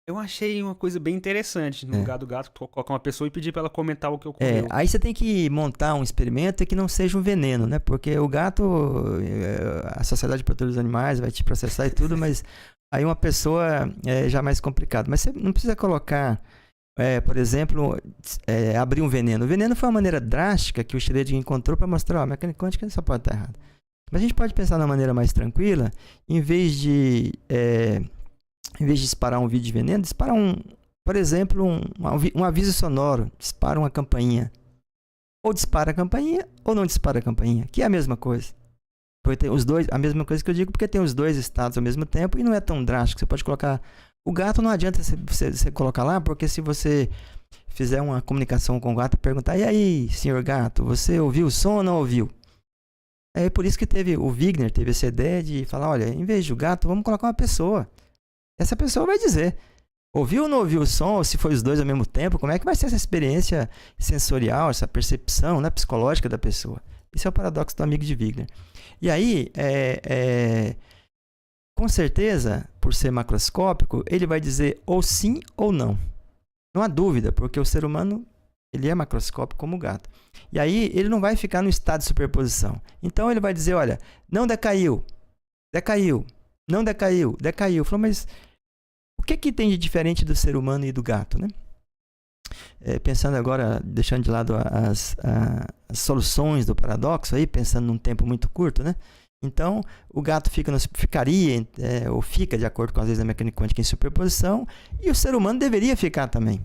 Eu achei uma coisa bem interessante. No lugar do gato, colocar uma pessoa e pedir pra ela comentar o que ocorreu. Aí você tem que montar um experimento que não seja um veneno, né? Porque o gato, a Sociedade de Proteção dos Animais vai te processar e tudo, mas aí uma pessoa é já mais complicado. Mas você não precisa colocar, por exemplo, abrir um veneno. O veneno foi uma maneira drástica que o Schrödinger encontrou para mostrar, a mecânica quântica só pode estar errada. Mas a gente pode pensar de uma maneira mais tranquila, em vez de disparar um vídeo de veneno, dispara por exemplo, um aviso sonoro, dispara uma campainha. Ou dispara a campainha, ou não dispara a campainha, que é a mesma coisa. Porque tem os dois, a mesma coisa que eu digo, porque tem os dois estados ao mesmo tempo e não é tão drástico. Você pode colocar... O gato não adianta você colocar lá, porque se você fizer uma comunicação com o gato e perguntar, e aí, senhor gato, você ouviu o som ou não ouviu? É por isso que o Wigner teve essa ideia de falar, olha, em vez do gato, vamos colocar uma pessoa. Essa pessoa vai dizer, ouviu ou não ouviu o som, ou se foi os dois ao mesmo tempo, como é que vai ser essa experiência sensorial, essa percepção, né, psicológica da pessoa. Esse é o paradoxo do amigo de Wigner. E aí, com certeza, por ser macroscópico, ele vai dizer ou sim ou não. Não há dúvida, porque o ser humano... Ele é macroscópico como o gato. E aí, ele não vai ficar no estado de superposição. Então, ele vai dizer, olha, não decaiu, não decaiu. Falou, mas o que tem de diferente do ser humano e do gato, né? Pensando agora, deixando de lado as soluções do paradoxo, aí, pensando num tempo muito curto, né? Então, o gato ficaria, ou fica, de acordo com as leis da mecânica quântica, em superposição, e o ser humano deveria ficar também.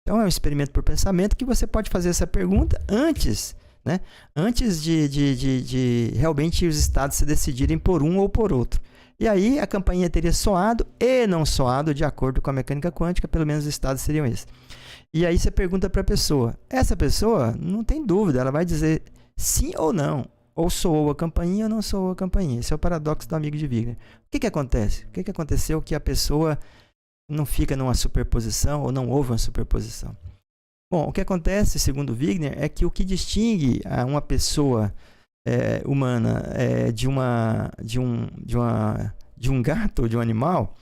Então, é um experimento por pensamento que você pode fazer essa pergunta antes, né? Antes de realmente os estados se decidirem por um ou por outro. E aí, a campainha teria soado e não soado de acordo com a mecânica quântica, pelo menos os estados seriam esses. E aí, você pergunta para a pessoa. Essa pessoa, não tem dúvida, ela vai dizer sim ou não. Ou soou a campainha ou não soou a campainha. Esse é o paradoxo do amigo de Wigner. O que acontece? O que aconteceu que a pessoa... não fica numa superposição ou não houve uma superposição. Bom, o que acontece, segundo Wigner, é que o que distingue uma pessoa humana de um gato ou de um animal,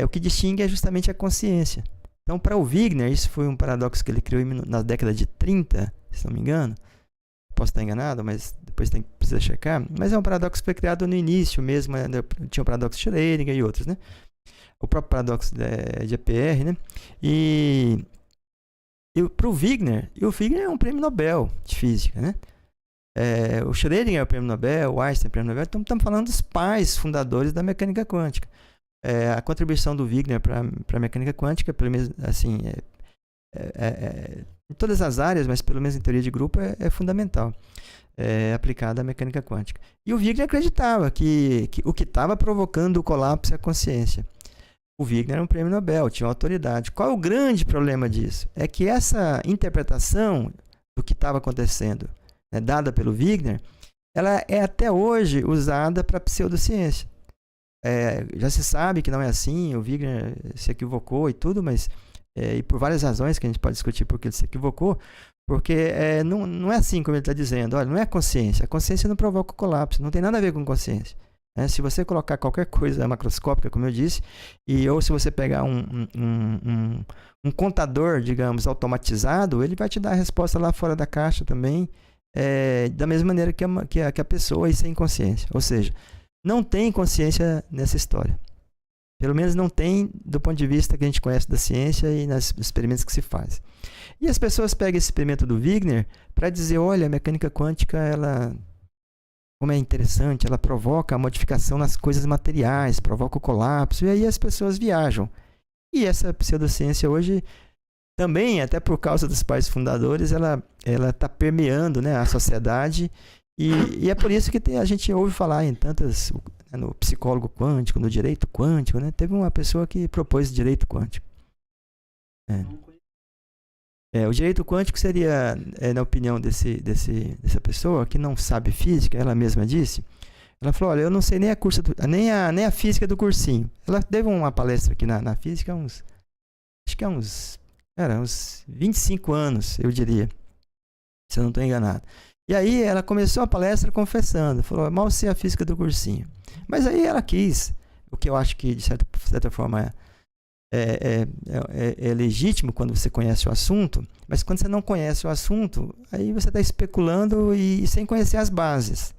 o que distingue é justamente a consciência. Então, para o Wigner, isso foi um paradoxo que ele criou na década de 30, se não me engano. Posso estar enganado, mas depois precisa checar. Mas é um paradoxo que foi criado no início mesmo. Tinha o paradoxo de Schrödinger e outros, né? O próprio paradoxo de EPR, né? E para o Wigner é um prêmio Nobel de física, né? O Schrödinger é o prêmio Nobel, o Einstein é o prêmio Nobel. Então, estamos falando dos pais fundadores da mecânica quântica. A contribuição do Wigner para a mecânica quântica, pelo menos assim, em todas as áreas, mas pelo menos em teoria de grupo, é fundamental, aplicada à mecânica quântica. E o Wigner acreditava que o que estava provocando o colapso é a consciência. O Wigner era um prêmio Nobel, tinha autoridade. Qual é o grande problema disso? É que essa interpretação do que estava acontecendo, né, dada pelo Wigner, ela é até hoje usada para a pseudociência. Já se sabe que não é assim, o Wigner se equivocou e tudo, mas e por várias razões que a gente pode discutir porque ele se equivocou, porque não é assim como ele está dizendo. Olha, não é a consciência não provoca o colapso, não tem nada a ver com consciência. Se você colocar qualquer coisa macroscópica, como eu disse, ou se você pegar um contador, digamos, automatizado, ele vai te dar a resposta lá fora da caixa também, da mesma maneira que a pessoa e sem consciência. Ou seja, não tem consciência nessa história. Pelo menos não tem do ponto de vista que a gente conhece da ciência e nos experimentos que se faz. E as pessoas pegam esse experimento do Wigner para dizer, olha, a mecânica quântica, como é interessante, ela provoca a modificação nas coisas materiais, provoca o colapso, e aí as pessoas viajam. E essa pseudociência hoje, também, até por causa dos pais fundadores, ela está permeando, né, a sociedade, e é por isso que a gente ouve falar em tantas, no psicólogo quântico, no direito quântico, né? Teve uma pessoa que propôs direito quântico. O direito quântico seria, na opinião dessa pessoa, que não sabe física, ela mesma disse, ela falou, olha, eu não sei nem a física do cursinho. Ela deu uma palestra aqui na física acho que há uns 25 anos, eu diria, se eu não estou enganado. E aí ela começou a palestra confessando, falou, mal sei a física do cursinho. Mas aí ela quis, o que eu acho que de certa forma é legítimo quando você conhece o assunto, mas quando você não conhece o assunto, aí você está especulando e sem conhecer as bases.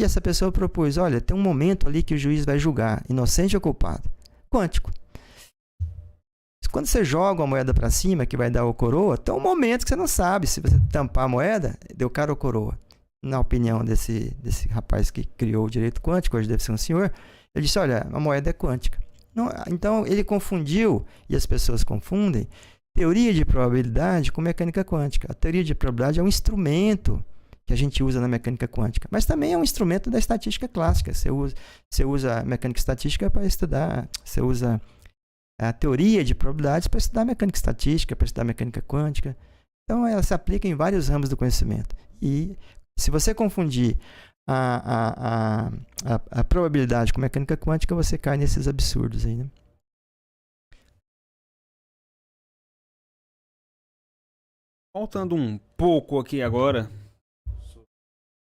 E essa pessoa propôs, olha, tem um momento ali que o juiz vai julgar, inocente ou culpado. Quântico. Quando você joga uma moeda para cima, que vai dar o coroa, tem um momento que você não sabe se você tampar a moeda, deu cara ou coroa. Na opinião desse rapaz que criou o direito quântico, hoje deve ser um senhor, ele disse, olha, a moeda é quântica. Não, então, ele confundiu, e as pessoas confundem, teoria de probabilidade com mecânica quântica. A teoria de probabilidade é um instrumento que a gente usa na mecânica quântica, mas também é um instrumento da estatística clássica. Você usa a mecânica estatística para estudar, você usa a teoria de probabilidades para estudar mecânica estatística, para estudar mecânica quântica. Então, ela se aplica em vários ramos do conhecimento. E se você confundir a probabilidade com mecânica quântica, você cai nesses absurdos aí, né? Voltando um pouco aqui agora,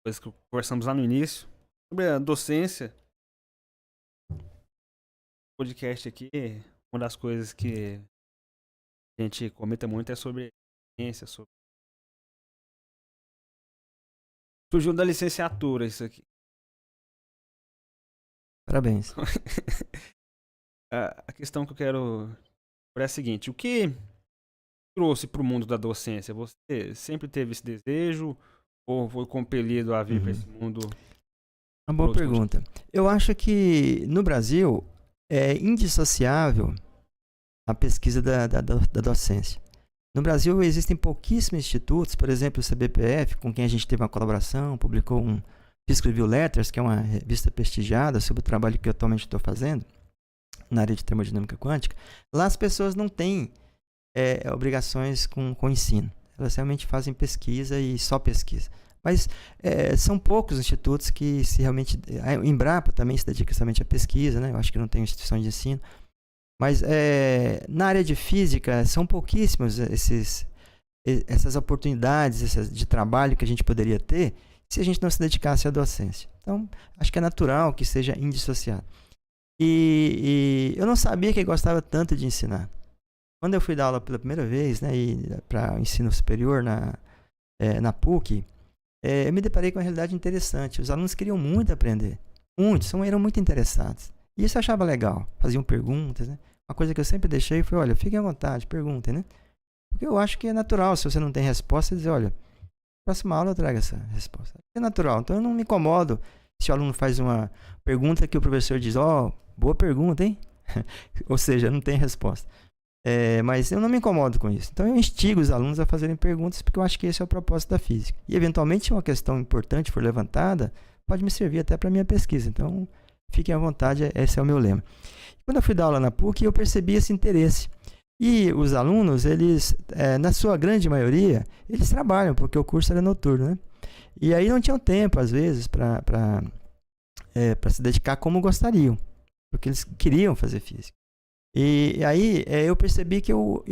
coisas que conversamos lá no início, sobre a docência. O podcast aqui, uma das coisas que a gente comenta muito é sobre ciência, surgiu da licenciatura isso aqui. Parabéns. A questão que eu quero é a seguinte, o que trouxe para o mundo da docência? Você sempre teve esse desejo ou foi compelido a vir para esse mundo? Uma boa pergunta. Eu acho que no Brasil é indissociável a pesquisa da docência. No Brasil existem pouquíssimos institutos, por exemplo, o CBPF, com quem a gente teve uma colaboração, publicou um Physical Review Letters, que é uma revista prestigiada sobre o trabalho que eu atualmente estou fazendo na área de termodinâmica quântica. Lá as pessoas não têm obrigações com o ensino. Elas realmente fazem pesquisa e só pesquisa. Mas são poucos institutos que se realmente... A Embrapa também se dedica somente à pesquisa, né? Eu acho que não tem instituição de ensino. Mas na área de física são pouquíssimas essas oportunidades de trabalho que a gente poderia ter se a gente não se dedicasse à docência. Então, acho que é natural que seja indissociado. E eu não sabia que eu gostava tanto de ensinar. Quando eu fui dar aula pela primeira vez, né, para o ensino superior na PUC, eu me deparei com uma realidade interessante. Os alunos queriam muito aprender. Muitos, eram muito interessados. E isso eu achava legal. Faziam perguntas, né? Uma coisa que eu sempre deixei foi, olha, fiquem à vontade, perguntem, né? Porque eu acho que é natural, se você não tem resposta, dizer, olha, próxima aula eu trago essa resposta. É natural. Então eu não me incomodo se o aluno faz uma pergunta que o professor diz, boa pergunta, hein? Ou seja, não tem resposta. Mas eu não me incomodo com isso. Então eu instigo os alunos a fazerem perguntas, porque eu acho que esse é o propósito da física. E eventualmente, se uma questão importante for levantada, pode me servir até para a minha pesquisa. Então, fiquem à vontade, esse é o meu lema. Quando eu fui dar aula na PUC, eu percebi esse interesse. E os alunos, eles, na sua grande maioria, eles trabalham, porque o curso era noturno, né? E aí não tinham tempo, às vezes, para se dedicar como gostariam, porque eles queriam fazer física. E aí eu percebi que eu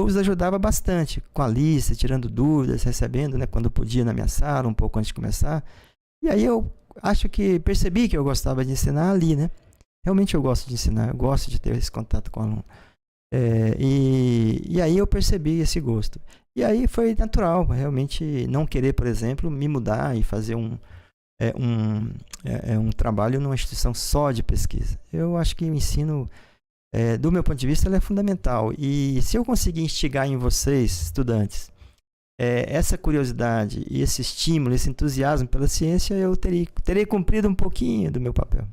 os ajudava bastante, com a lista, tirando dúvidas, recebendo, né, quando podia na minha sala, um pouco antes de começar. E aí eu acho que percebi que eu gostava de ensinar ali, né? Realmente eu gosto de ensinar, eu gosto de ter esse contato com o aluno. E aí eu percebi esse gosto. E aí foi natural, realmente não querer, por exemplo, me mudar e fazer um trabalho numa instituição só de pesquisa. Eu acho que o ensino, do meu ponto de vista, ele é fundamental. E se eu conseguir instigar em vocês, estudantes, essa curiosidade e esse estímulo, esse entusiasmo pela ciência, eu terei cumprido um pouquinho do meu papel.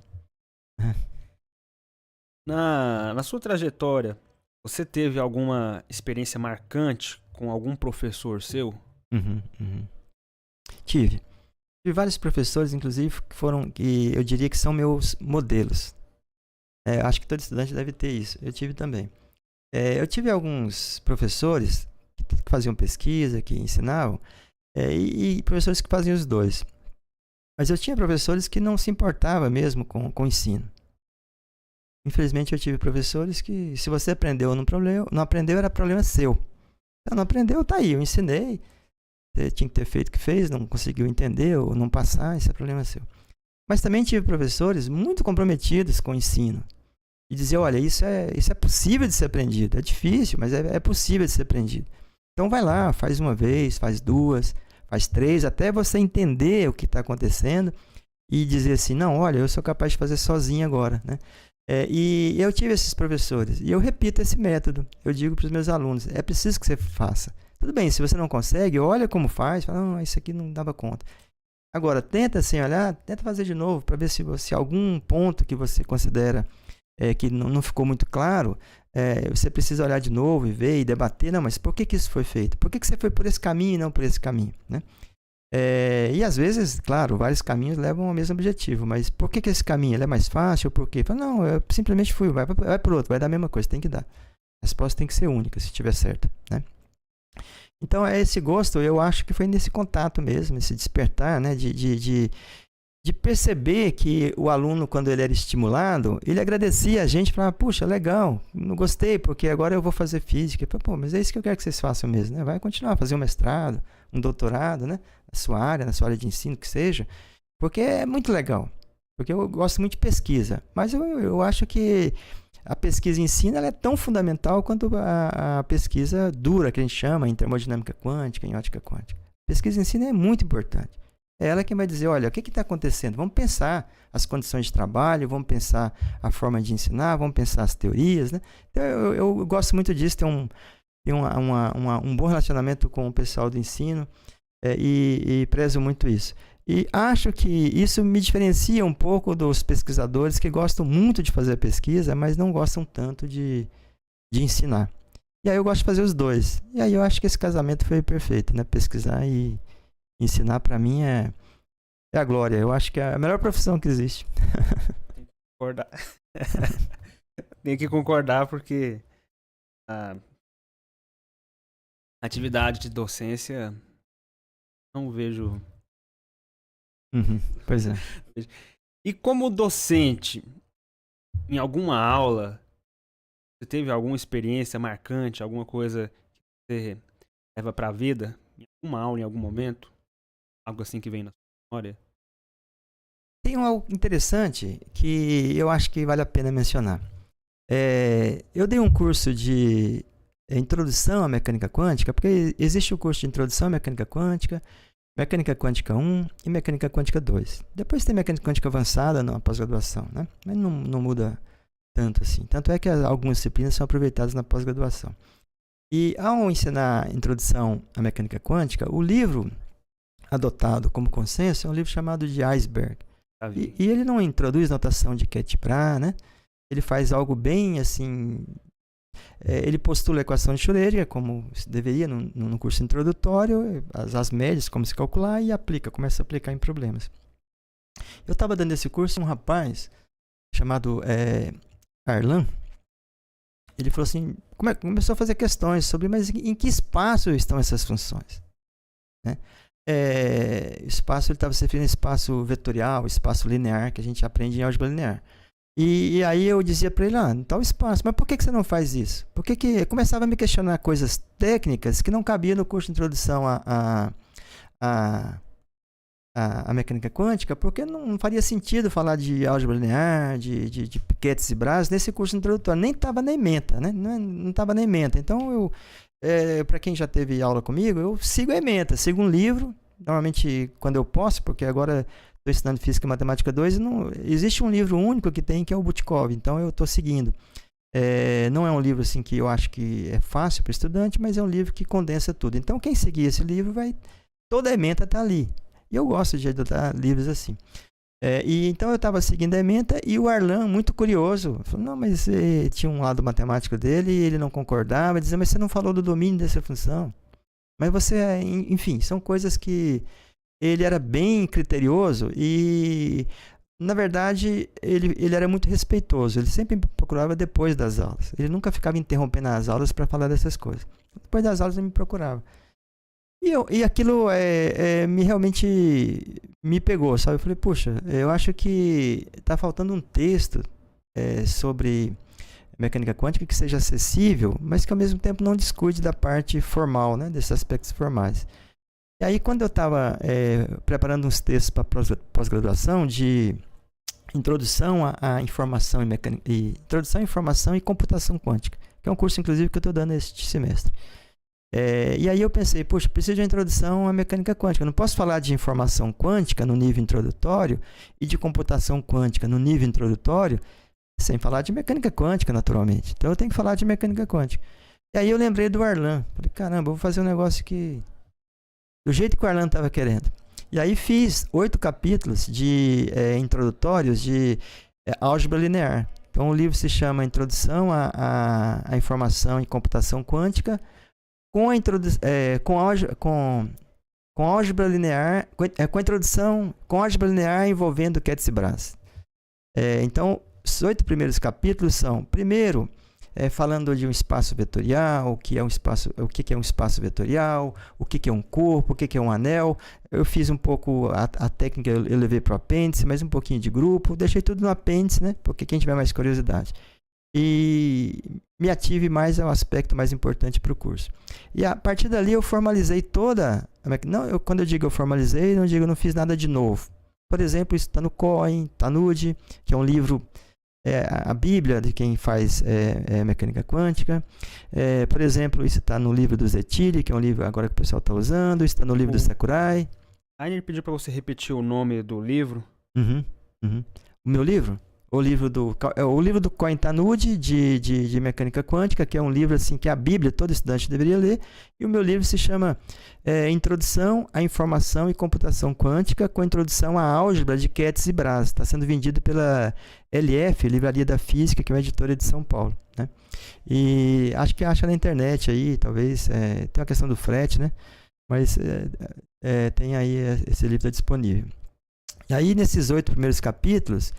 Na sua trajetória, você teve alguma experiência marcante com algum professor seu? Tive vários professores, inclusive, que eu diria que são meus modelos. Acho que todo estudante deve ter isso. Eu tive também. Eu tive alguns professores que faziam pesquisa, que ensinavam, e professores que faziam os dois. Mas eu tinha professores que não se importavam mesmo com o ensino. Infelizmente, eu tive professores que, se você aprendeu ou não aprendeu, era problema seu. Então, não aprendeu, tá aí, eu ensinei. Você tinha que ter feito o que fez, não conseguiu entender ou não passar, esse é problema seu. Mas também tive professores muito comprometidos com o ensino. E dizer, olha, isso é possível de ser aprendido. É difícil, mas é possível de ser aprendido. Então vai lá, faz uma vez, faz duas, faz três, até você entender o que está acontecendo e dizer assim, não, olha, eu sou capaz de fazer sozinho agora, né? E eu tive esses professores, e eu repito esse método. Eu digo para os meus alunos, é preciso que você faça. Tudo bem, se você não consegue, olha como faz, fala, não, isso aqui não dava conta. Agora, tenta assim olhar, tenta fazer de novo, para ver se algum ponto que você considera que não ficou muito claro, você precisa olhar de novo e ver e debater, não, mas por que isso foi feito? Por que você foi por esse caminho e não por esse caminho, né? E às vezes, claro, vários caminhos levam ao mesmo objetivo, mas por que esse caminho ele é mais fácil? Por quê? Fala, não, eu simplesmente fui, vai por outro, vai dar a mesma coisa, tem que dar. A resposta tem que ser única, se tiver certo, né? Então, esse gosto, eu acho que foi nesse contato mesmo, esse despertar, né, de perceber que o aluno, quando ele era estimulado, ele agradecia a gente, falava, puxa, legal, não gostei, porque agora eu vou fazer física. Eu falei, pô, mas é isso que eu quero que vocês façam mesmo, né? Vai continuar a fazer um mestrado, um doutorado, né? Na sua área de ensino, que seja, porque é muito legal. Porque eu gosto muito de pesquisa, mas eu acho que a pesquisa em si ela é tão fundamental quanto a pesquisa dura, que a gente chama em termodinâmica quântica, em ótica quântica. A pesquisa em si é muito importante. É ela quem vai dizer, olha, o que está acontecendo? Vamos pensar as condições de trabalho, vamos pensar a forma de ensinar, vamos pensar as teorias, né? Então, eu gosto muito disso, ter um bom relacionamento com o pessoal do ensino e prezo muito isso. E acho que isso me diferencia um pouco dos pesquisadores que gostam muito de fazer pesquisa, mas não gostam tanto de ensinar. E aí eu gosto de fazer os dois. E aí eu acho que esse casamento foi perfeito, né? Pesquisar e ensinar, para mim, é a glória. Eu acho que é a melhor profissão que existe. Tem que concordar. Tem que concordar, porque a atividade de docência não vejo. Pois é. E como docente, em alguma aula, você teve alguma experiência marcante, alguma coisa que você leva para a vida? Em alguma aula, em algum momento? Algo assim que vem na sua memória? Tem algo interessante que eu acho que vale a pena mencionar. Eu dei um curso de Introdução à Mecânica Quântica, porque existe o curso de Introdução à Mecânica Quântica 1 e Mecânica Quântica 2. Depois tem Mecânica Quântica Avançada na pós-graduação, né? Mas não muda tanto assim. Tanto é que algumas disciplinas são aproveitadas na pós-graduação. E ao ensinar Introdução à Mecânica Quântica, o livro adotado como consenso é um livro chamado de Iceberg. E ele não introduz notação de Ketty-Brach, né? Ele faz algo bem assim... ele postula a equação de Schrödinger, como se deveria no curso introdutório, as médias, como se calcular, e começa a aplicar em problemas. Eu estava dando esse curso, um rapaz chamado Arlan, ele falou assim, começou a fazer questões sobre, mas em que espaço estão essas funções? Né? Espaço, ele estava se referindo a espaço vetorial, espaço linear, que a gente aprende em álgebra linear. E aí eu dizia para ele, tal espaço, mas por que você não faz isso? Porque eu começava a me questionar coisas técnicas que não cabiam no curso de introdução à mecânica quântica, porque não faria sentido falar de álgebra linear, de Ketty e Brach nesse curso introdutório. Nem estava na ementa, né? Não estava na ementa. Então, para quem já teve aula comigo, eu sigo a ementa, sigo um livro, normalmente quando eu posso, porque agora... Estou ensinando Física e Matemática 2 e não existe um livro único que tem, que é o Butkov, então eu estou seguindo. Não é um livro assim que eu acho que é fácil para o estudante, mas é um livro que condensa tudo. Então quem seguir esse livro toda a ementa está ali. E eu gosto de adotar livros assim. Então eu estava seguindo a ementa e o Arlan, muito curioso, falou, não, mas tinha um lado matemático dele e ele não concordava, dizia, mas você não falou do domínio dessa função. Mas você, enfim, são coisas que... Ele era bem criterioso e, na verdade, ele era muito respeitoso. Ele sempre me procurava depois das aulas. Ele nunca ficava interrompendo as aulas para falar dessas coisas. Depois das aulas ele me procurava. E aquilo realmente me pegou, sabe? Eu falei, puxa, eu acho que está faltando um texto sobre mecânica quântica que seja acessível, mas que ao mesmo tempo não descuide da parte formal, né? Desses aspectos formais. E aí, quando eu estava preparando uns textos para pós-graduação de introdução à informação introdução à informação e computação quântica, que é um curso, inclusive, que eu estou dando este semestre. E aí eu pensei, poxa, preciso de uma introdução à mecânica quântica. Eu não posso falar de informação quântica no nível introdutório e de computação quântica no nível introdutório sem falar de mecânica quântica, naturalmente. Então, eu tenho que falar de mecânica quântica. E aí eu lembrei do Arlan. Falei, caramba, eu vou fazer um negócio que... do jeito que o Arlan estava querendo. E aí fiz 8 capítulos de introdutórios de álgebra linear. Então o livro se chama Introdução à Informação e Computação Quântica com álgebra linear, com a introdução com álgebra linear envolvendo Ketty e Brach. Então os 8 primeiros capítulos são, primeiro, falando de um espaço vetorial, o que é um espaço vetorial, o que é um corpo, o que é um anel. Eu fiz um pouco a técnica, eu levei para o apêndice, mas um pouquinho de grupo, deixei tudo no apêndice, né? Porque quem tiver mais curiosidade. E me ative mais ao aspecto mais importante para o curso. E a partir dali eu formalizei toda... quando eu digo eu formalizei, não digo eu não fiz nada de novo. Por exemplo, isso está no Cohen, Tanude, que é um livro... a Bíblia de quem faz mecânica quântica. Por exemplo, isso está no livro do Zetili, que é um livro agora que o pessoal está usando. Isso está no livro do Sakurai. Aí ele pediu para você repetir o nome do livro. O meu livro? O livro do Cohen Tanude, de mecânica quântica, que é um livro assim, que é a Bíblia, todo estudante deveria ler. E o meu livro se chama Introdução à Informação e Computação Quântica, com introdução à álgebra de Ketty e Brach. Está sendo vendido pela LF, Livraria da Física, que é uma editora de São Paulo. Né? E acho que acha na internet aí, talvez. Tem a questão do frete, né? Mas tem aí, esse livro está disponível. E aí, nesses 8 primeiros capítulos,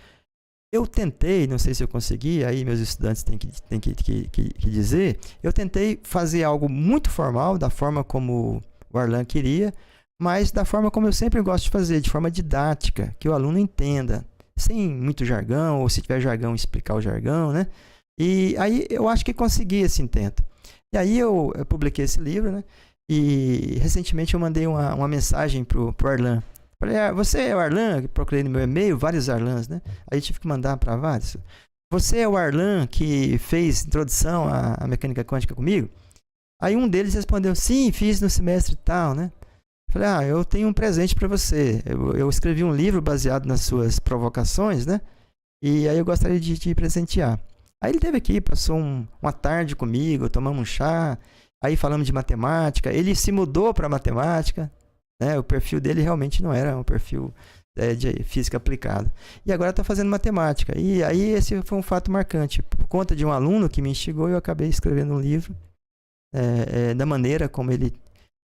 eu tentei, não sei se eu consegui, aí meus estudantes têm que dizer, eu tentei fazer algo muito formal, da forma como o Arlan queria, mas da forma como eu sempre gosto de fazer, de forma didática, que o aluno entenda, sem muito jargão, ou se tiver jargão, explicar o jargão, né? E aí eu acho que consegui esse intento. E aí eu publiquei esse livro, né? E recentemente eu mandei uma mensagem pro Arlan. Falei, você é o Arlan? Procurei no meu e-mail, vários Arlans, né? Aí tive que mandar para vários. Você é o Arlan que fez introdução à mecânica quântica comigo? Aí um deles respondeu, sim, fiz no semestre tal, né? Falei, eu tenho um presente para você. Eu escrevi um livro baseado nas suas provocações, né? E aí eu gostaria de te presentear. Aí ele esteve aqui, passou uma tarde comigo, tomamos um chá, aí falamos de matemática. Ele se mudou para matemática, né? O perfil dele realmente não era um perfil de física aplicada. E agora está fazendo matemática. E aí esse foi um fato marcante. Por conta de um aluno que me instigou, eu acabei escrevendo um livro da maneira como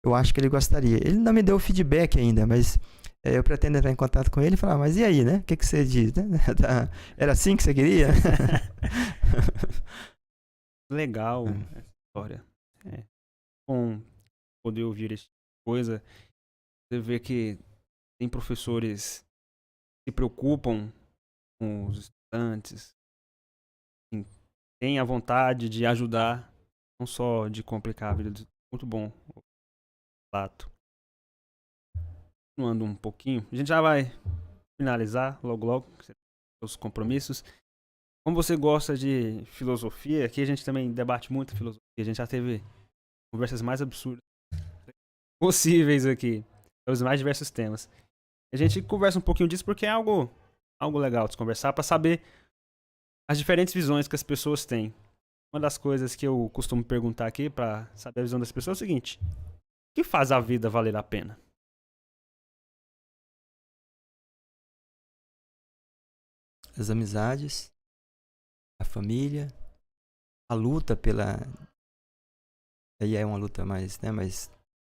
eu acho que ele gostaria. Ele não me deu feedback ainda, mas eu pretendo entrar em contato com ele e falar, mas e aí, né? O que você diz, né? Era assim que você queria? Legal essa história. Bom poder ouvir essa coisa. Você vê que tem professores que se preocupam com os estudantes, têm a vontade de ajudar, não só de complicar a vida dos... Muito bom o relato. Continuando um pouquinho, a gente já vai finalizar logo, os compromissos. Como você gosta de filosofia, aqui a gente também debate muito filosofia, a gente já teve conversas mais absurdas possíveis aqui, os mais diversos temas. A gente conversa um pouquinho disso porque é algo legal de se conversar, para saber as diferentes visões que as pessoas têm. Uma das coisas que eu costumo perguntar aqui para saber a visão das pessoas é o seguinte: o que faz a vida valer a pena? As amizades, a família, a luta pela... Aí é uma luta mais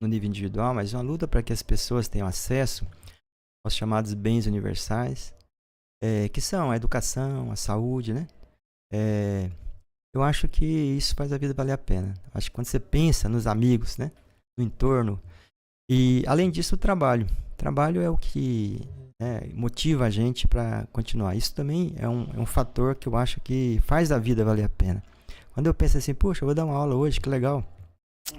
no nível individual, mas uma luta para que as pessoas tenham acesso aos chamados bens universais, que são a educação, a saúde, né? Eu acho que isso faz a vida valer a pena. Acho que quando você pensa nos amigos, né? No entorno, e além disso o trabalho. O trabalho é o que motiva a gente para continuar. Isso também é um fator que eu acho que faz a vida valer a pena. Quando eu penso assim, puxa, eu vou dar uma aula hoje, que legal.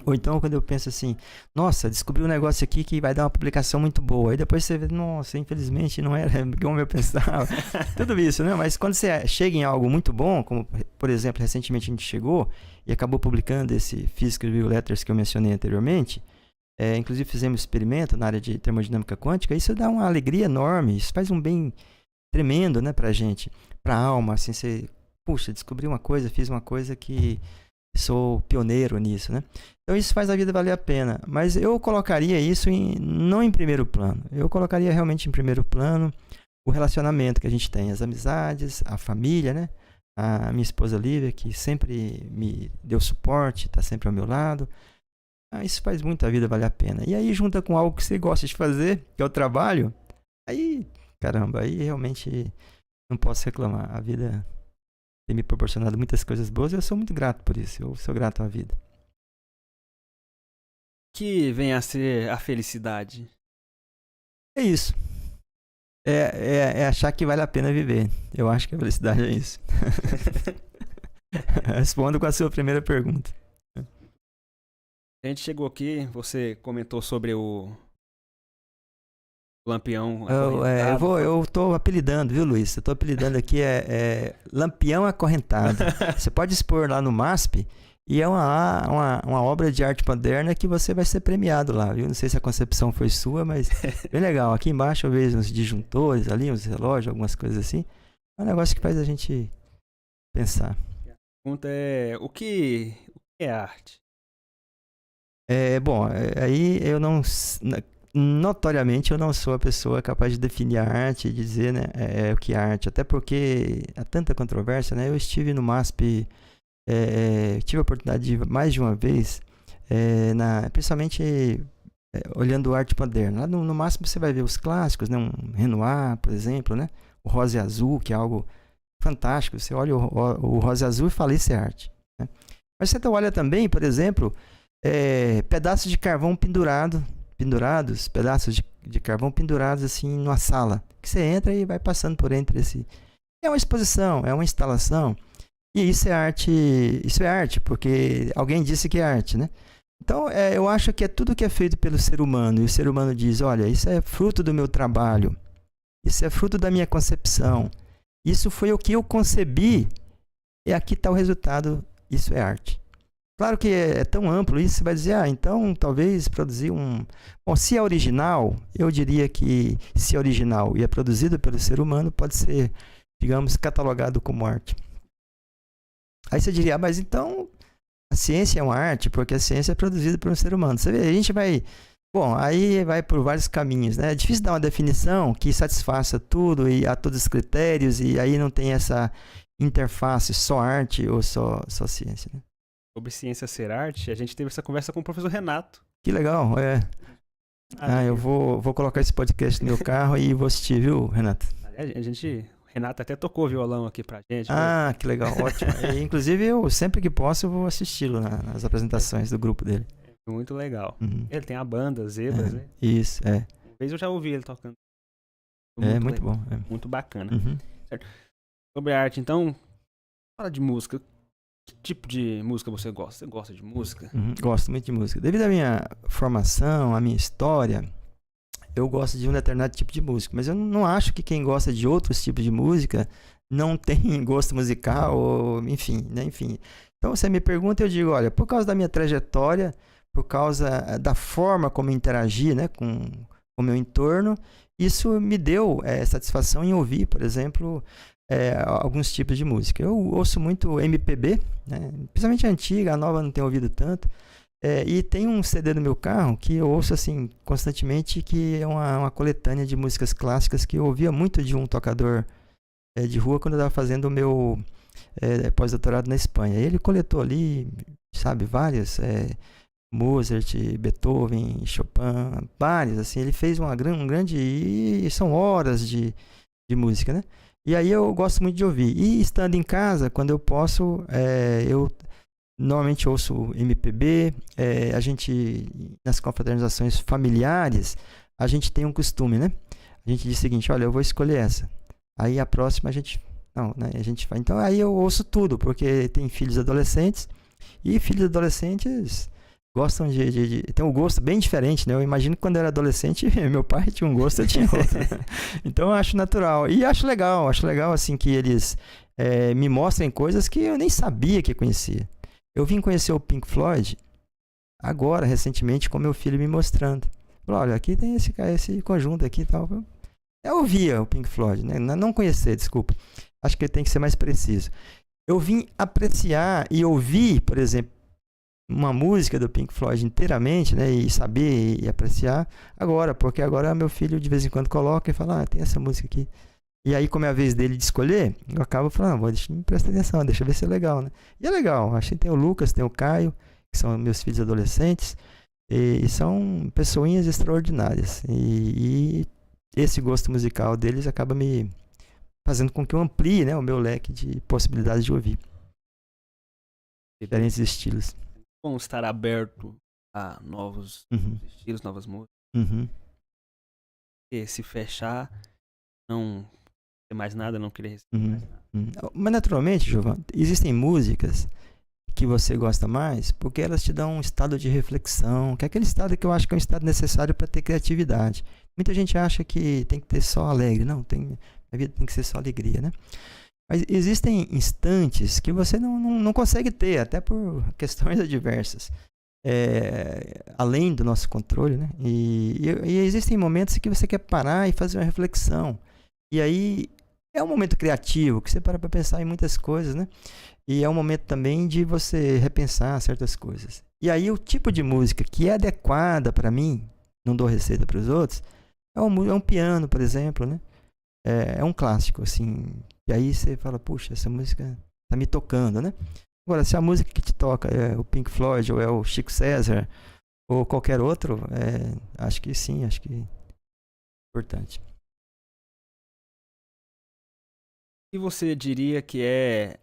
Ou então quando eu penso assim, nossa, descobri um negócio aqui que vai dar uma publicação muito boa. Aí depois você vê, nossa, infelizmente não era como eu pensava. Tudo isso, né? Mas quando você chega em algo muito bom, como por exemplo, recentemente a gente chegou e acabou publicando esse Physics Review Letters que eu mencionei anteriormente, inclusive fizemos experimento na área de termodinâmica quântica, isso dá uma alegria enorme, isso faz um bem tremendo, né, pra gente, pra alma, assim, você, puxa, descobri uma coisa, fiz uma coisa que sou pioneiro nisso, né? Então isso faz a vida valer a pena, mas eu colocaria isso não em primeiro plano, eu colocaria realmente em primeiro plano o relacionamento que a gente tem, as amizades, a família, né? A minha esposa Lívia, que sempre me deu suporte, está sempre ao meu lado. Isso faz muito a vida valer a pena. E aí junta com algo que você gosta de fazer, que é o trabalho, aí, caramba, aí realmente não posso reclamar. A vida tem me proporcionado muitas coisas boas e eu sou muito grato por isso. Eu sou grato à vida. Que vem a ser a felicidade? É isso. É achar que vale a pena viver. Eu acho que a felicidade é isso. Respondo com a sua primeira pergunta. A gente chegou aqui, você comentou sobre o Lampião acorrentado. Eu tô apelidando, viu, Luiz? Eu tô apelidando aqui Lampião Acorrentado. Você pode expor lá no MASP e é uma obra de arte moderna que você vai ser premiado lá, viu? Não sei se a concepção foi sua, mas bem legal. Aqui embaixo eu vejo uns disjuntores ali, uns relógios, algumas coisas assim. É um negócio que faz a gente pensar. A pergunta é, o que é arte? Bom, aí eu não... Notoriamente eu não sou a pessoa capaz de definir a arte e dizer, né, o que é arte. Até porque há tanta controvérsia, né? Eu estive no MASP, tive a oportunidade de mais de uma vez, principalmente olhando arte moderna. Lá no MASP você vai ver os clássicos, né? Um Renoir, por exemplo, né? O rosa e azul, que é algo fantástico. Você olha o rosa e azul e fala, isso é arte, né? Mas você olha também, por exemplo, pedaços de carvão pendurados, pedaços de carvão pendurados assim numa sala, que você entra e vai passando por entre esse... É uma exposição, é uma instalação, e isso é arte, porque alguém disse que é arte, né? Então, eu acho que é tudo que é feito pelo ser humano, e o ser humano diz, olha, isso é fruto do meu trabalho, isso é fruto da minha concepção, isso foi o que eu concebi, e aqui está o resultado, isso é arte. Claro que é tão amplo isso, você vai dizer, então talvez produzir um... Bom, se é original, eu diria que se é original e é produzido pelo ser humano, pode ser, digamos, catalogado como arte. Aí você diria, mas então a ciência é uma arte, porque a ciência é produzida por um ser humano. Você vê, a gente vai... Bom, aí vai por vários caminhos, né? É difícil dar uma definição que satisfaça tudo e a todos os critérios, e aí não tem essa interface só arte ou só ciência, né? Sobre ciência ser arte, a gente teve essa conversa com o professor Renato. Que legal, eu vou colocar esse podcast no meu carro e vou assistir, viu, Renato? Renato até tocou violão aqui pra gente. Que legal, ótimo. Inclusive, eu sempre que posso, eu vou assisti-lo nas apresentações do grupo dele. Muito legal. Uhum. Ele tem a banda, Zebras, né? Isso, Uma vez eu já ouvi ele tocando. Muito bom. Muito bacana. Uhum. Certo. Sobre arte, então, fala de música. Que tipo de música você gosta? Você gosta de música? Gosto muito de música. Devido à minha formação, à minha história, eu gosto de um determinado tipo de música. Mas eu não acho que quem gosta de outros tipos de música não tem gosto musical, ou, enfim, né? Enfim. Então, você me pergunta, eu digo, olha, por causa da minha trajetória, por causa da forma como eu interagi, né, com o meu entorno, isso me deu satisfação em ouvir, por exemplo, alguns tipos de música. Eu ouço muito MPB, né? Principalmente a antiga, a nova não tenho ouvido tanto. E tem um CD no meu carro que eu ouço assim constantemente, que é uma coletânea de músicas clássicas que eu ouvia muito de um tocador de rua quando eu estava fazendo o meu pós-doutorado na Espanha. Ele coletou ali, sabe, várias... Mozart, Beethoven, Chopin, vários, assim, ele fez um grande, e são horas de música, né? E aí eu gosto muito de ouvir. E estando em casa, quando eu posso, eu normalmente ouço MPB, a gente, nas confraternizações familiares, a gente tem um costume, né? A gente diz o seguinte, olha, eu vou escolher essa. Aí a próxima a gente faz. Então aí eu ouço tudo, porque tem filhos adolescentes, e filhos adolescentes... gostam tem um gosto bem diferente, né? Eu imagino que quando eu era adolescente, meu pai tinha um gosto, eu tinha outro. Então eu acho natural. E acho legal assim que eles me mostrem coisas que eu nem sabia que conhecia. Eu vim conhecer o Pink Floyd agora, recentemente, com meu filho me mostrando. Falei, olha, aqui tem esse conjunto aqui e tal. Eu ouvia o Pink Floyd, né? Não conhecer, desculpa. Acho que tem que ser mais preciso. Eu vim apreciar e ouvir, por exemplo, uma música do Pink Floyd inteiramente, né, e saber e apreciar agora, porque agora meu filho de vez em quando coloca e fala, tem essa música aqui. E aí, como é a vez dele de escolher, eu acabo falando, deixa eu prestar atenção, deixa eu ver se é legal, né? E é legal, acho que tem o Lucas, tem o Caio, que são meus filhos adolescentes, e são pessoinhas extraordinárias. E esse gosto musical deles acaba me fazendo com que eu amplie, né, o meu leque de possibilidades de ouvir diferentes estilos. Bom estar aberto a novos estilos, novas músicas. E se fechar, não ter mais nada, não querer receber mais nada. Mas naturalmente, Giovanni, existem músicas que você gosta mais porque elas te dão um estado de reflexão, que é aquele estado que eu acho que é um estado necessário para ter criatividade. Muita gente acha que tem que ter só alegre. Não, a vida tem que ser só alegria, né? Mas existem instantes que você não consegue ter, até por questões adversas, além do nosso controle, né? E existem momentos que você quer parar e fazer uma reflexão. E aí é um momento criativo, que você para pensar em muitas coisas, né? E é um momento também de você repensar certas coisas. E aí o tipo de música que é adequada para mim, não dou receita para os outros, é um piano, por exemplo, né? É um clássico, assim. E aí você fala, puxa, essa música tá me tocando, né? Agora, se a música que te toca é o Pink Floyd, ou é o Chico César, ou qualquer outro, acho que sim, acho que é importante. E você diria que é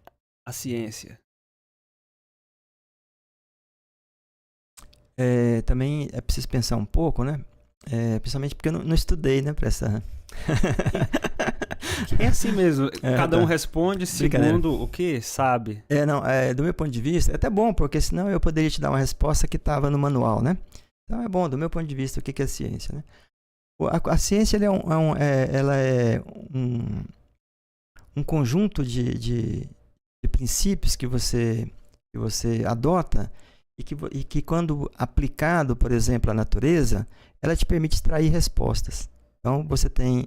a ciência? Também é preciso pensar um pouco, né? Principalmente porque eu não estudei, né, para essa... É assim mesmo, cada um responde segundo o que sabe. Do meu ponto de vista, é até bom, porque senão eu poderia te dar uma resposta que estava no manual, né? Então é bom, do meu ponto de vista, o que é ciência, né? A ciência ela é um conjunto de princípios que você que você adota e que quando aplicado, por exemplo, à natureza, ela te permite extrair respostas. Então, você tem,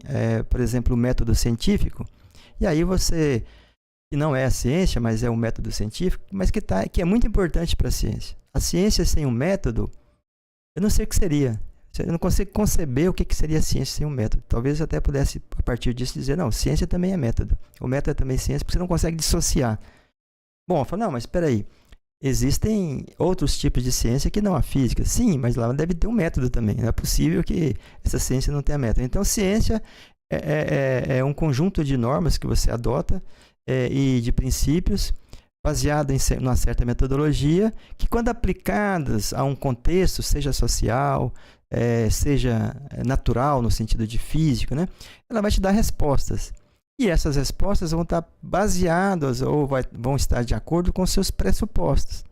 por exemplo, o método científico, e aí você, que não é a ciência, mas é o método científico, mas que é muito importante para a ciência. A ciência sem um método, eu não sei o que seria. Eu não consigo conceber o que seria a ciência sem um método. Talvez eu até pudesse, a partir disso, dizer, não, ciência também é método. O método é também ciência, porque você não consegue dissociar. Bom, eu falo, não, mas espera aí. Existem outros tipos de ciência que não a física. Sim, mas lá deve ter um método também. Não é possível que essa ciência não tenha método. Então, ciência é um conjunto de normas que você adota e de princípios baseado em uma certa metodologia que, quando aplicadas a um contexto, seja social, seja natural, no sentido de físico, né, ela vai te dar respostas. E essas respostas vão estar baseadas ou vão estar de acordo com seus pressupostos.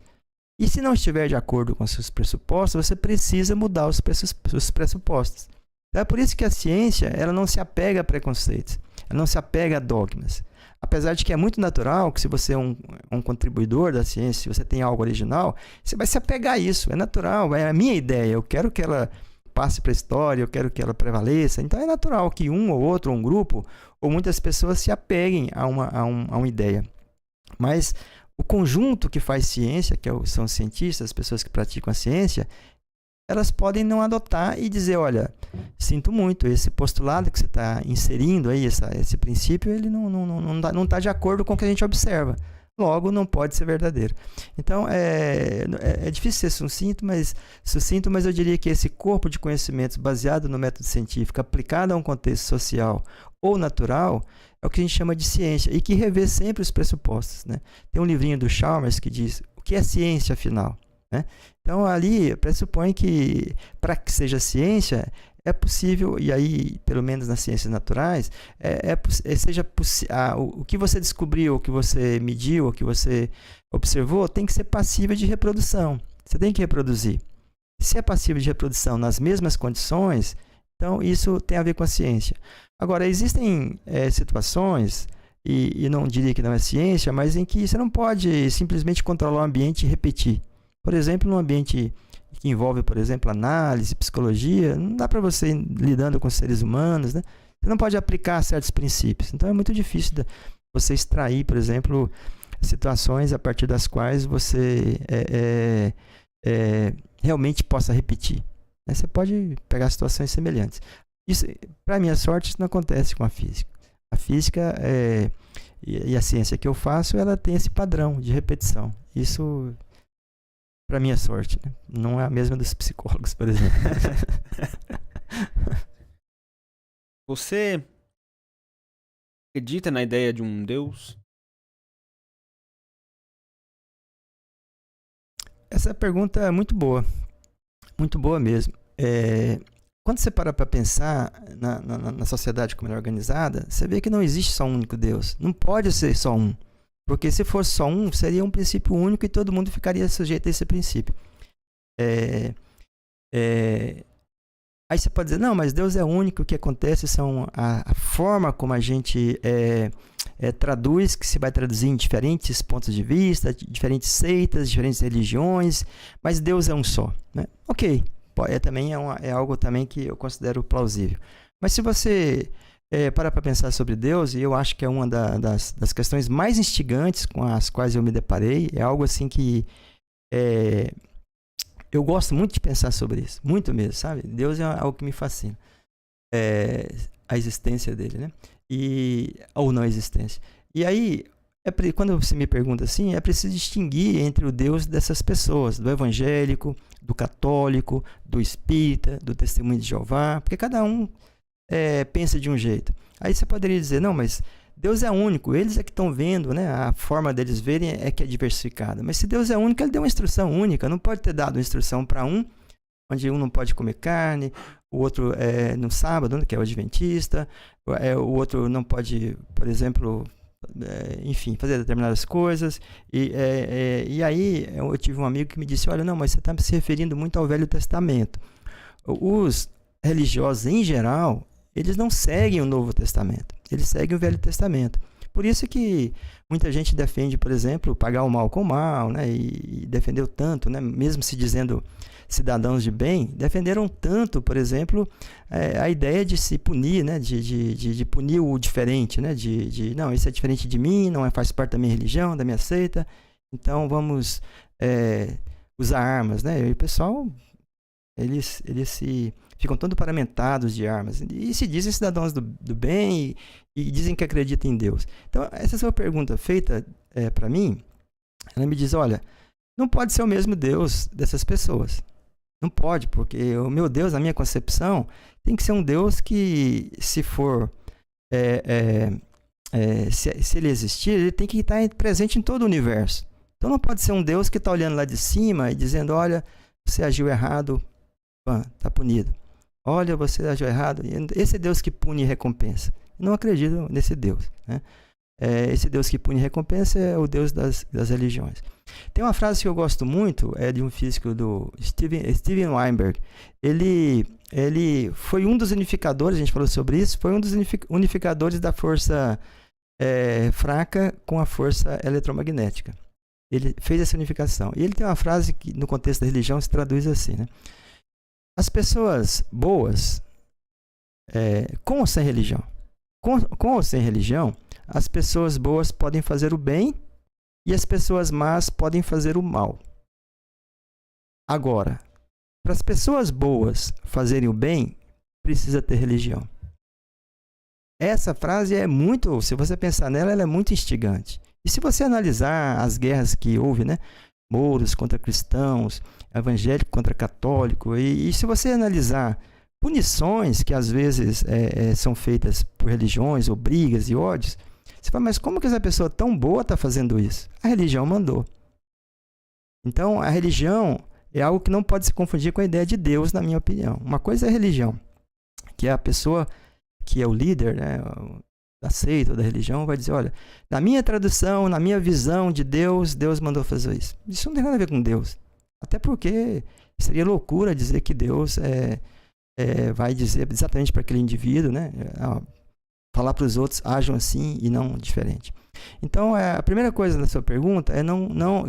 E se não estiver de acordo com seus pressupostos, você precisa mudar os pressupostos. Então, é por isso que a ciência ela não se apega a preconceitos, ela não se apega a dogmas. Apesar de que é muito natural que, se você é um contribuidor da ciência, se você tem algo original, você vai se apegar a isso. É natural, é a minha ideia. Eu quero que ela passe para a história, eu quero que ela prevaleça. Então é natural que um ou outro, ou um grupo, ou muitas pessoas se apeguem a uma ideia. Mas o conjunto que faz ciência, são os cientistas, as pessoas que praticam a ciência, elas podem não adotar e dizer, olha, sinto muito, esse postulado que você está inserindo aí, esse princípio, ele não está de acordo com o que a gente observa. Logo, não pode ser verdadeiro. Então, é difícil ser sucinto, mas eu diria que esse corpo de conhecimentos baseado no método científico, aplicado a um contexto social ou natural, é o que a gente chama de ciência, e que revê sempre os pressupostos, né? Tem um livrinho do Chalmers que diz, o que é ciência, afinal? Né? Então, ali pressupõe que, para que seja ciência, é possível, e aí, pelo menos nas ciências naturais, o que você descobriu, o que você mediu, o que você observou, tem que ser passível de reprodução. Você tem que reproduzir. Se é passível de reprodução nas mesmas condições, então isso tem a ver com a ciência. Agora, existem situações, e não diria que não é ciência, mas em que você não pode simplesmente controlar o ambiente e repetir. Por exemplo, num ambiente que envolve, por exemplo, análise, psicologia, não dá para você ir lidando com seres humanos, né? Você não pode aplicar certos princípios. Então, é muito difícil você extrair, por exemplo, situações a partir das quais você realmente possa repetir. Você pode pegar situações semelhantes. Isso, para minha sorte, isso não acontece com a física. A física e a ciência que eu faço, ela tem esse padrão de repetição. Isso, para minha sorte, né? Não é a mesma dos psicólogos, por exemplo. Você acredita na ideia de um Deus? Essa pergunta é muito boa mesmo. Quando você para pensar na sociedade como ela é organizada, você vê que não existe só um único Deus. Não pode ser só um. Porque se fosse só um, seria um princípio único e todo mundo ficaria sujeito a esse princípio. Aí você pode dizer, não, mas Deus é único, o que acontece são a forma como a gente traduz, que se vai traduzir em diferentes pontos de vista, diferentes seitas, diferentes religiões, mas Deus é um só, né? Ok, é algo também que eu considero plausível. Mas se você parar para pensar sobre Deus, e eu acho que é uma das questões mais instigantes com as quais eu me deparei, é algo assim que eu gosto muito de pensar sobre isso, muito mesmo, sabe? Deus é algo que me fascina, a existência dele, né? Ou não existência. E aí, quando você me pergunta assim, é preciso distinguir entre o Deus dessas pessoas, do evangélico, do católico, do espírita, do testemunho de Jeová, porque cada um pensa de um jeito. Aí você poderia dizer, não, mas Deus é único, eles é que estão vendo, né? A forma deles verem é que é diversificada. Mas se Deus é único, ele deu uma instrução única, não pode ter dado uma instrução para um, onde um não pode comer carne, o outro no sábado, que é o adventista, o outro não pode, por exemplo, enfim, fazer determinadas coisas. E aí eu tive um amigo que me disse, olha, não, mas você está se referindo muito ao Velho Testamento. Os religiosos, em geral, eles não seguem o Novo Testamento, eles seguem o Velho Testamento. Por isso que muita gente defende, por exemplo, pagar o mal com o mal, né? E defendeu tanto, né? Mesmo se dizendo cidadãos de bem, defenderam tanto, por exemplo, a ideia de se punir, né? De punir o diferente, né? Não, isso é diferente de mim, não faz parte da minha religião, da minha seita, então vamos usar armas, né? E o pessoal, eles ficam todos paramentados de armas e se dizem cidadãos do bem e dizem que acreditam em Deus. Então, essa sua pergunta feita para mim, ela me diz, olha, não pode ser o mesmo Deus dessas pessoas. Não pode, porque o meu Deus, na minha concepção, tem que ser um Deus que, se for, se ele existir, ele tem que estar presente em todo o universo. Então, não pode ser um Deus que está olhando lá de cima e dizendo, olha, você agiu errado, está punido. Olha, você agiu errado. Esse é Deus que pune e recompensa. Eu não acredito nesse Deus, né? Esse Deus que pune e recompensa é o Deus das religiões. Tem uma frase que eu gosto muito, é de um físico do Steven Weinberg. Ele foi um dos unificadores, a gente falou sobre isso, foi um dos unificadores da força fraca com a força eletromagnética. Ele fez essa unificação. E ele tem uma frase que, no contexto da religião, se traduz assim, né? As pessoas boas, com ou sem religião, com ou sem religião, as pessoas boas podem fazer o bem e as pessoas más podem fazer o mal. Agora, para as pessoas boas fazerem o bem, precisa ter religião. Essa frase é muito, se você pensar nela, ela é muito instigante. E se você analisar as guerras que houve, né? Mouros contra cristãos, evangélico contra católico, e se você analisar punições que às vezes são feitas por religiões ou brigas e ódios, você fala, mas como que essa pessoa tão boa está fazendo isso? A religião mandou. Então, a religião é algo que não pode se confundir com a ideia de Deus, na minha opinião. Uma coisa é a religião, que é a pessoa que é o líder, né, da seita ou da religião, vai dizer, olha, na minha tradução, na minha visão de Deus, Deus mandou fazer isso. Isso não tem nada a ver com Deus. Até porque seria loucura dizer que Deus vai dizer exatamente para aquele indivíduo, né? Falar para os outros, ajam assim e não diferente. Então, a primeira coisa da sua pergunta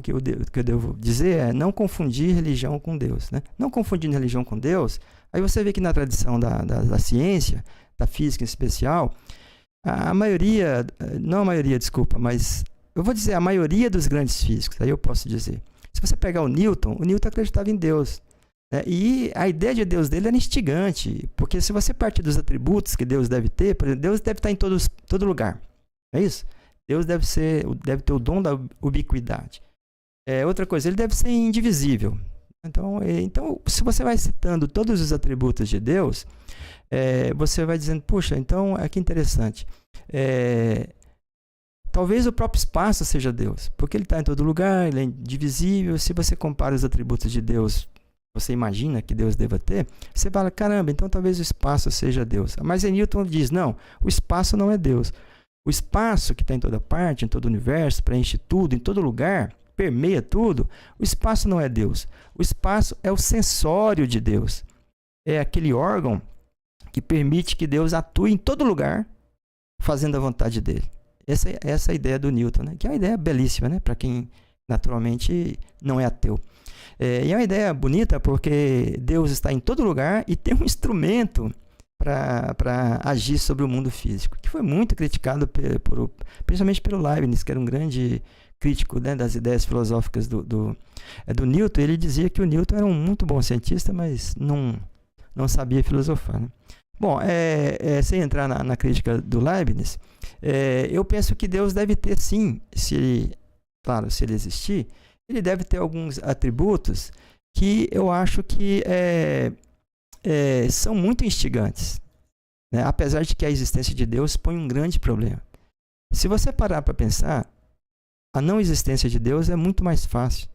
que eu devo dizer é não confundir religião com Deus, né? Não confundindo religião com Deus, aí você vê que na tradição da ciência, da física em especial, a maioria, não a maioria, desculpa, mas eu vou dizer a maioria dos grandes físicos, aí eu posso dizer. Se você pegar o Newton acreditava em Deus. Né? E a ideia de Deus dele era instigante, porque se você partir dos atributos que Deus deve ter, por exemplo, Deus deve estar em todo lugar. É isso? Deus deve ter o dom da ubiquidade. Outra coisa, ele deve ser indivisível. Então, se você vai citando todos os atributos de Deus, você vai dizendo, puxa, então, que interessante. Talvez o próprio espaço seja Deus, porque ele está em todo lugar, ele é indivisível. Se você compara os atributos de Deus, você imagina que Deus deva ter, você fala, caramba, então talvez o espaço seja Deus. Mas Newton diz, não, o espaço não é Deus. O espaço que está em toda parte, em todo o universo, preenche tudo, em todo lugar, permeia tudo, o espaço não é Deus. O espaço é o sensório de Deus. É aquele órgão que permite que Deus atue em todo lugar, fazendo a vontade dele. Essa é a ideia do Newton, né? Que é uma ideia belíssima, né? Para quem naturalmente não é ateu. E é uma ideia bonita porque Deus está em todo lugar e tem um instrumento para agir sobre o mundo físico, que foi muito criticado principalmente pelo Leibniz, que era um grande crítico, né, das ideias filosóficas do Newton. Ele dizia que o Newton era um muito bom cientista, mas não sabia filosofar, né? Bom, sem entrar na crítica do Leibniz, eu penso que Deus deve ter, sim, se ele existir, ele deve ter alguns atributos que eu acho que são muito instigantes, né? Apesar de que a existência de Deus põe um grande problema. Se você parar para pensar, a não existência de Deus é muito mais fácil.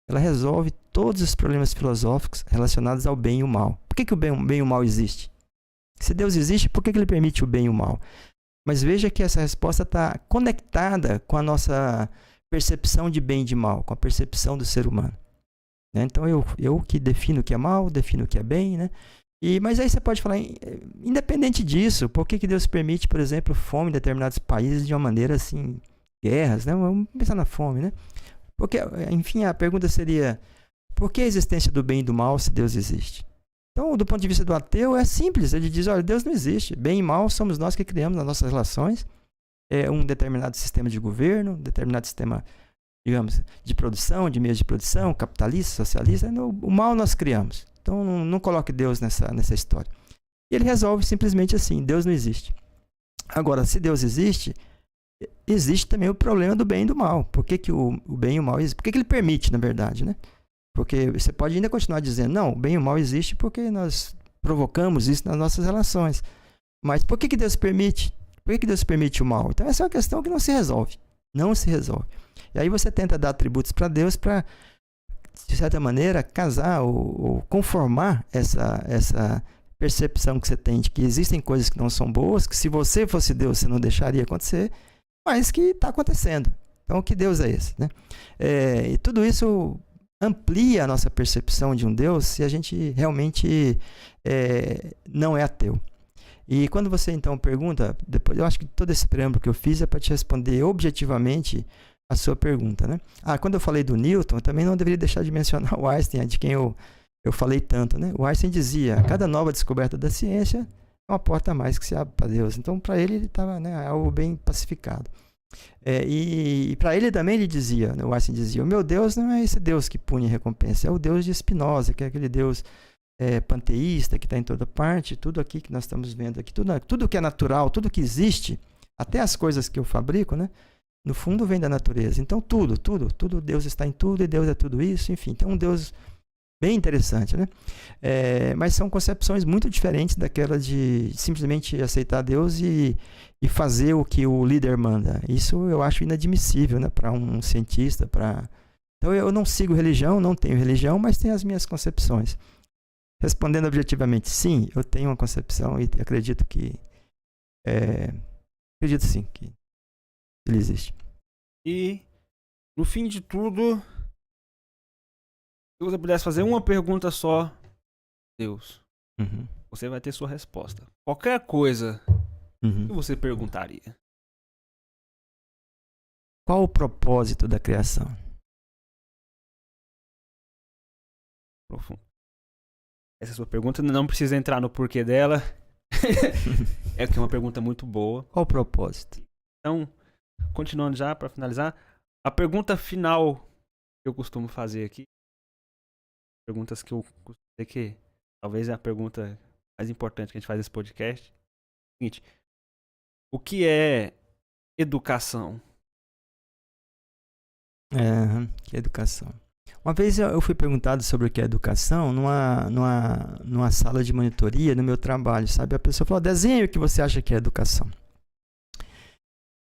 Ela resolve todos os problemas filosóficos relacionados ao bem e o mal. Por que o bem e o mal existe? Se Deus existe, por que ele permite o bem e o mal? Mas veja que essa resposta está conectada com a nossa percepção de bem e de mal, com a percepção do ser humano. Né? Então, eu que defino o que é mal, defino o que é bem, né? Mas aí você pode falar, independente disso, por que Deus permite, por exemplo, fome em determinados países de uma maneira assim, guerras, né? Vamos pensar na fome, né? Porque, enfim, a pergunta seria, por que a existência do bem e do mal se Deus existe? Então, do ponto de vista do ateu, é simples. Ele diz, olha, Deus não existe. Bem e mal somos nós que criamos nas nossas relações. É um determinado sistema de governo, um determinado sistema, digamos, de produção, de meios de produção, capitalista, socialista. O mal nós criamos. Então, não coloque Deus nessa história. E ele resolve simplesmente assim, Deus não existe. Agora, se Deus existe, existe também o problema do bem e do mal. Por que o bem e o mal existem? Por que ele permite, na verdade, né? Porque você pode ainda continuar dizendo, não, o bem e o mal existe porque nós provocamos isso nas nossas relações. Mas por que Deus permite? Por que Deus permite o mal? Então essa é uma questão que não se resolve. Não se resolve. E aí você tenta dar atributos para Deus para, de certa maneira, casar ou conformar essa percepção que você tem de que existem coisas que não são boas, que se você fosse Deus você não deixaria acontecer, mas que está acontecendo. Então que Deus é esse, né? E tudo isso amplia a nossa percepção de um Deus se a gente realmente não é ateu. E quando você então pergunta, depois, eu acho que todo esse preâmbulo que eu fiz é para te responder objetivamente a sua pergunta, né? Quando eu falei do Newton, eu também não deveria deixar de mencionar o Einstein, de quem eu falei tanto, né? O Einstein dizia, cada nova descoberta da ciência é uma porta a mais que se abre para Deus. Então, para ele estava, né, algo bem pacificado. E para ele também ele dizia, o Einstein dizia, o meu Deus não é esse Deus que pune e recompensa, é o Deus de Spinoza, que é aquele Deus panteísta que está em toda parte. Tudo aqui que nós estamos vendo aqui, tudo que é natural, tudo que existe, até as coisas que eu fabrico, né, no fundo vem da natureza. Então tudo, Deus está em tudo e Deus é tudo isso, enfim, tem um Deus bem interessante, né? Mas são concepções muito diferentes daquela de simplesmente aceitar Deus e fazer o que o líder manda. Isso eu acho inadmissível, né, para um cientista. Então eu não sigo religião, não tenho religião, mas tenho as minhas concepções. Respondendo objetivamente, sim, eu tenho uma concepção e acredito sim que ele existe. E no fim de tudo, se você pudesse fazer uma pergunta só, Deus, você vai ter sua resposta. Qualquer coisa que você perguntaria. Qual o propósito da criação? Profundo. Essa sua pergunta não precisa entrar no porquê dela. É que é uma pergunta muito boa. Qual o propósito? Então, continuando já para finalizar, a pergunta final que eu costumo fazer aqui, perguntas que eu costumo dizer que talvez é a pergunta mais importante que a gente faz nesse podcast. É o seguinte: o que é educação? Que é educação? Uma vez eu fui perguntado sobre o que é educação numa sala de monitoria no meu trabalho, sabe? A pessoa falou, desenhe o que você acha que é educação.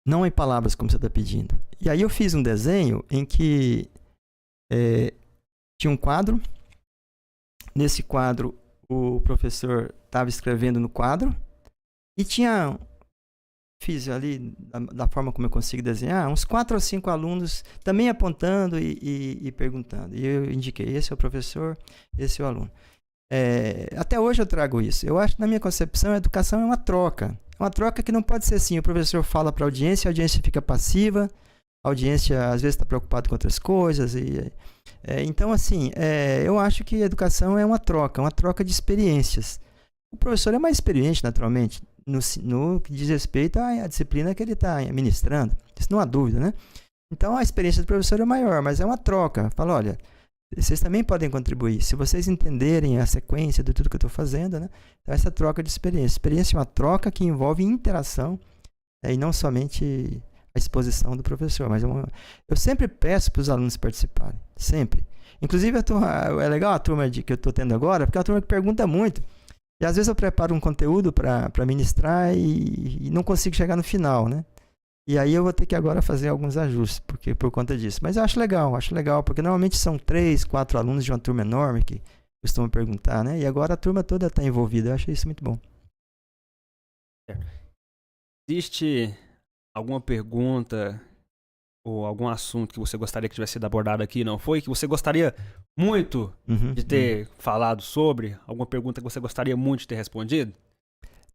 Não em palavras como você está pedindo. E aí eu fiz um desenho em que tinha um quadro. Nesse quadro, o professor estava escrevendo no quadro e fiz ali, da forma como eu consigo desenhar, uns 4 ou 5 alunos também apontando e perguntando. E eu indiquei, esse é o professor, esse é o aluno. Até hoje eu trago isso. Eu acho que na minha concepção a educação é uma troca. É uma troca que não pode ser assim, o professor fala para a audiência fica passiva, a audiência às vezes está preocupada com outras coisas. Então, assim, eu acho que a educação é uma troca de experiências. O professor é mais experiente, naturalmente, no que diz respeito à disciplina que ele está ministrando. Isso não há dúvida, né? Então, a experiência do professor é maior, mas é uma troca. Fala, olha, vocês também podem contribuir. Se vocês entenderem a sequência de tudo que eu estou fazendo, né? Então, essa troca de experiência. Experiência é uma troca que envolve interação e não somente a exposição do professor. Mas eu sempre peço para os alunos participarem. Sempre. Inclusive, é legal a turma que eu estou tendo agora, porque é uma turma que pergunta muito. E às vezes eu preparo um conteúdo para ministrar e não consigo chegar no final, né? E aí eu vou ter que agora fazer alguns ajustes por conta disso. Mas eu acho legal, porque normalmente são 3, 4 alunos de uma turma enorme que costumam perguntar, né? E agora a turma toda está envolvida. Eu acho isso muito bom. Existe alguma pergunta ou algum assunto que você gostaria que tivesse sido abordado aqui, não foi? Que você gostaria muito de Uhum. ter falado sobre? Alguma pergunta que você gostaria muito de ter respondido?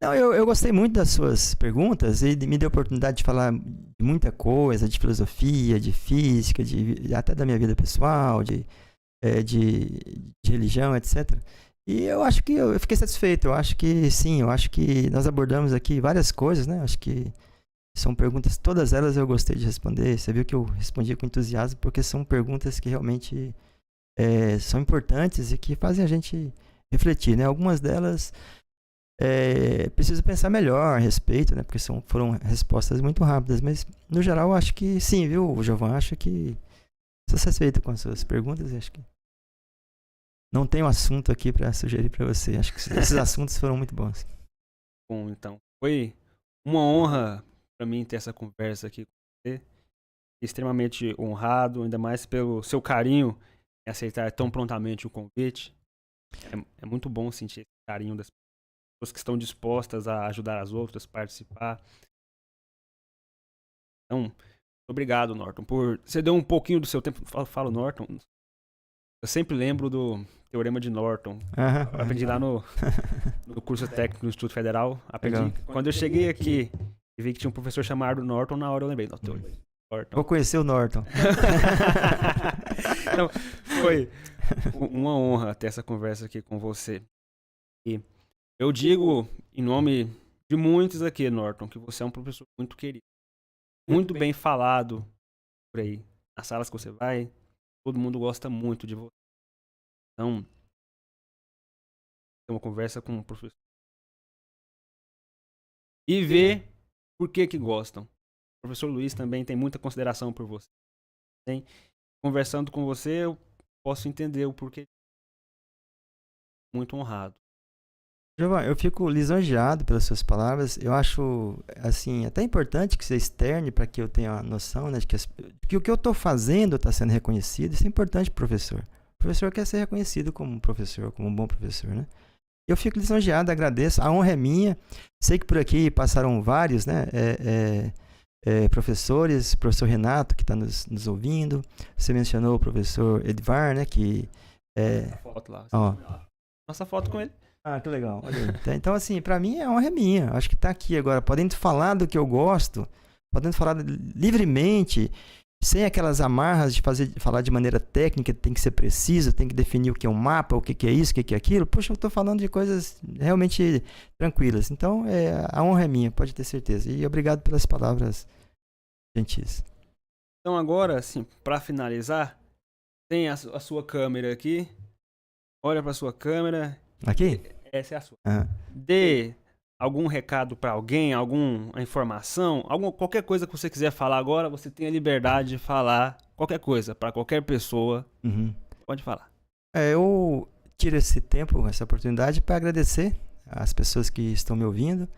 Não, eu gostei muito das suas perguntas e me deu a oportunidade de falar de muita coisa, de filosofia, de física, até da minha vida pessoal, de religião, etc. E eu acho que eu fiquei satisfeito. Eu acho que sim, eu acho que nós abordamos aqui várias coisas, né? Acho que são perguntas, todas elas eu gostei de responder. Você viu que eu respondi com entusiasmo, porque são perguntas que realmente são importantes e que fazem a gente refletir, né? Algumas delas preciso pensar melhor a respeito, né? Porque foram respostas muito rápidas, mas no geral eu acho que sim, viu, Giovanni? Acho que estou satisfeito com as suas perguntas e acho que não tenho assunto aqui para sugerir para você. Acho que esses assuntos foram muito bons. Bom, então, foi uma honra para mim ter essa conversa aqui com você. Extremamente honrado, ainda mais pelo seu carinho em aceitar tão prontamente o convite. É muito bom sentir esse carinho das pessoas que estão dispostas a ajudar as outras, participar. Então, obrigado, Norton, por você deu um pouquinho do seu tempo. Falo Norton, eu sempre lembro do Teorema de Norton. Eu aprendi lá no curso técnico do Instituto Federal. Aprendi. Legal. Quando eu cheguei aqui e vi que tinha um professor chamado Norton, na hora eu lembrei. Norton. Vou conhecer o Norton. Então, foi uma honra ter essa conversa aqui com você. E eu digo, em nome de muitos aqui, Norton, que você é um professor muito querido. Muito bem falado por aí. Nas salas que você vai, todo mundo gosta muito de você. Então, ter uma conversa com um professor. E ver por que gostam. O professor Luiz também tem muita consideração por você. Tem, conversando com você, eu posso entender o porquê. Muito honrado. Giovanni, eu fico lisonjeado pelas suas palavras. Eu acho, assim, até importante que você externe para que eu tenha uma noção, né, de que o que eu estou fazendo está sendo reconhecido. Isso é importante para o professor. O professor quer ser reconhecido como um professor, como um bom professor, né? Eu fico lisonjeado, agradeço. A honra é minha. Sei que por aqui passaram vários, né? Professores, professor Renato, que está nos ouvindo. Você mencionou o professor Edvar, né? Que A foto lá. ó. Nossa foto com ele. Ah, que legal. Olha aí. Então, assim, pra mim a honra é minha. Acho que tá aqui agora, podendo falar do que eu gosto, podendo falar livremente, sem aquelas amarras de falar de maneira técnica, tem que ser preciso, tem que definir o que é um mapa, o que é isso, o que é aquilo. Puxa, eu tô falando de coisas realmente tranquilas. Então, a honra é minha, pode ter certeza. E obrigado pelas palavras gentis. Então agora, assim, para finalizar, tem a sua câmera aqui. Olha para sua câmera. Aqui? Essa é a sua. Aham. Dê algum recado para alguém, alguma informação, qualquer coisa que você quiser falar agora, você tem a liberdade de falar qualquer coisa para qualquer pessoa. Uhum. Pode falar. Eu tiro esse tempo, essa oportunidade para agradecer às pessoas que estão me ouvindo,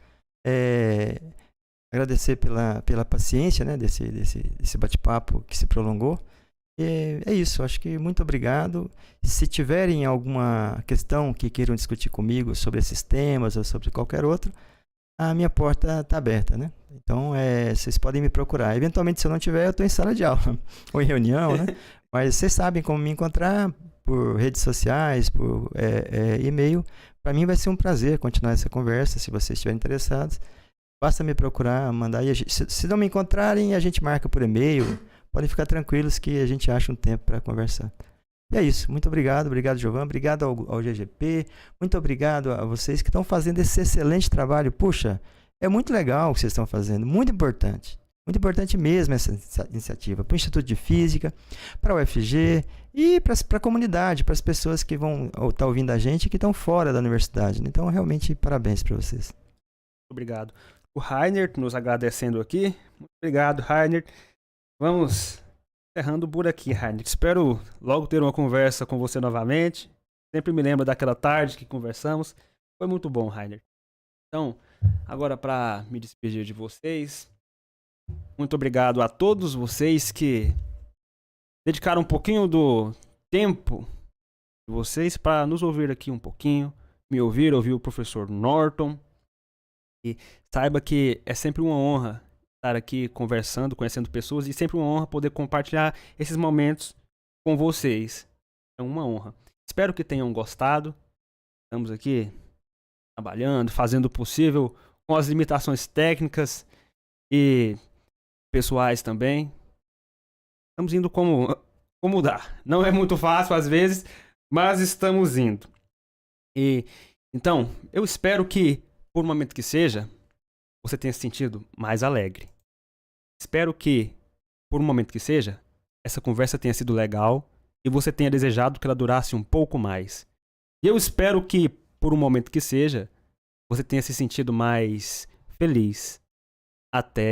agradecer pela paciência, né, desse bate-papo que se prolongou. É isso, acho que muito obrigado. Se tiverem alguma questão que queiram discutir comigo sobre esses temas ou sobre qualquer outro, a minha porta está aberta, né? Então, vocês podem me procurar. Eventualmente, se eu não tiver, eu estou em sala de aula ou em reunião, né? Mas vocês sabem como me encontrar por redes sociais, por e-mail. Para mim vai ser um prazer continuar essa conversa, se vocês estiverem interessados. Basta me procurar, mandar. Se não me encontrarem, a gente marca por e-mail. Podem ficar tranquilos que a gente acha um tempo para conversar. E é isso. Muito obrigado. Obrigado, Giovanni. Obrigado ao GGP. Muito obrigado a vocês que estão fazendo esse excelente trabalho. Puxa, é muito legal o que vocês estão fazendo. Muito importante. Muito importante mesmo essa iniciativa. Para o Instituto de Física, para o UFG e para a comunidade, para as pessoas que vão estar ouvindo a gente e que estão fora da universidade. Então, realmente, parabéns para vocês. Obrigado. O Rainer nos agradecendo aqui. Muito obrigado, Rainer. Vamos encerrando por aqui, Rainer. Espero logo ter uma conversa com você novamente. Sempre me lembro daquela tarde que conversamos. Foi muito bom, Rainer. Então, agora para me despedir de vocês, muito obrigado a todos vocês que dedicaram um pouquinho do tempo de vocês para nos ouvir aqui um pouquinho, ouvir o professor Norton. E saiba que é sempre uma honra estar aqui conversando, conhecendo pessoas e sempre uma honra poder compartilhar esses momentos com vocês. É uma honra. Espero que tenham gostado. Estamos aqui trabalhando, fazendo o possível com as limitações técnicas e pessoais também. Estamos indo como dá. Não é muito fácil às vezes, mas estamos indo. E então, eu espero que, por um momento que seja, você tenha se sentido mais alegre. Espero que, por um momento que seja, essa conversa tenha sido legal e você tenha desejado que ela durasse um pouco mais. E eu espero que, por um momento que seja, você tenha se sentido mais feliz. Até